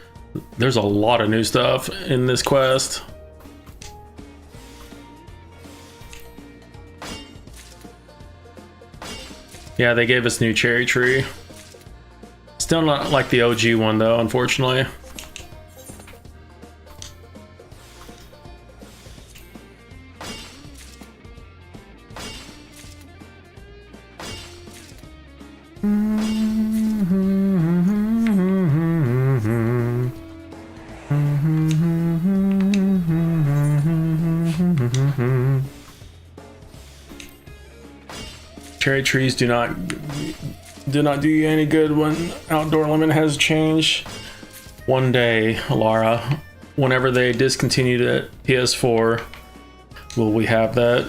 There's a lot of new stuff in this quest. Yeah, they gave us new cherry tree. Still not like the OG one though, unfortunately. Cherry trees do not do you any good when outdoor limit has changed. One day, Lara, whenever they discontinue the PS4, will we have that?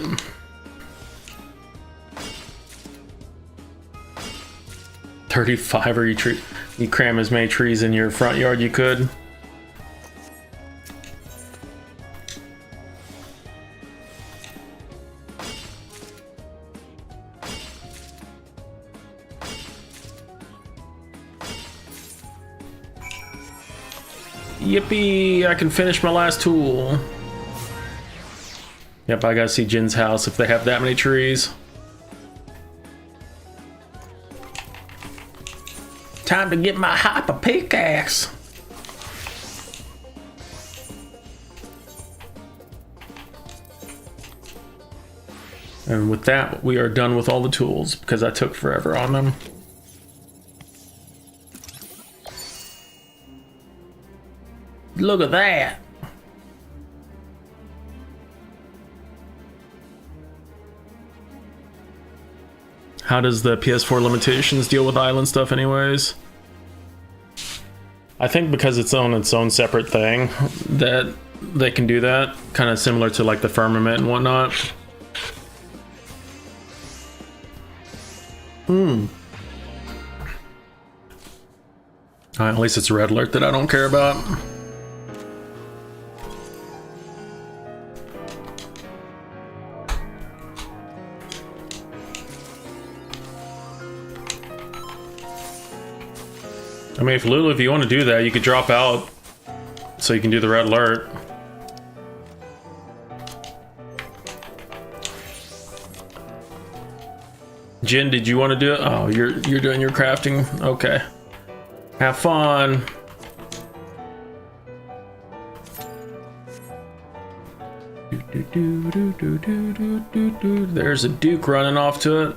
$35 or you cram as many trees in your front yard you could. Yippee! I can finish my last tool. Yep, I gotta see Jin's house if they have that many trees. Time to get my hyper pickaxe. And with that, we are done with all the tools because I took forever on them. Look at that. How does the PS4 limitations deal with island stuff anyways? I think because it's on its own separate thing that they can do that. Kind of similar to like the firmament and whatnot. At least it's a red alert that I don't care about. I mean, if Lulu, if you want to do that, you could drop out so you can do the red alert. Jin, did you want to do it? Oh, you're doing your crafting? Okay. Have fun. There's a Duke running off to it.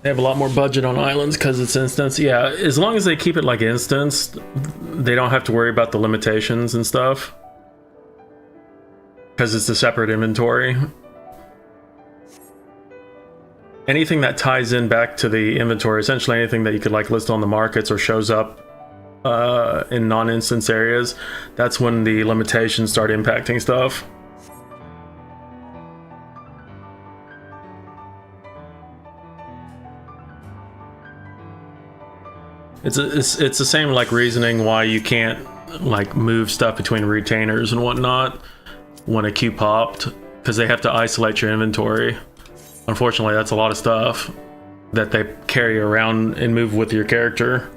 They have a lot more budget on islands because it's instance. Yeah, as long as they keep it like instance, they don't have to worry about the limitations and stuff. Because it's a separate inventory. Anything that ties in back to the inventory, essentially anything that you could like list on the markets or shows up in non-instance areas, that's when the limitations start impacting stuff. It's the same like reasoning why you can't like move stuff between retainers and whatnot when a queue popped, because they have to isolate your inventory. Unfortunately, that's a lot of stuff that they carry around and move with your character.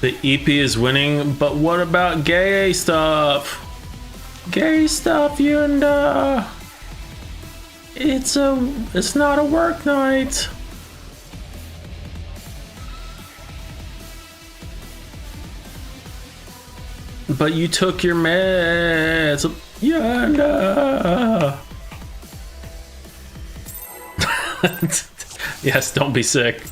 The EP is winning, but what about gay stuff? Gay stuff, Yunda. It's not a work night. But you took your meds, Yunda. Yes, don't be sick.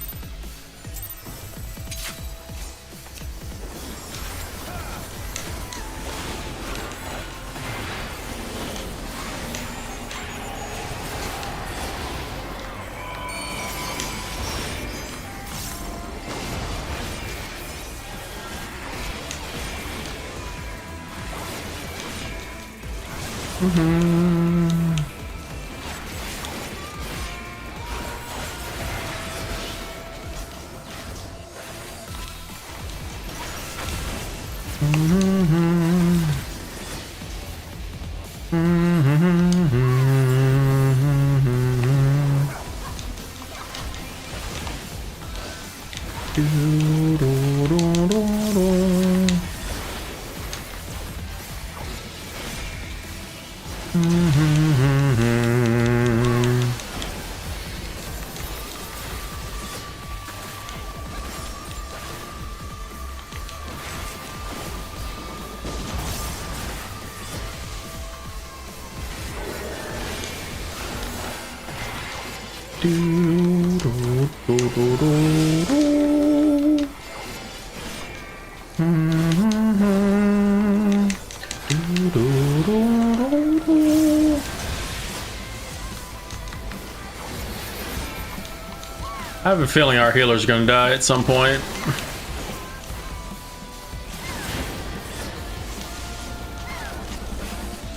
I have a feeling our healer's gonna die at some point.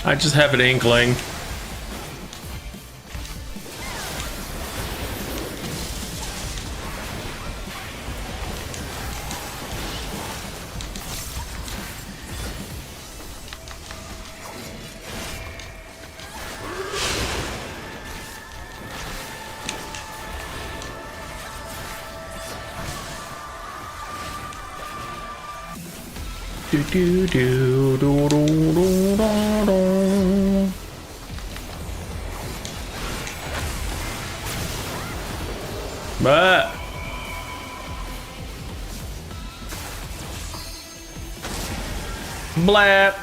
I just have an inkling. Do do do do do do do. But blap.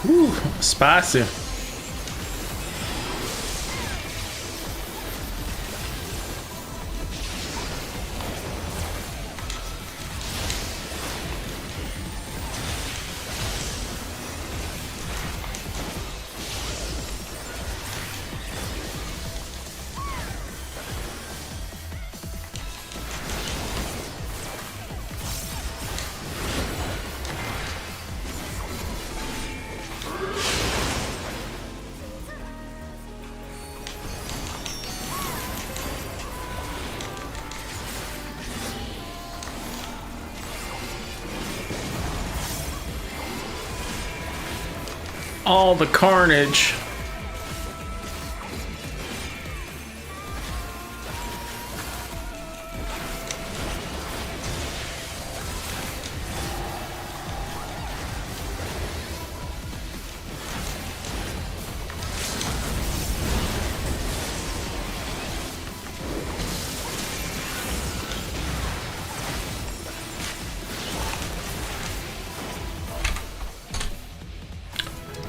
Ooh, spicy. All the carnage.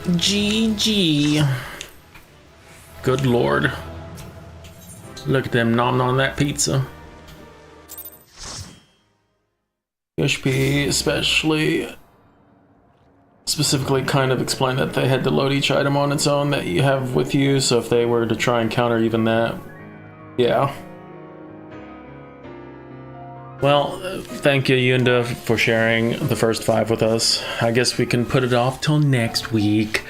GG. Good lord. Look at them nom on that pizza. HP especially specifically kind of explained that they had to load each item on its own that you have with you, so if they were to try and counter even that, yeah. Well, thank you, Yunda, for sharing the first 5 with us. I guess we can put it off till next week.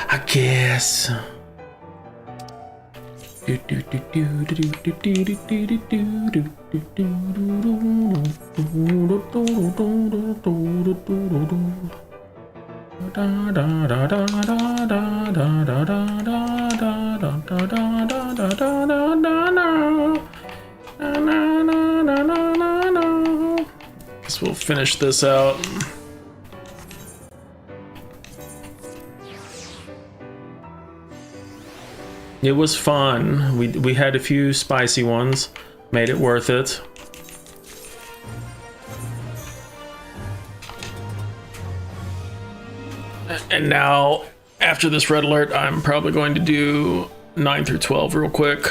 I guess. Guess we'll finish this out. It was fun. We had a few spicy ones, made it worth it. And now, after this red alert, I'm probably going to do 9 through 12 real quick.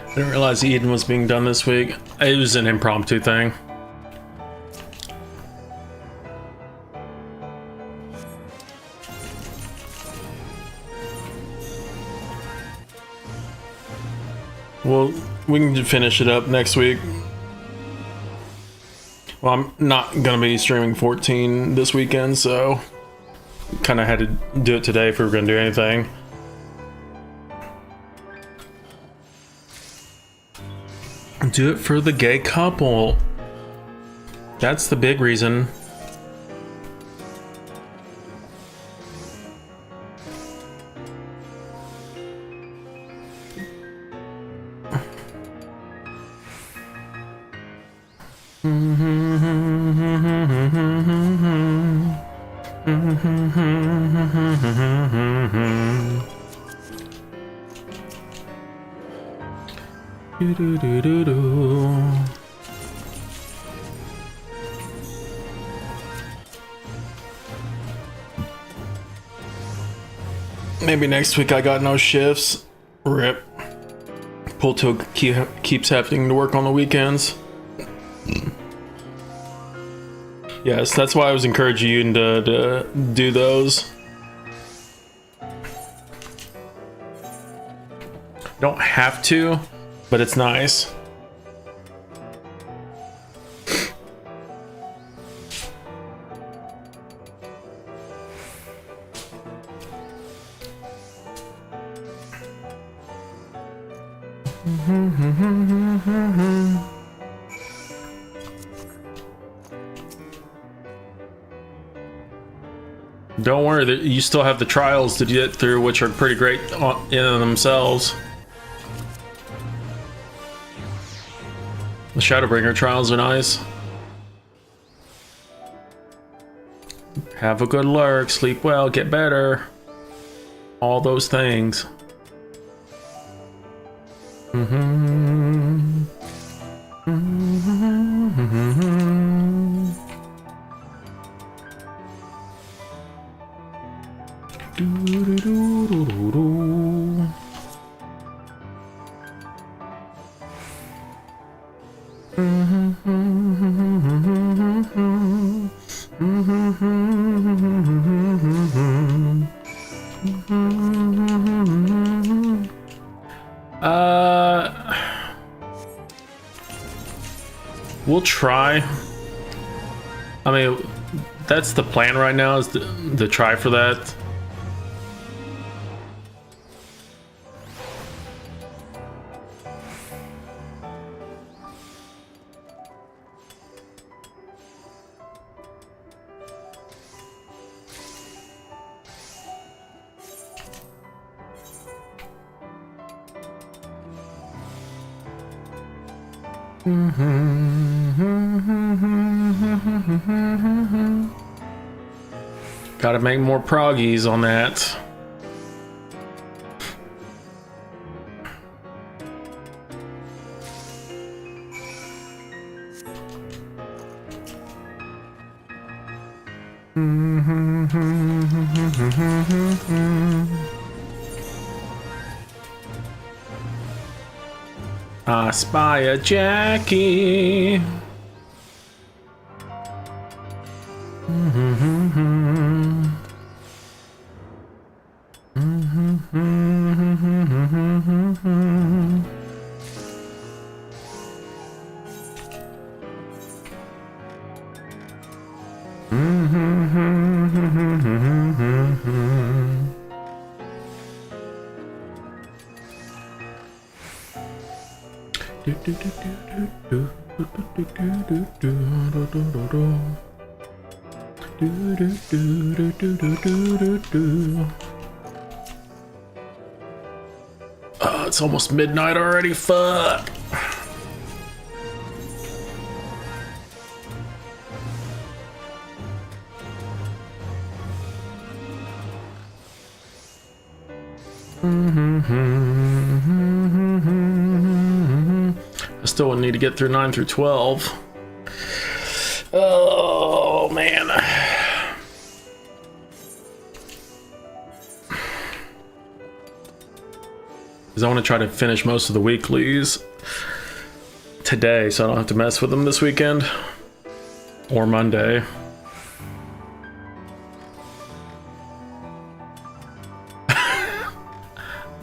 I didn't realize Eden was being done this week. It was an impromptu thing. Well, we can finish it up next week. Well, I'm not gonna be streaming 14 this weekend, so kind of had to do it today if we were gonna do anything. Do it for the gay couple. That's the big reason. Maybe next week I got no shifts. Rip. Polto keeps having to work on the weekends. Yes, that's why I was encouraging you to do those. Don't have to, but it's nice. Don't worry, you still have the trials to get through, which are pretty great in themselves. The Shadowbringer trials are nice. Have a good lurk, sleep well, get better. All those things. We'll try. I mean, that's the plan right now, is to try for that. Gotta make more proggies on that. I spy a Jackie. It's almost midnight already. Fuck. I still would need to get through 9 through 12. Oh man. Because I want to try to finish most of the weeklies today, so I don't have to mess with them this weekend or Monday.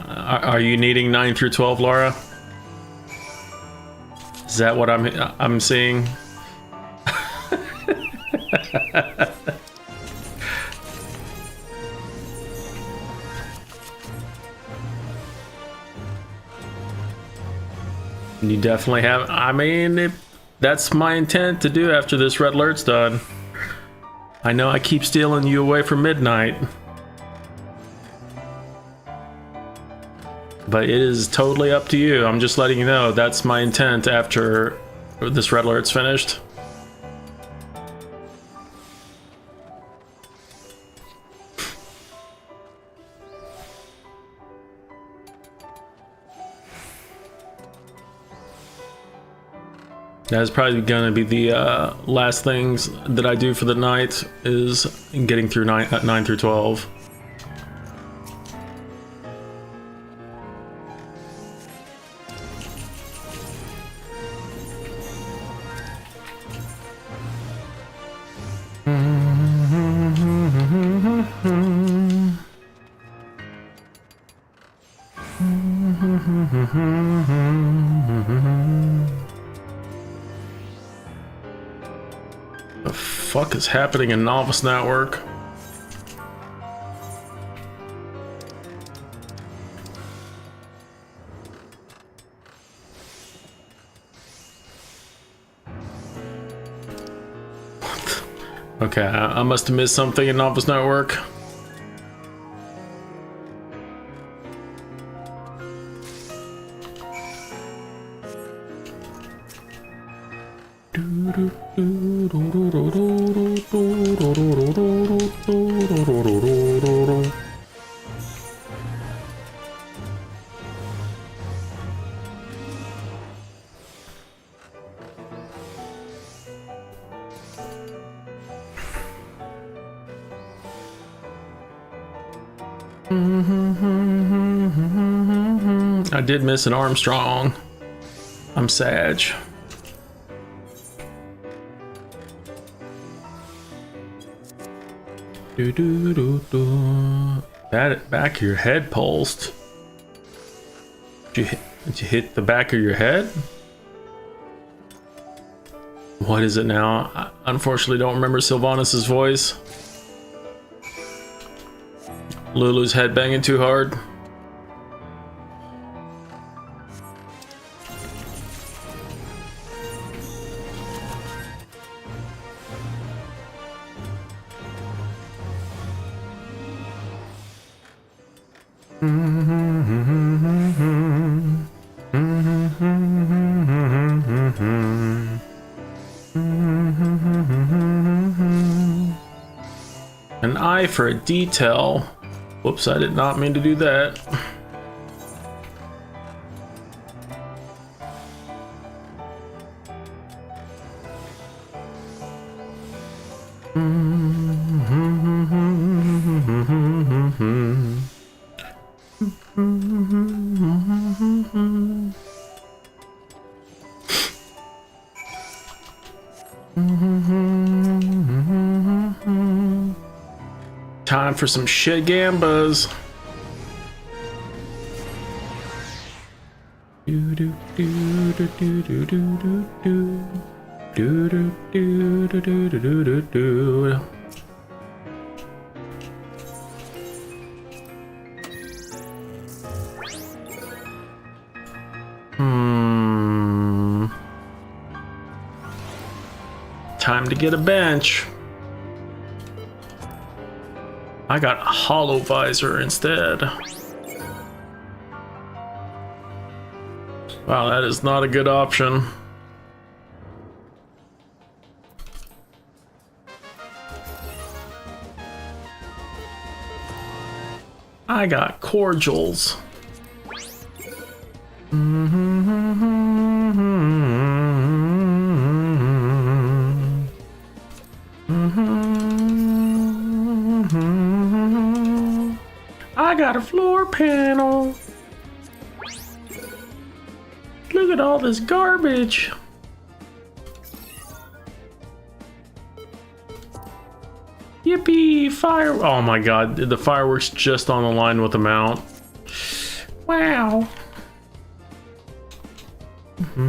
Are you needing 9 through 12, Laura? Is that what I'm seeing? You definitely have. I mean, that's my intent to do after this red alert's done. I know I keep stealing you away from midnight, but it is totally up to you. I'm just letting you know that's my intent after this red alert's finished. That's probably gonna be the last things that I do for the night, is getting through 9 through 12. The fuck is happening in Novice Network? Okay, I must have missed something in Novice Network. I did miss an Armstrong. I'm sad. That back of your head pulsed. Did you hit the back of your head? What is it now? I unfortunately don't remember Sylvanas' voice. Lulu's head banging too hard. An eye for a detail. Whoops, I did not mean to do that. Time for some shit gambas. Time to get a bench. I got a hollow visor instead. Wow, that is not a good option. I got cordials. I got a floor panel. Look at all this garbage. Yippee, fire. Oh my god, the fireworks just on the line with the mount. Wow. You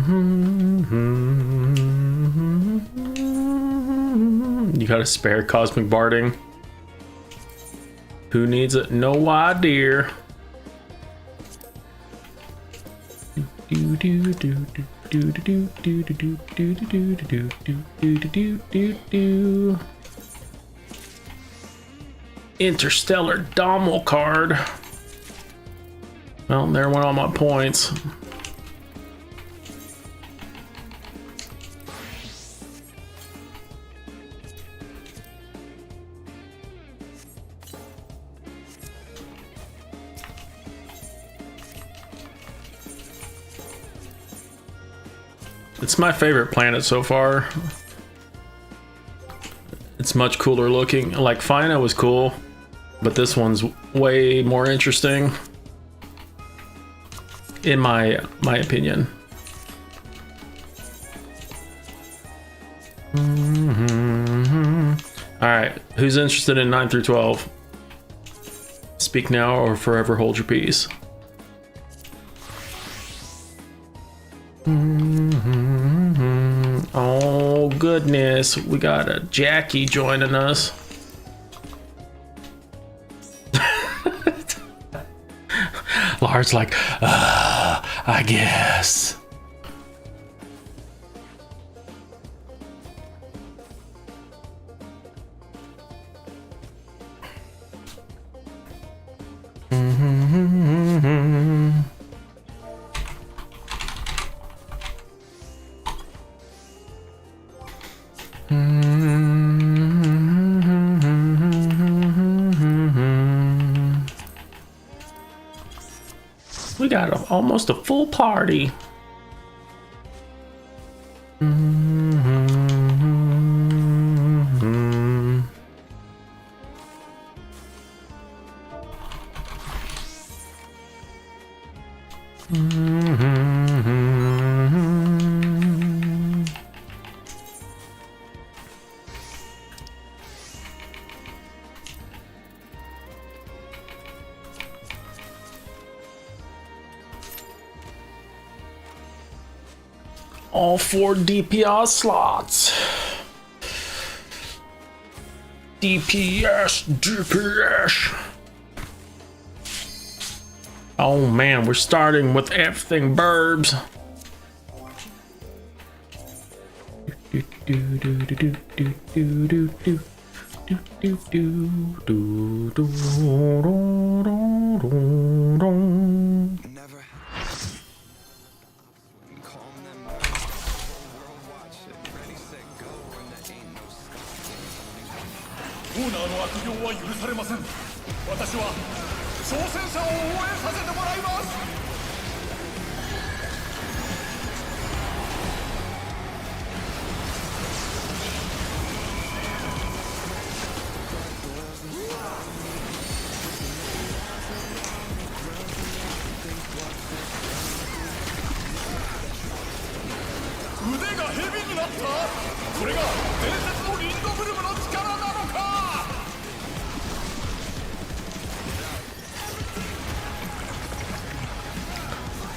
got a spare cosmic barding? Who needs it? No idea. Interstellar Dommel card. Well, there went all my points. It's my favorite planet so far. It's much cooler looking. Like, Fina was cool, but this one's way more interesting, in my opinion. All right, who's interested in 9 through 12? Speak now or forever hold your peace. Oh goodness, we got a Jackie joining us. Lars like, I guess. We got almost a full party. All 4 DPS slots. DPS. Oh man, we're starting with everything burbs. Never calm them world watching. Ready, set, go, and there ain't no stopping. オーナーの悪行は許されません。私は挑戦者を応援させてもらいます。腕が蛇になった。これが伝説のリンドブルムの力なのか。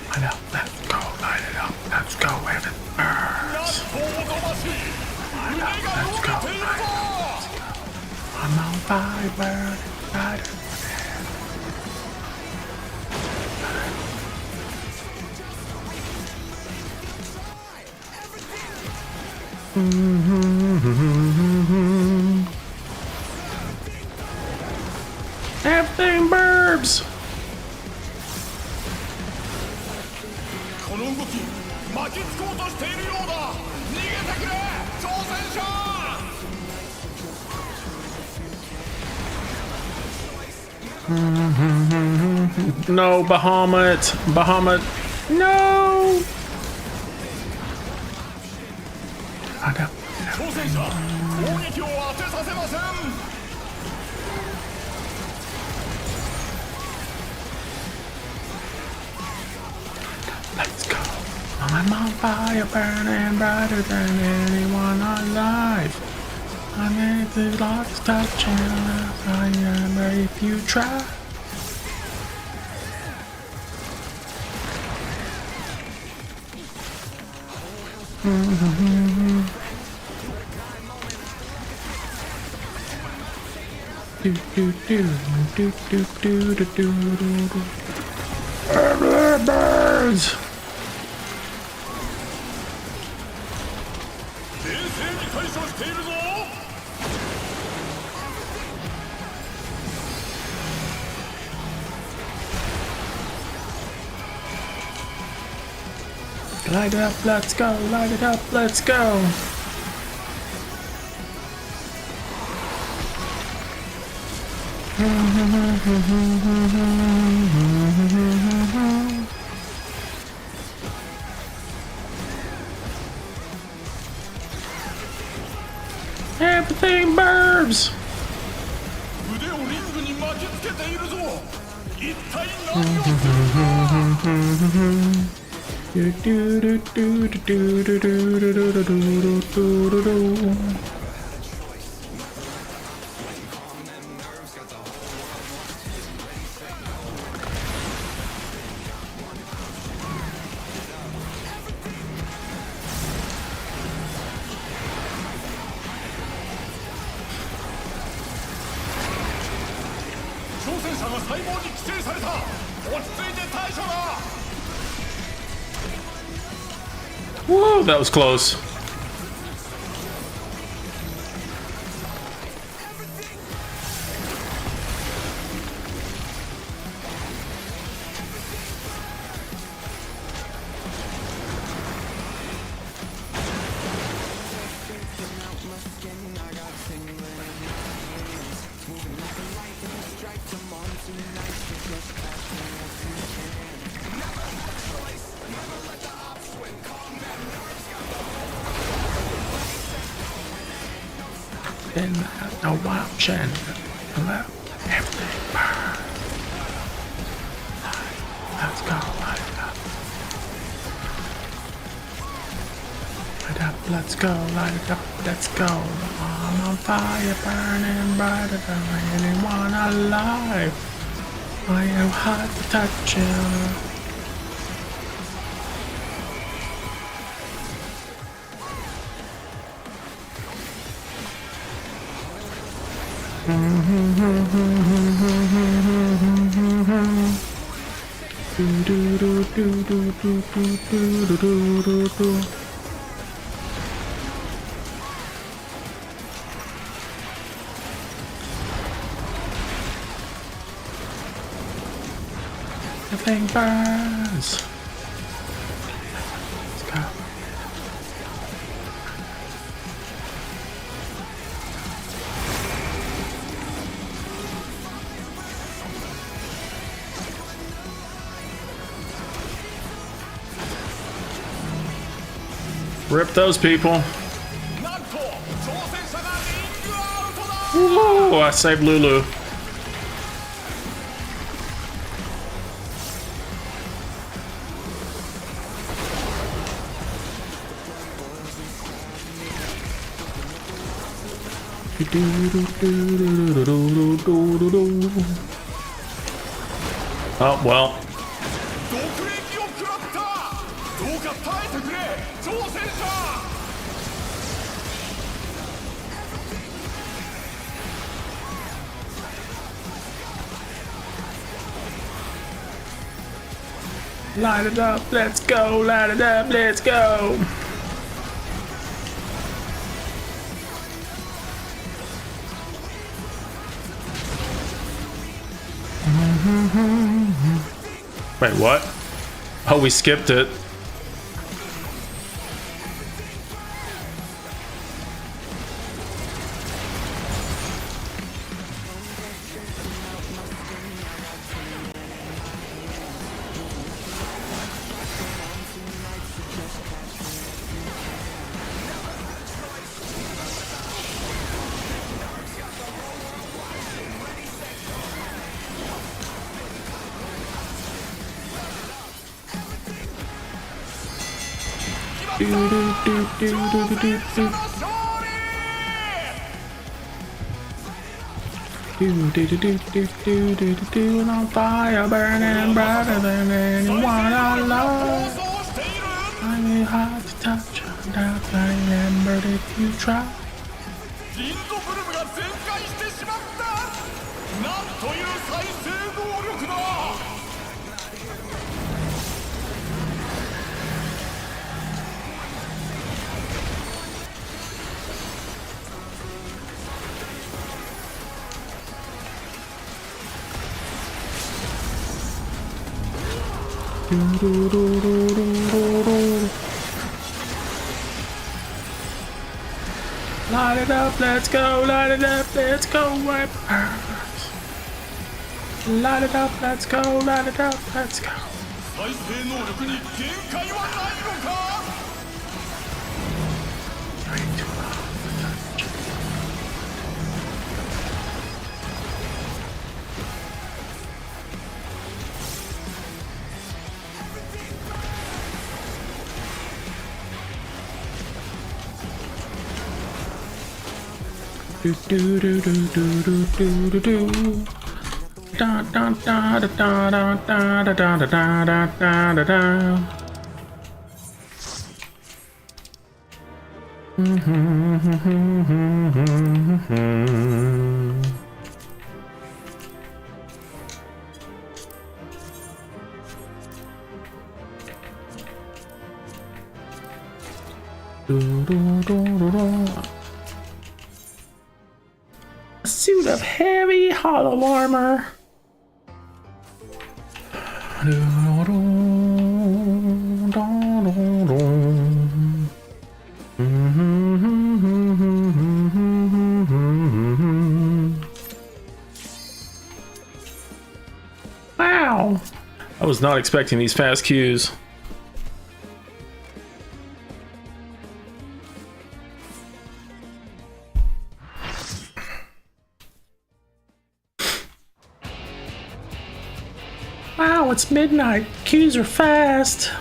Light up, let's go, light it up, let's go, and it burns. なんとおぞましい。腕が伸びているぞ。 I'm on fire, burning, light it. Everything burbs. この動き巻きつこうとしているようだ。逃げてくれ挑戦者。 No, Bahamut, Bahamut, no. I know. 挑戦者攻撃を当てさせません。 Let's go. I'm on fire, burning brighter than anyone alive. I make the locks touch and fire if you try. Do do do do do do do do do. Birds. 冷静に対処しているぞ。 Light it up, let's go. Light it up, let's go. Everything burbs. 腕をリングに巻きつけているぞ。一体何をするか。 Do do do do do do do do do do do do do. Whoa, that was close. Then no option. Let everything burn. Let's go, light it up. Light it up, let's go, light it up, let's go. I'm on fire, burning brighter than anyone alive. I am hot to touch you. Do do do do do do do do do do do. The thing burns. Let's go. Rip those people. なんと挑戦者がリングアウトだ。 Whoa, I saved Lulu. Oh, well. 毒撃を食らった。どうか耐えてくれ挑戦者。 Light it up, let's go, light it up, let's go. Wait, what? Oh, we skipped it. Do do do do do do do. Do do do do do do do do do. On fire, burning brighter than anyone I love. 放送している。 I'm hard to touch. Remember if you try. リンドブルムが全開してしまった。なんという再生能力だ。Light it up, let's go, light it up, let's go, weapons. Light it up, let's go, light it up, let's go. 再生能力に限界はないのか。Do do do do do do do do do. Da da da da da da da da da da da da da da. Do do do do do. A suit of heavy hollow armor. Wow. I was not expecting these fast cues. Wow, it's midnight. Cues are fast.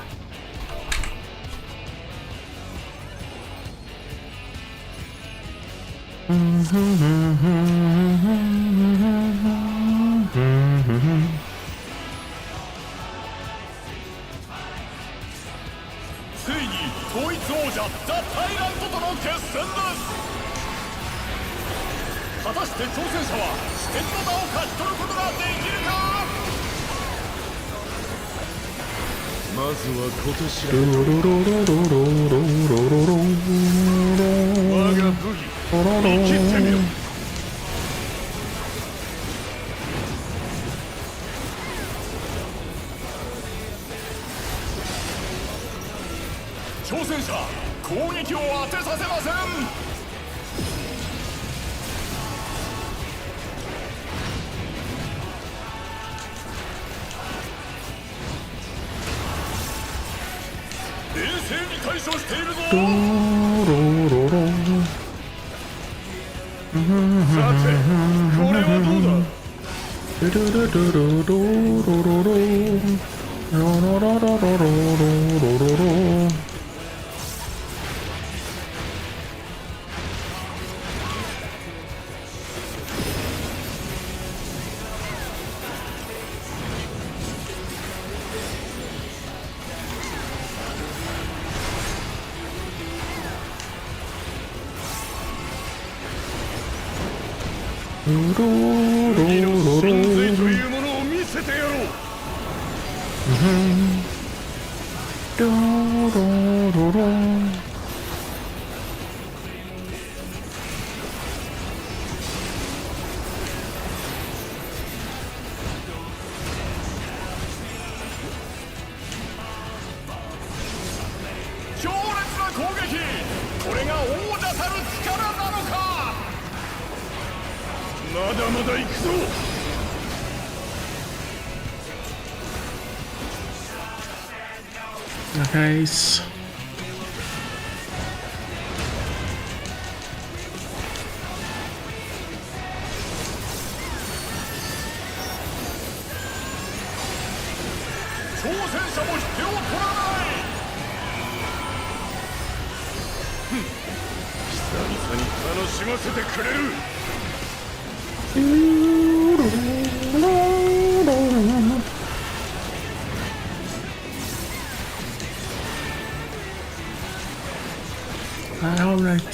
Nice.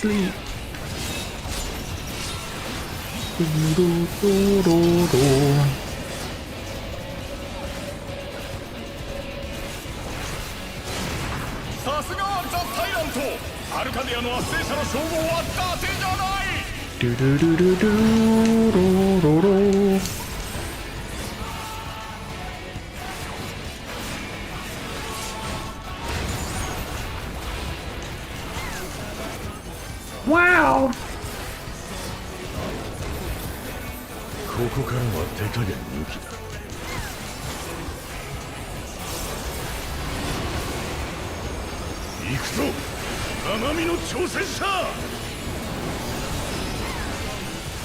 sleep. Do-do-do-do-do. さすがザ・タイラント、アルカディアの圧政者の称号は伊達じゃない。 Do-do-do-do-do-do-do-do. Wow! ここからは手加減抜きだ。行くぞ、生身の挑戦者。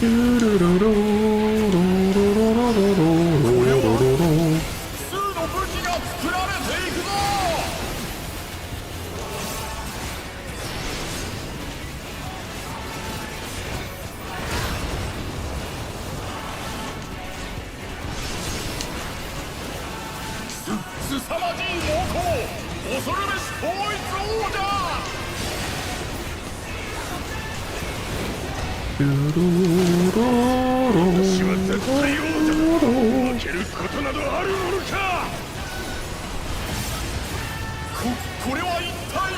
Do-do-do-do-do-do-do-do-do-do-do. 数の武器が作られていくぞ。すさまじい猛攻、恐るべし統一王者。 私は絶対王者だ。負けることなどあるものか。これは一体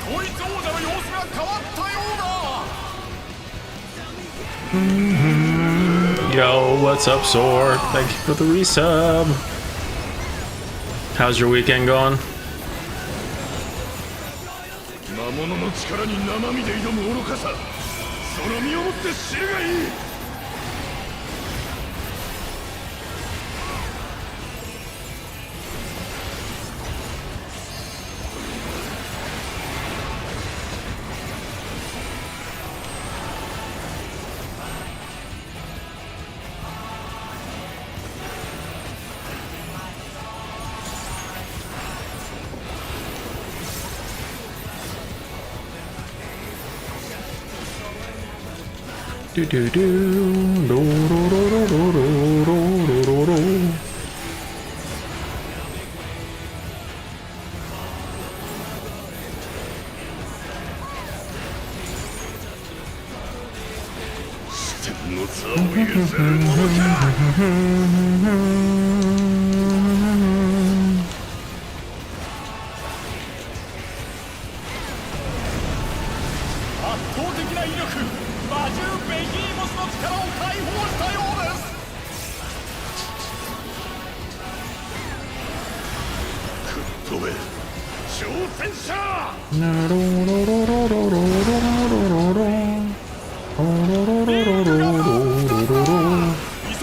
統一王者の様子が変わったようだ。 Yo, what's up, Sword? Thank you for the resub. How's your weekend going? 魔物の力に生身で挑む愚かさ、その身をもって知るがいい。 Do do do do do do do do do do. 天の座を譲るものか。 圧倒的な威力、魔獣ベギーモスの力を解放したようです。吹っ飛べ、挑戦者。 急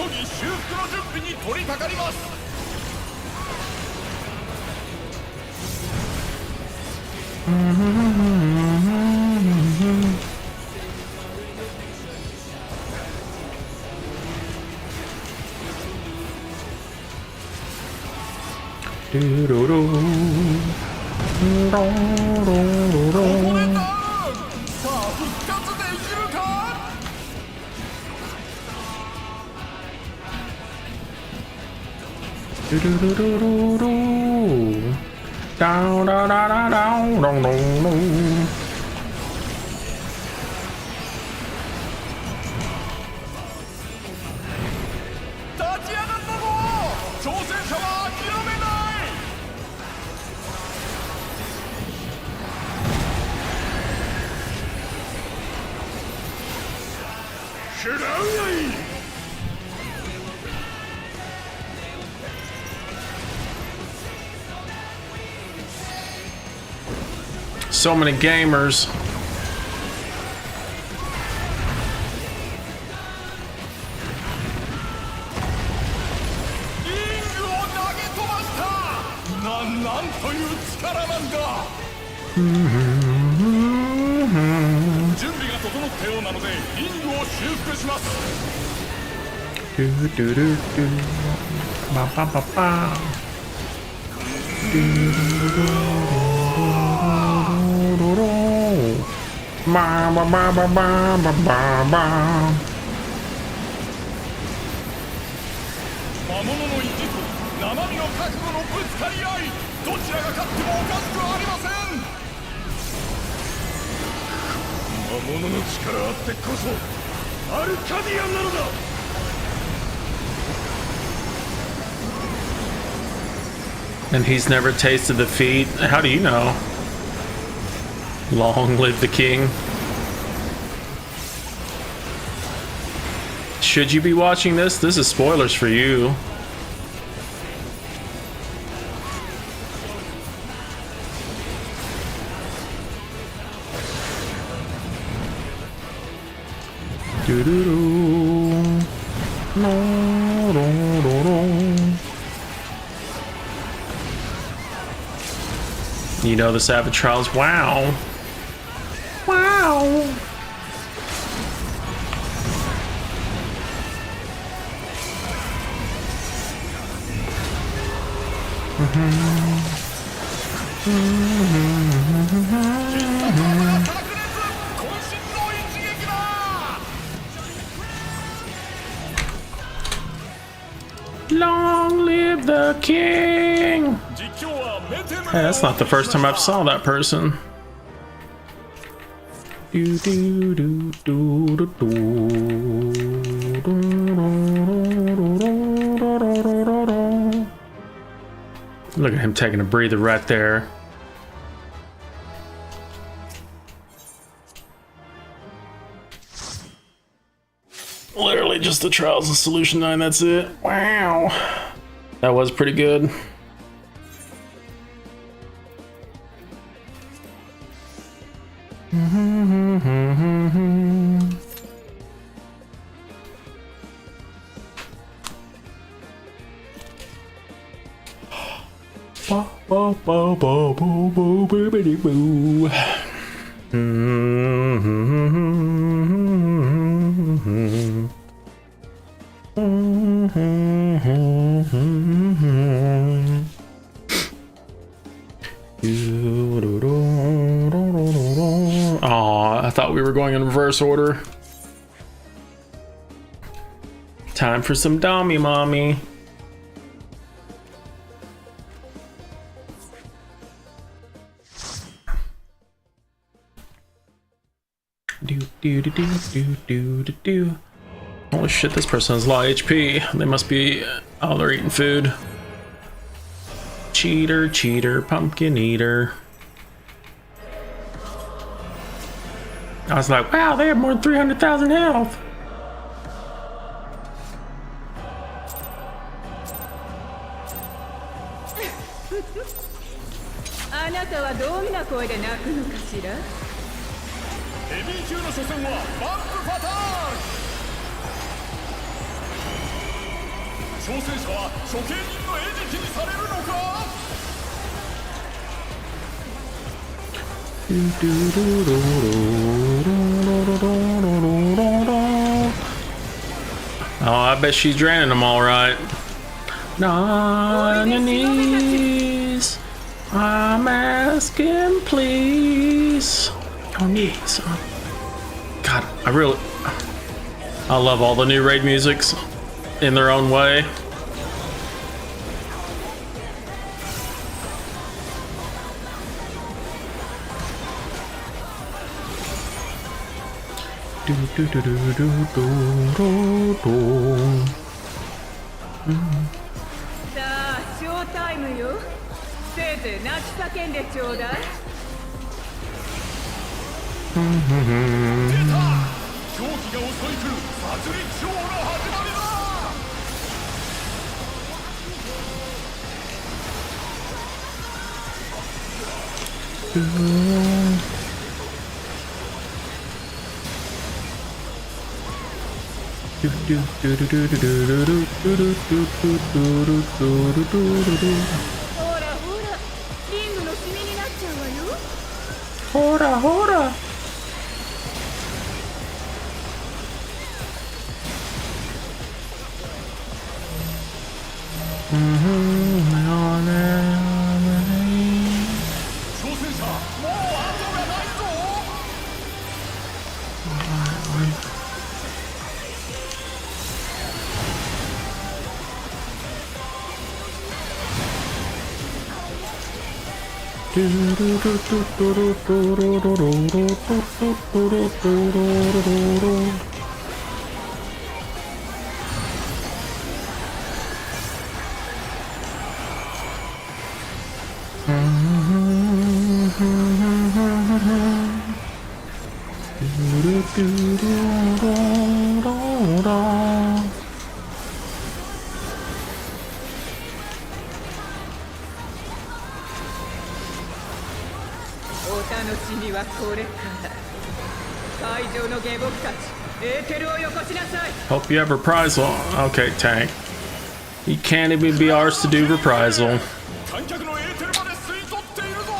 ぎ修復の準備に取り掛かります。 さあ復活できるか。 Down, down, down, down, down, down, down. 立ち上がったぞ。挑戦者は諦めない。 食らうがいい。 So many gamers. リングを投げ飛ばした。なんという力なんだ。準備が整ったようなのでリングを修復します。 Do do do do. Ba ba ba ba. Do do do do do. Ba ba ba ba ba ba ba ba. 魔物の意地と生身の覚悟のぶつかり合い、どちらが勝ってもおかしくありません。魔魔物の力あってこそアルカディアンなのだ。 And he's never tasted defeat. How do you know? Long live the king. Should you be watching this? This is spoilers for you. Doo-doo-doo. No, no, no, no. You know the Savage Trials. Wow. Wow. Long live the king! Hey, that's not the first time I've saw that person. Do do do do do do. Look at him taking a breather right there. Literally just the Trials and Solution 9, that's it. Wow. That was pretty good. Bo bo bo bo bo bibbidi boo. Aw, I thought we were going in reverse order. Time for some Dami Mommy. Do do do do do do do do. Holy shit, this person has low HP. They must be. Oh, they're eating food. Cheater, cheater, pumpkin eater. I was like, wow, they have more than 300,000 health. Oh, I bet she's draining them all right. On your knees, I'm asking, please. Your knees. God, I love all the new raid musics in their own way. Do do do do do do do do. さあ、ショータイムよ。せいぜい泣き叫んでちょうだい。出た！狂気が襲い来る殺戮ショーの始まりだ！ ほらほら、リングのシミになっちゃうわよ。ほらほら。挑戦者、もう後がないぞ！ Do お楽しみはこれから会場の下僕たちエーテルをよこしなさい Hope you have reprisal. Okay, tank. You can't even be ours to do reprisal. 観客のエーテルまで吸い取っているぞ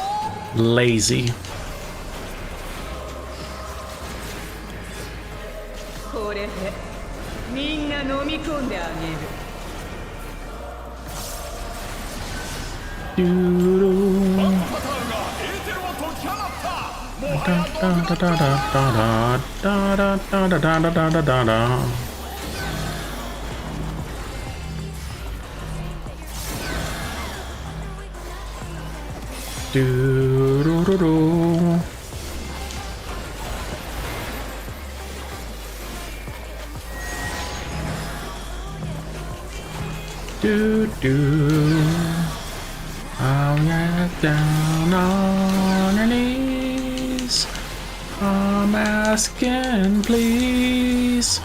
Lazy. これでみんな飲み込んであげる Doo-doo. バックパターンがエーテルを解き放ったもはや飲み Da da da da da da da da da da da da. Do do do do. Do do. I'll get down on your knees. I'm asking, please.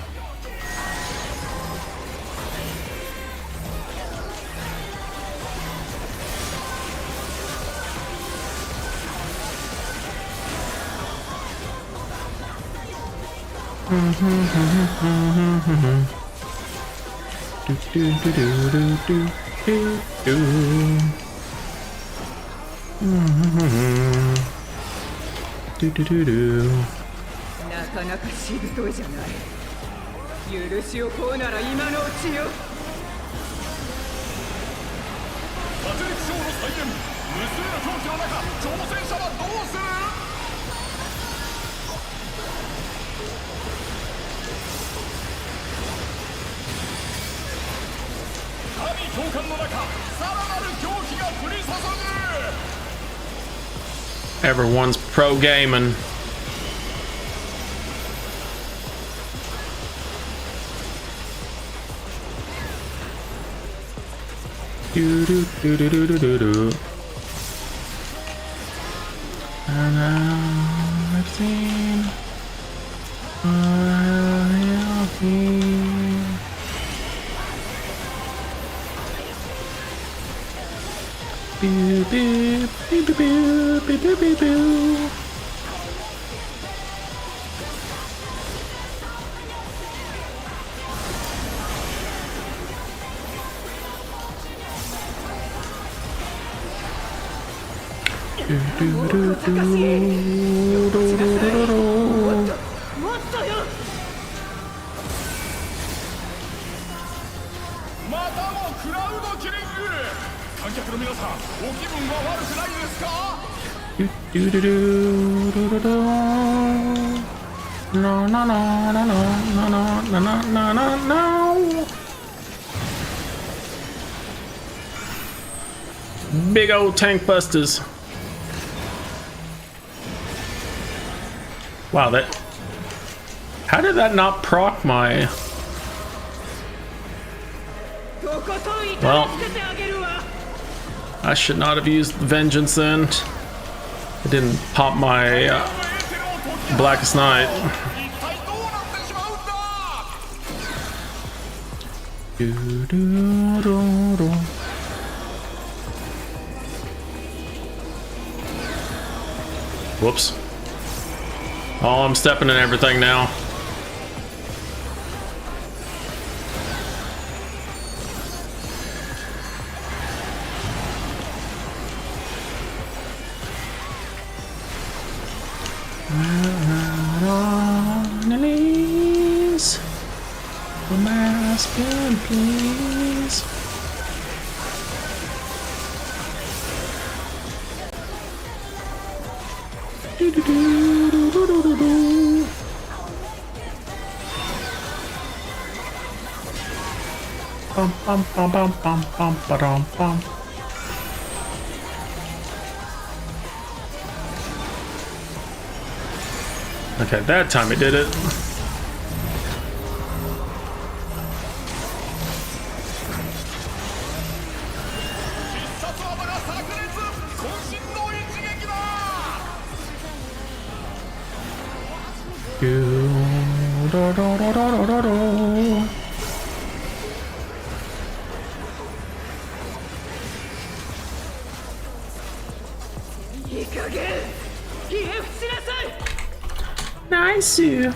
Do do do do do do do do. Do do do do. なかなかしぶといじゃない許しを請うなら今のうちよ殺戮ショーの再現無数の狂気の中挑戦者はどうする神教官の中さらなる狂気が降り注ぐ Everyone's pro gaming. Do do do do do do do do. And I've seen Boo boo boo boo boo boo boo boo boo. Do do do do do do do do. もっとよまたもクラウドキリング観客の皆さんお気分は悪くないですか Do do do do do do do. No no no no no no no no no no no. Big old tank busters. Wow, that. How did that not proc my? とことん痛めつけてあげるわ I should not have used vengeance then. It didn't pop my Blackest Night. 一体どうなってしまうんだ Do do do do. Whoops. Oh, I'm stepping in everything now. On your knees. I'm asking, please. Do do do do do do do do. Bum bum bum bum bum bum ba-dum bum. Okay, that time it did it. 必殺油炸裂渾身の一撃だ いい加減ひれ伏しなさい Nice.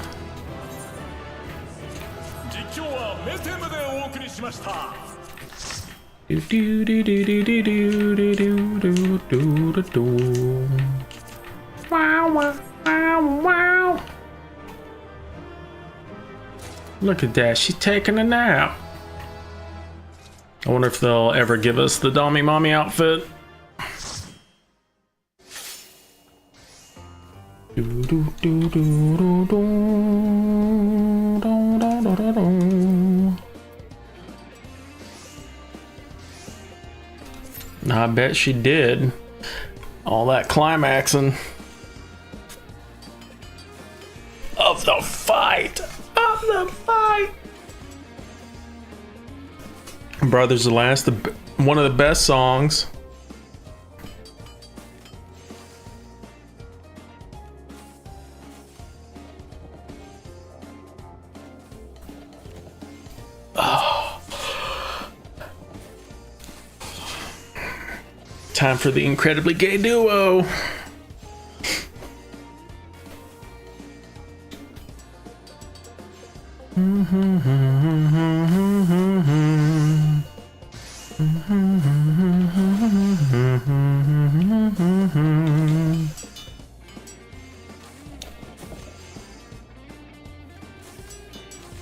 実況はメテムでお送りしました Wow, wow, wow, wow. Look at that, she's taking a nap. I wonder if they'll ever give us the Dommy Mommy outfit. I bet she did. All that climaxing of the fight. Of the fight. Brothers the Last, one of the best songs. Time for the incredibly gay duo.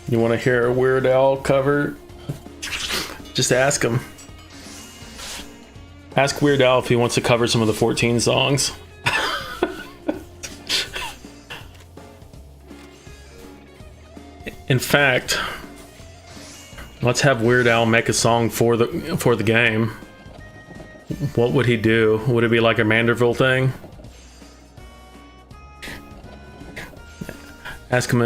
You want to hear a Weird Al cover? Just ask him. Ask Weird Al if he wants to cover some of the 14 songs. In fact, let's have Weird Al make a song for the game. What would he do? Would it be like a Manderville thing? Ask him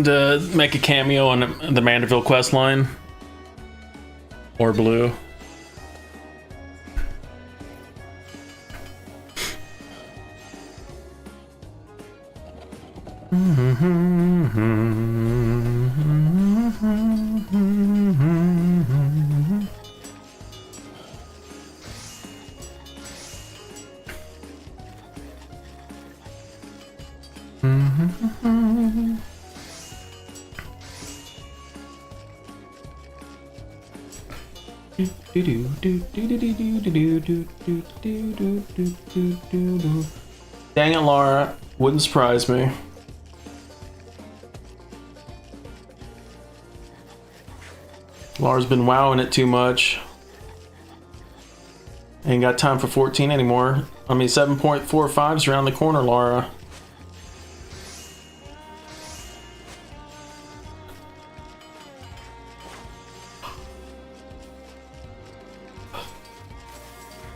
to make a cameo on the Manderville quest line. Or Blue. Dang it, Laura. Wouldn't surprise me. Laura's been wowing it too much. Ain't got time for 14 anymore. I mean, 7.45's around the corner, Laura.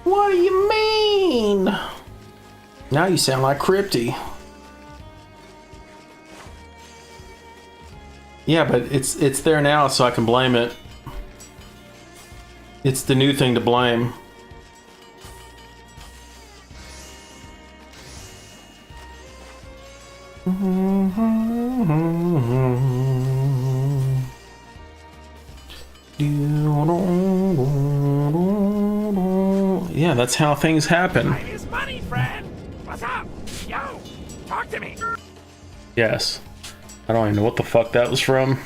What do you mean? Now you sound like Crypty. Yeah, but it's there now, so I can blame it. It's the new thing to blame. Yeah, that's how things happen. It's money, friend. What's up? Yo, talk to me. Yes. I don't even know what the fuck that was from.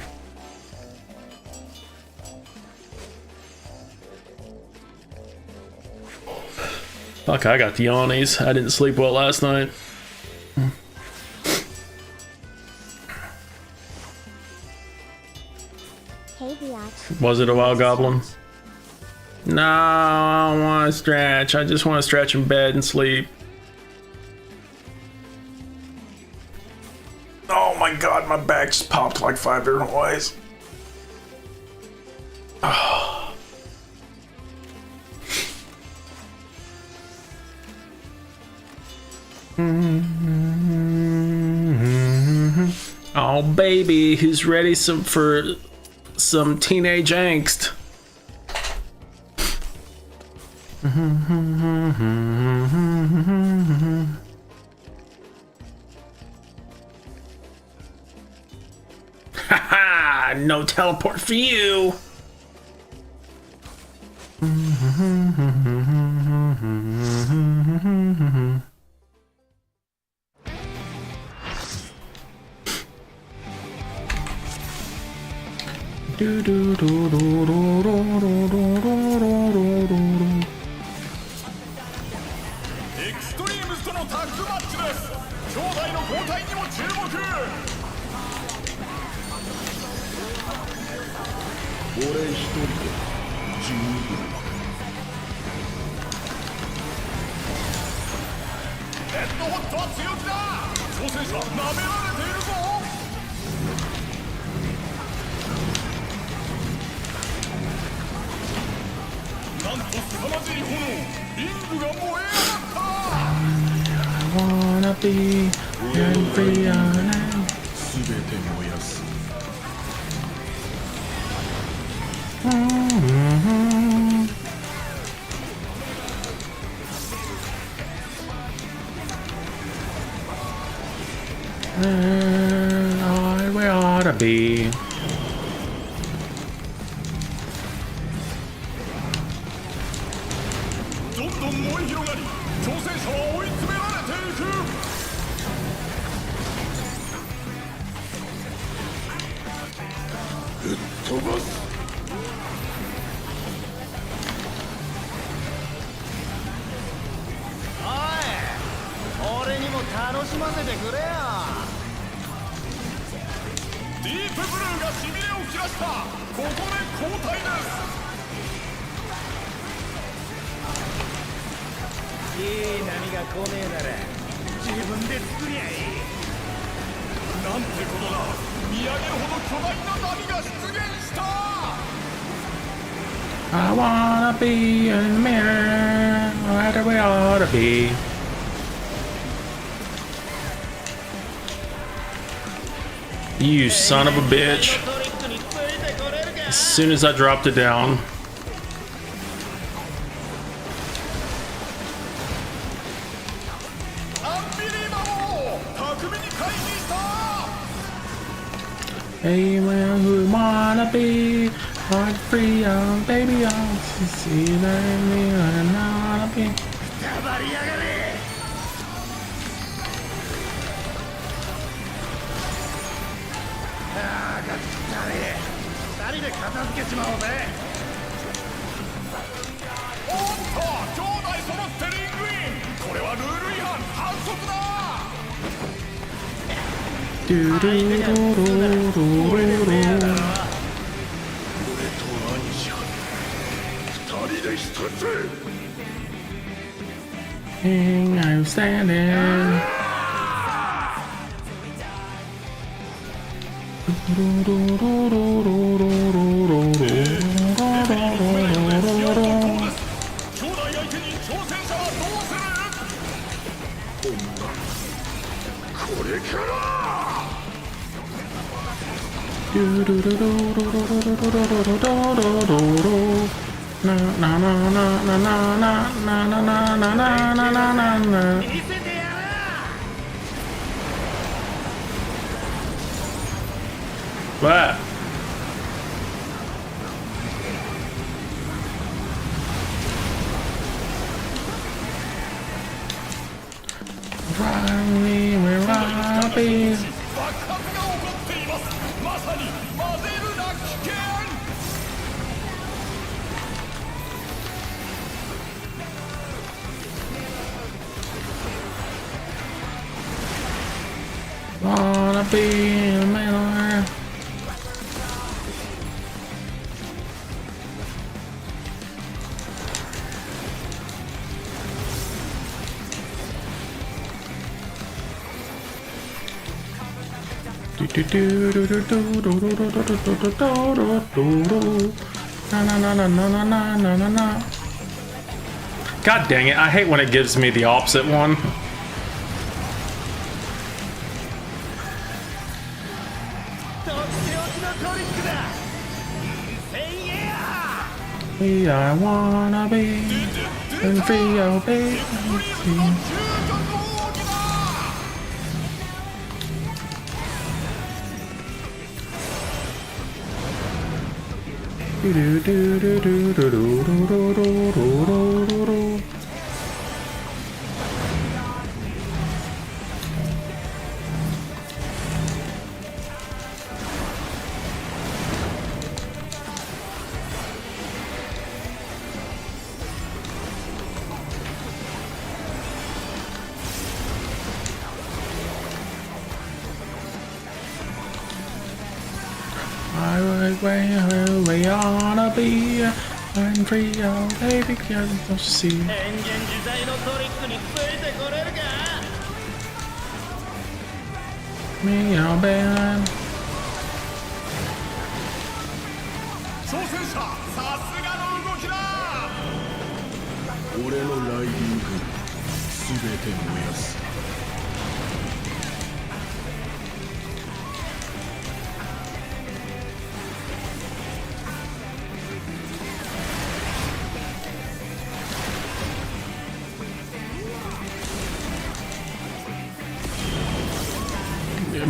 Fuck, I got the yawnies. I didn't sleep well last night. Hey, Biatch. Was it a wild goblin? No, I don't want to stretch. I just want to stretch in bed and sleep. Oh my god, my back just popped like 5 different ways. Oh baby, who's ready for some teenage angst? Haha, no teleport for you. Do do do do do do do do do do do. エクストリームズとのタッグマッチです。兄弟の交代にも注目。俺一人で十分。レッドホットは強気だ。挑戦者舐められているぞ。なんと凄まじい炎、リングが燃え上がった。I wanna be free on it. すべて燃やす。I where ought to be. どんどん燃え広がり、挑戦者は追い詰められていく。飛ばす。俺にも楽しませてくれよ。ディープブルーがしびれを切らした。ここで交代です。いい波が来ねえなら自分で作りゃいい。なんてことだ。見上げるほど巨大な波が出現した。 I wanna be in the mirror. Where we ought to be. You son of a bitch. As soon as I dropped it down. Hey man, who wanna be like free young baby young see that me and wanna be. 黙りやがれ。ああ、がったね。二人で片付けちまおうぜ。おっと、兄弟揃ってリングイン。これはルール違反、反則だ。 Do do do do do do. 俺と兄者。二人で一つ。 King, I'm standing. Do do do do do do do do. 兄弟相手に挑戦者はどうする。これから。 Do do do do do do do do do do do do do. Na na na na na na na na na na na na na na na. 見せてやる。 What? Run me where I be. 爆発が起こっています。まさに混ぜるな危険。 Wanna be a man. Do do do do do do do do do do do do do do. Na na na na na na na na na. God dang it! I hate when it gives me the opposite one. のトリックだインセイエア Me, I wanna be and free, oh baby. ドゥドゥドゥドゥドゥドゥドゥドゥドゥドゥドゥドゥ。Where we wanna be I'm free, oh baby, can't you see? 変幻自在のトリックについてこれるか Me, oh baby. 挑戦者さすがの動きだ。俺のライディング全て燃やす。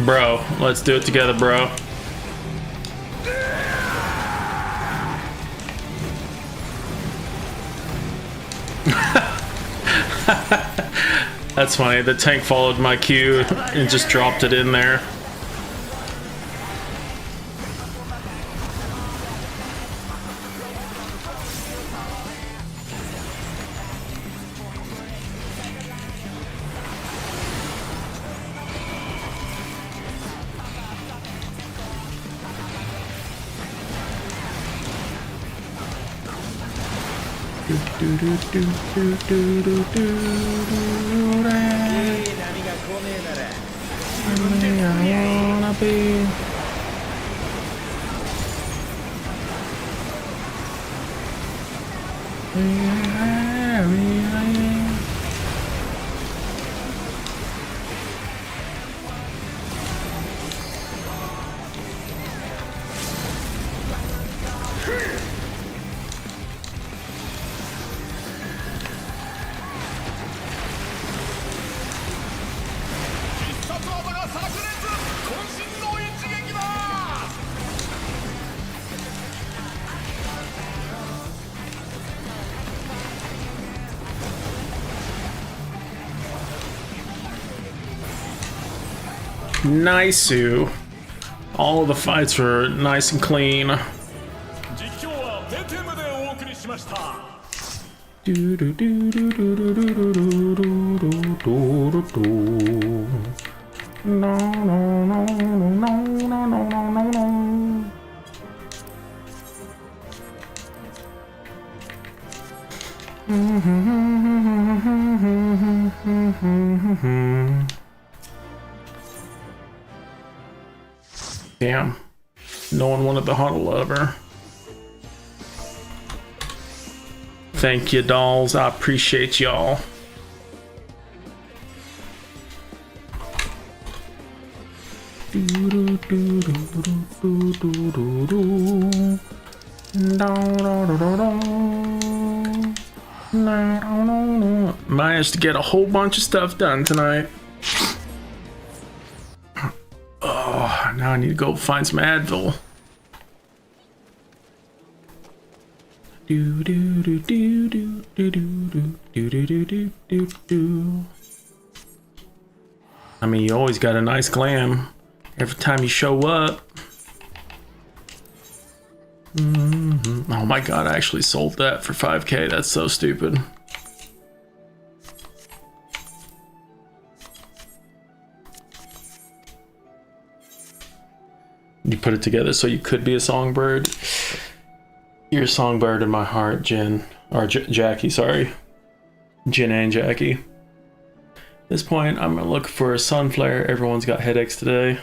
Bro, let's do it together, bro. That's funny. The tank followed my cue and just dropped it in there. Nice. All of the fights were nice and clean. 実況はペテムでお送りしました。No, no, no, no, no, no, no, no. Damn. No one wanted the Huddle Lover. Thank you, dolls. I appreciate y'all. Managed to get a whole bunch of stuff done tonight. Oh, now I need to go find some Advil. Do do do do do do do do do do do do do. I mean, you always got a nice glam every time you show up. Oh my god, I actually sold that for 5K. That's so stupid. You put it together so you could be a songbird. You're a songbird in my heart, Jen. Or Jackie, sorry. Jen and Jackie. At this point, I'm gonna look for a sun flare. Everyone's got headaches today.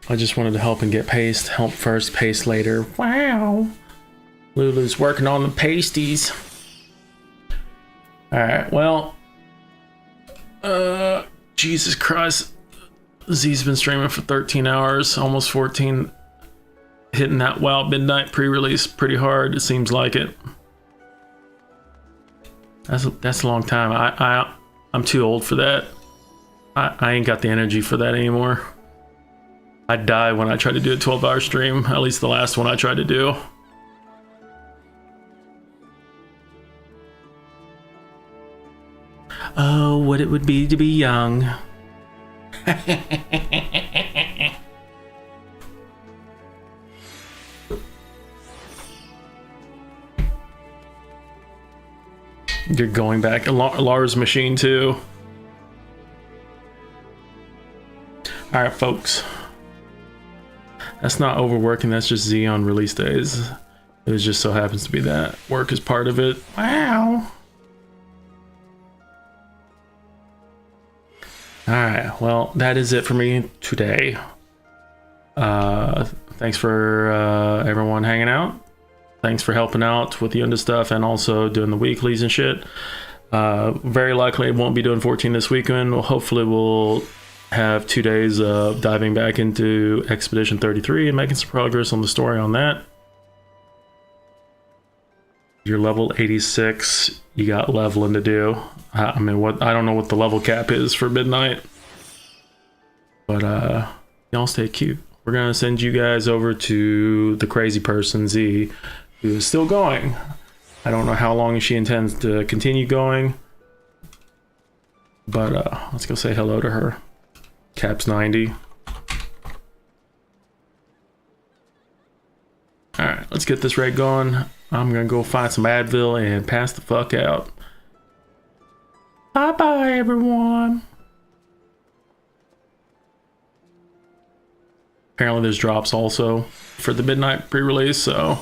I just wanted to help and get paste. Help first, paste later. Wow. Lulu's working on the pasties. Alright, well. Jesus Christ. Z's been streaming for 13 hours, almost 14. Hitting that WoW Midnight pre-release pretty hard, it seems like it. That's a long time. I'm too old for that. I ain't got the energy for that anymore. I die when I try to do a 12-hour stream, at least the last one I tried to do. Oh, what it would be to be young. You're going back. Lars machine too. Alright, folks. That's not overworking, that's just Z on release days. It just so happens to be that. Work is part of it. Wow. Alright, well, that is it for me today. Thanks for everyone hanging out. Thanks for helping out with the Yunda stuff and also doing the weeklies and shit. Very likely I won't be doing 14 this weekend. Hopefully we'll have 2 days of diving back into Expedition 33 and making some progress on the story on that. You're level 86. You got leveling to do. I mean, I don't know what the level cap is for Midnight. But y'all stay cute. We're gonna send you guys over to the crazy person Z, who is still going. I don't know how long she intends to continue going, but let's go say hello to her. Caps 90. Alright, let's get this raid going. I'm gonna go find some Advil and pass the fuck out. Bye bye, everyone. Apparently there's drops also for the Midnight pre-release, so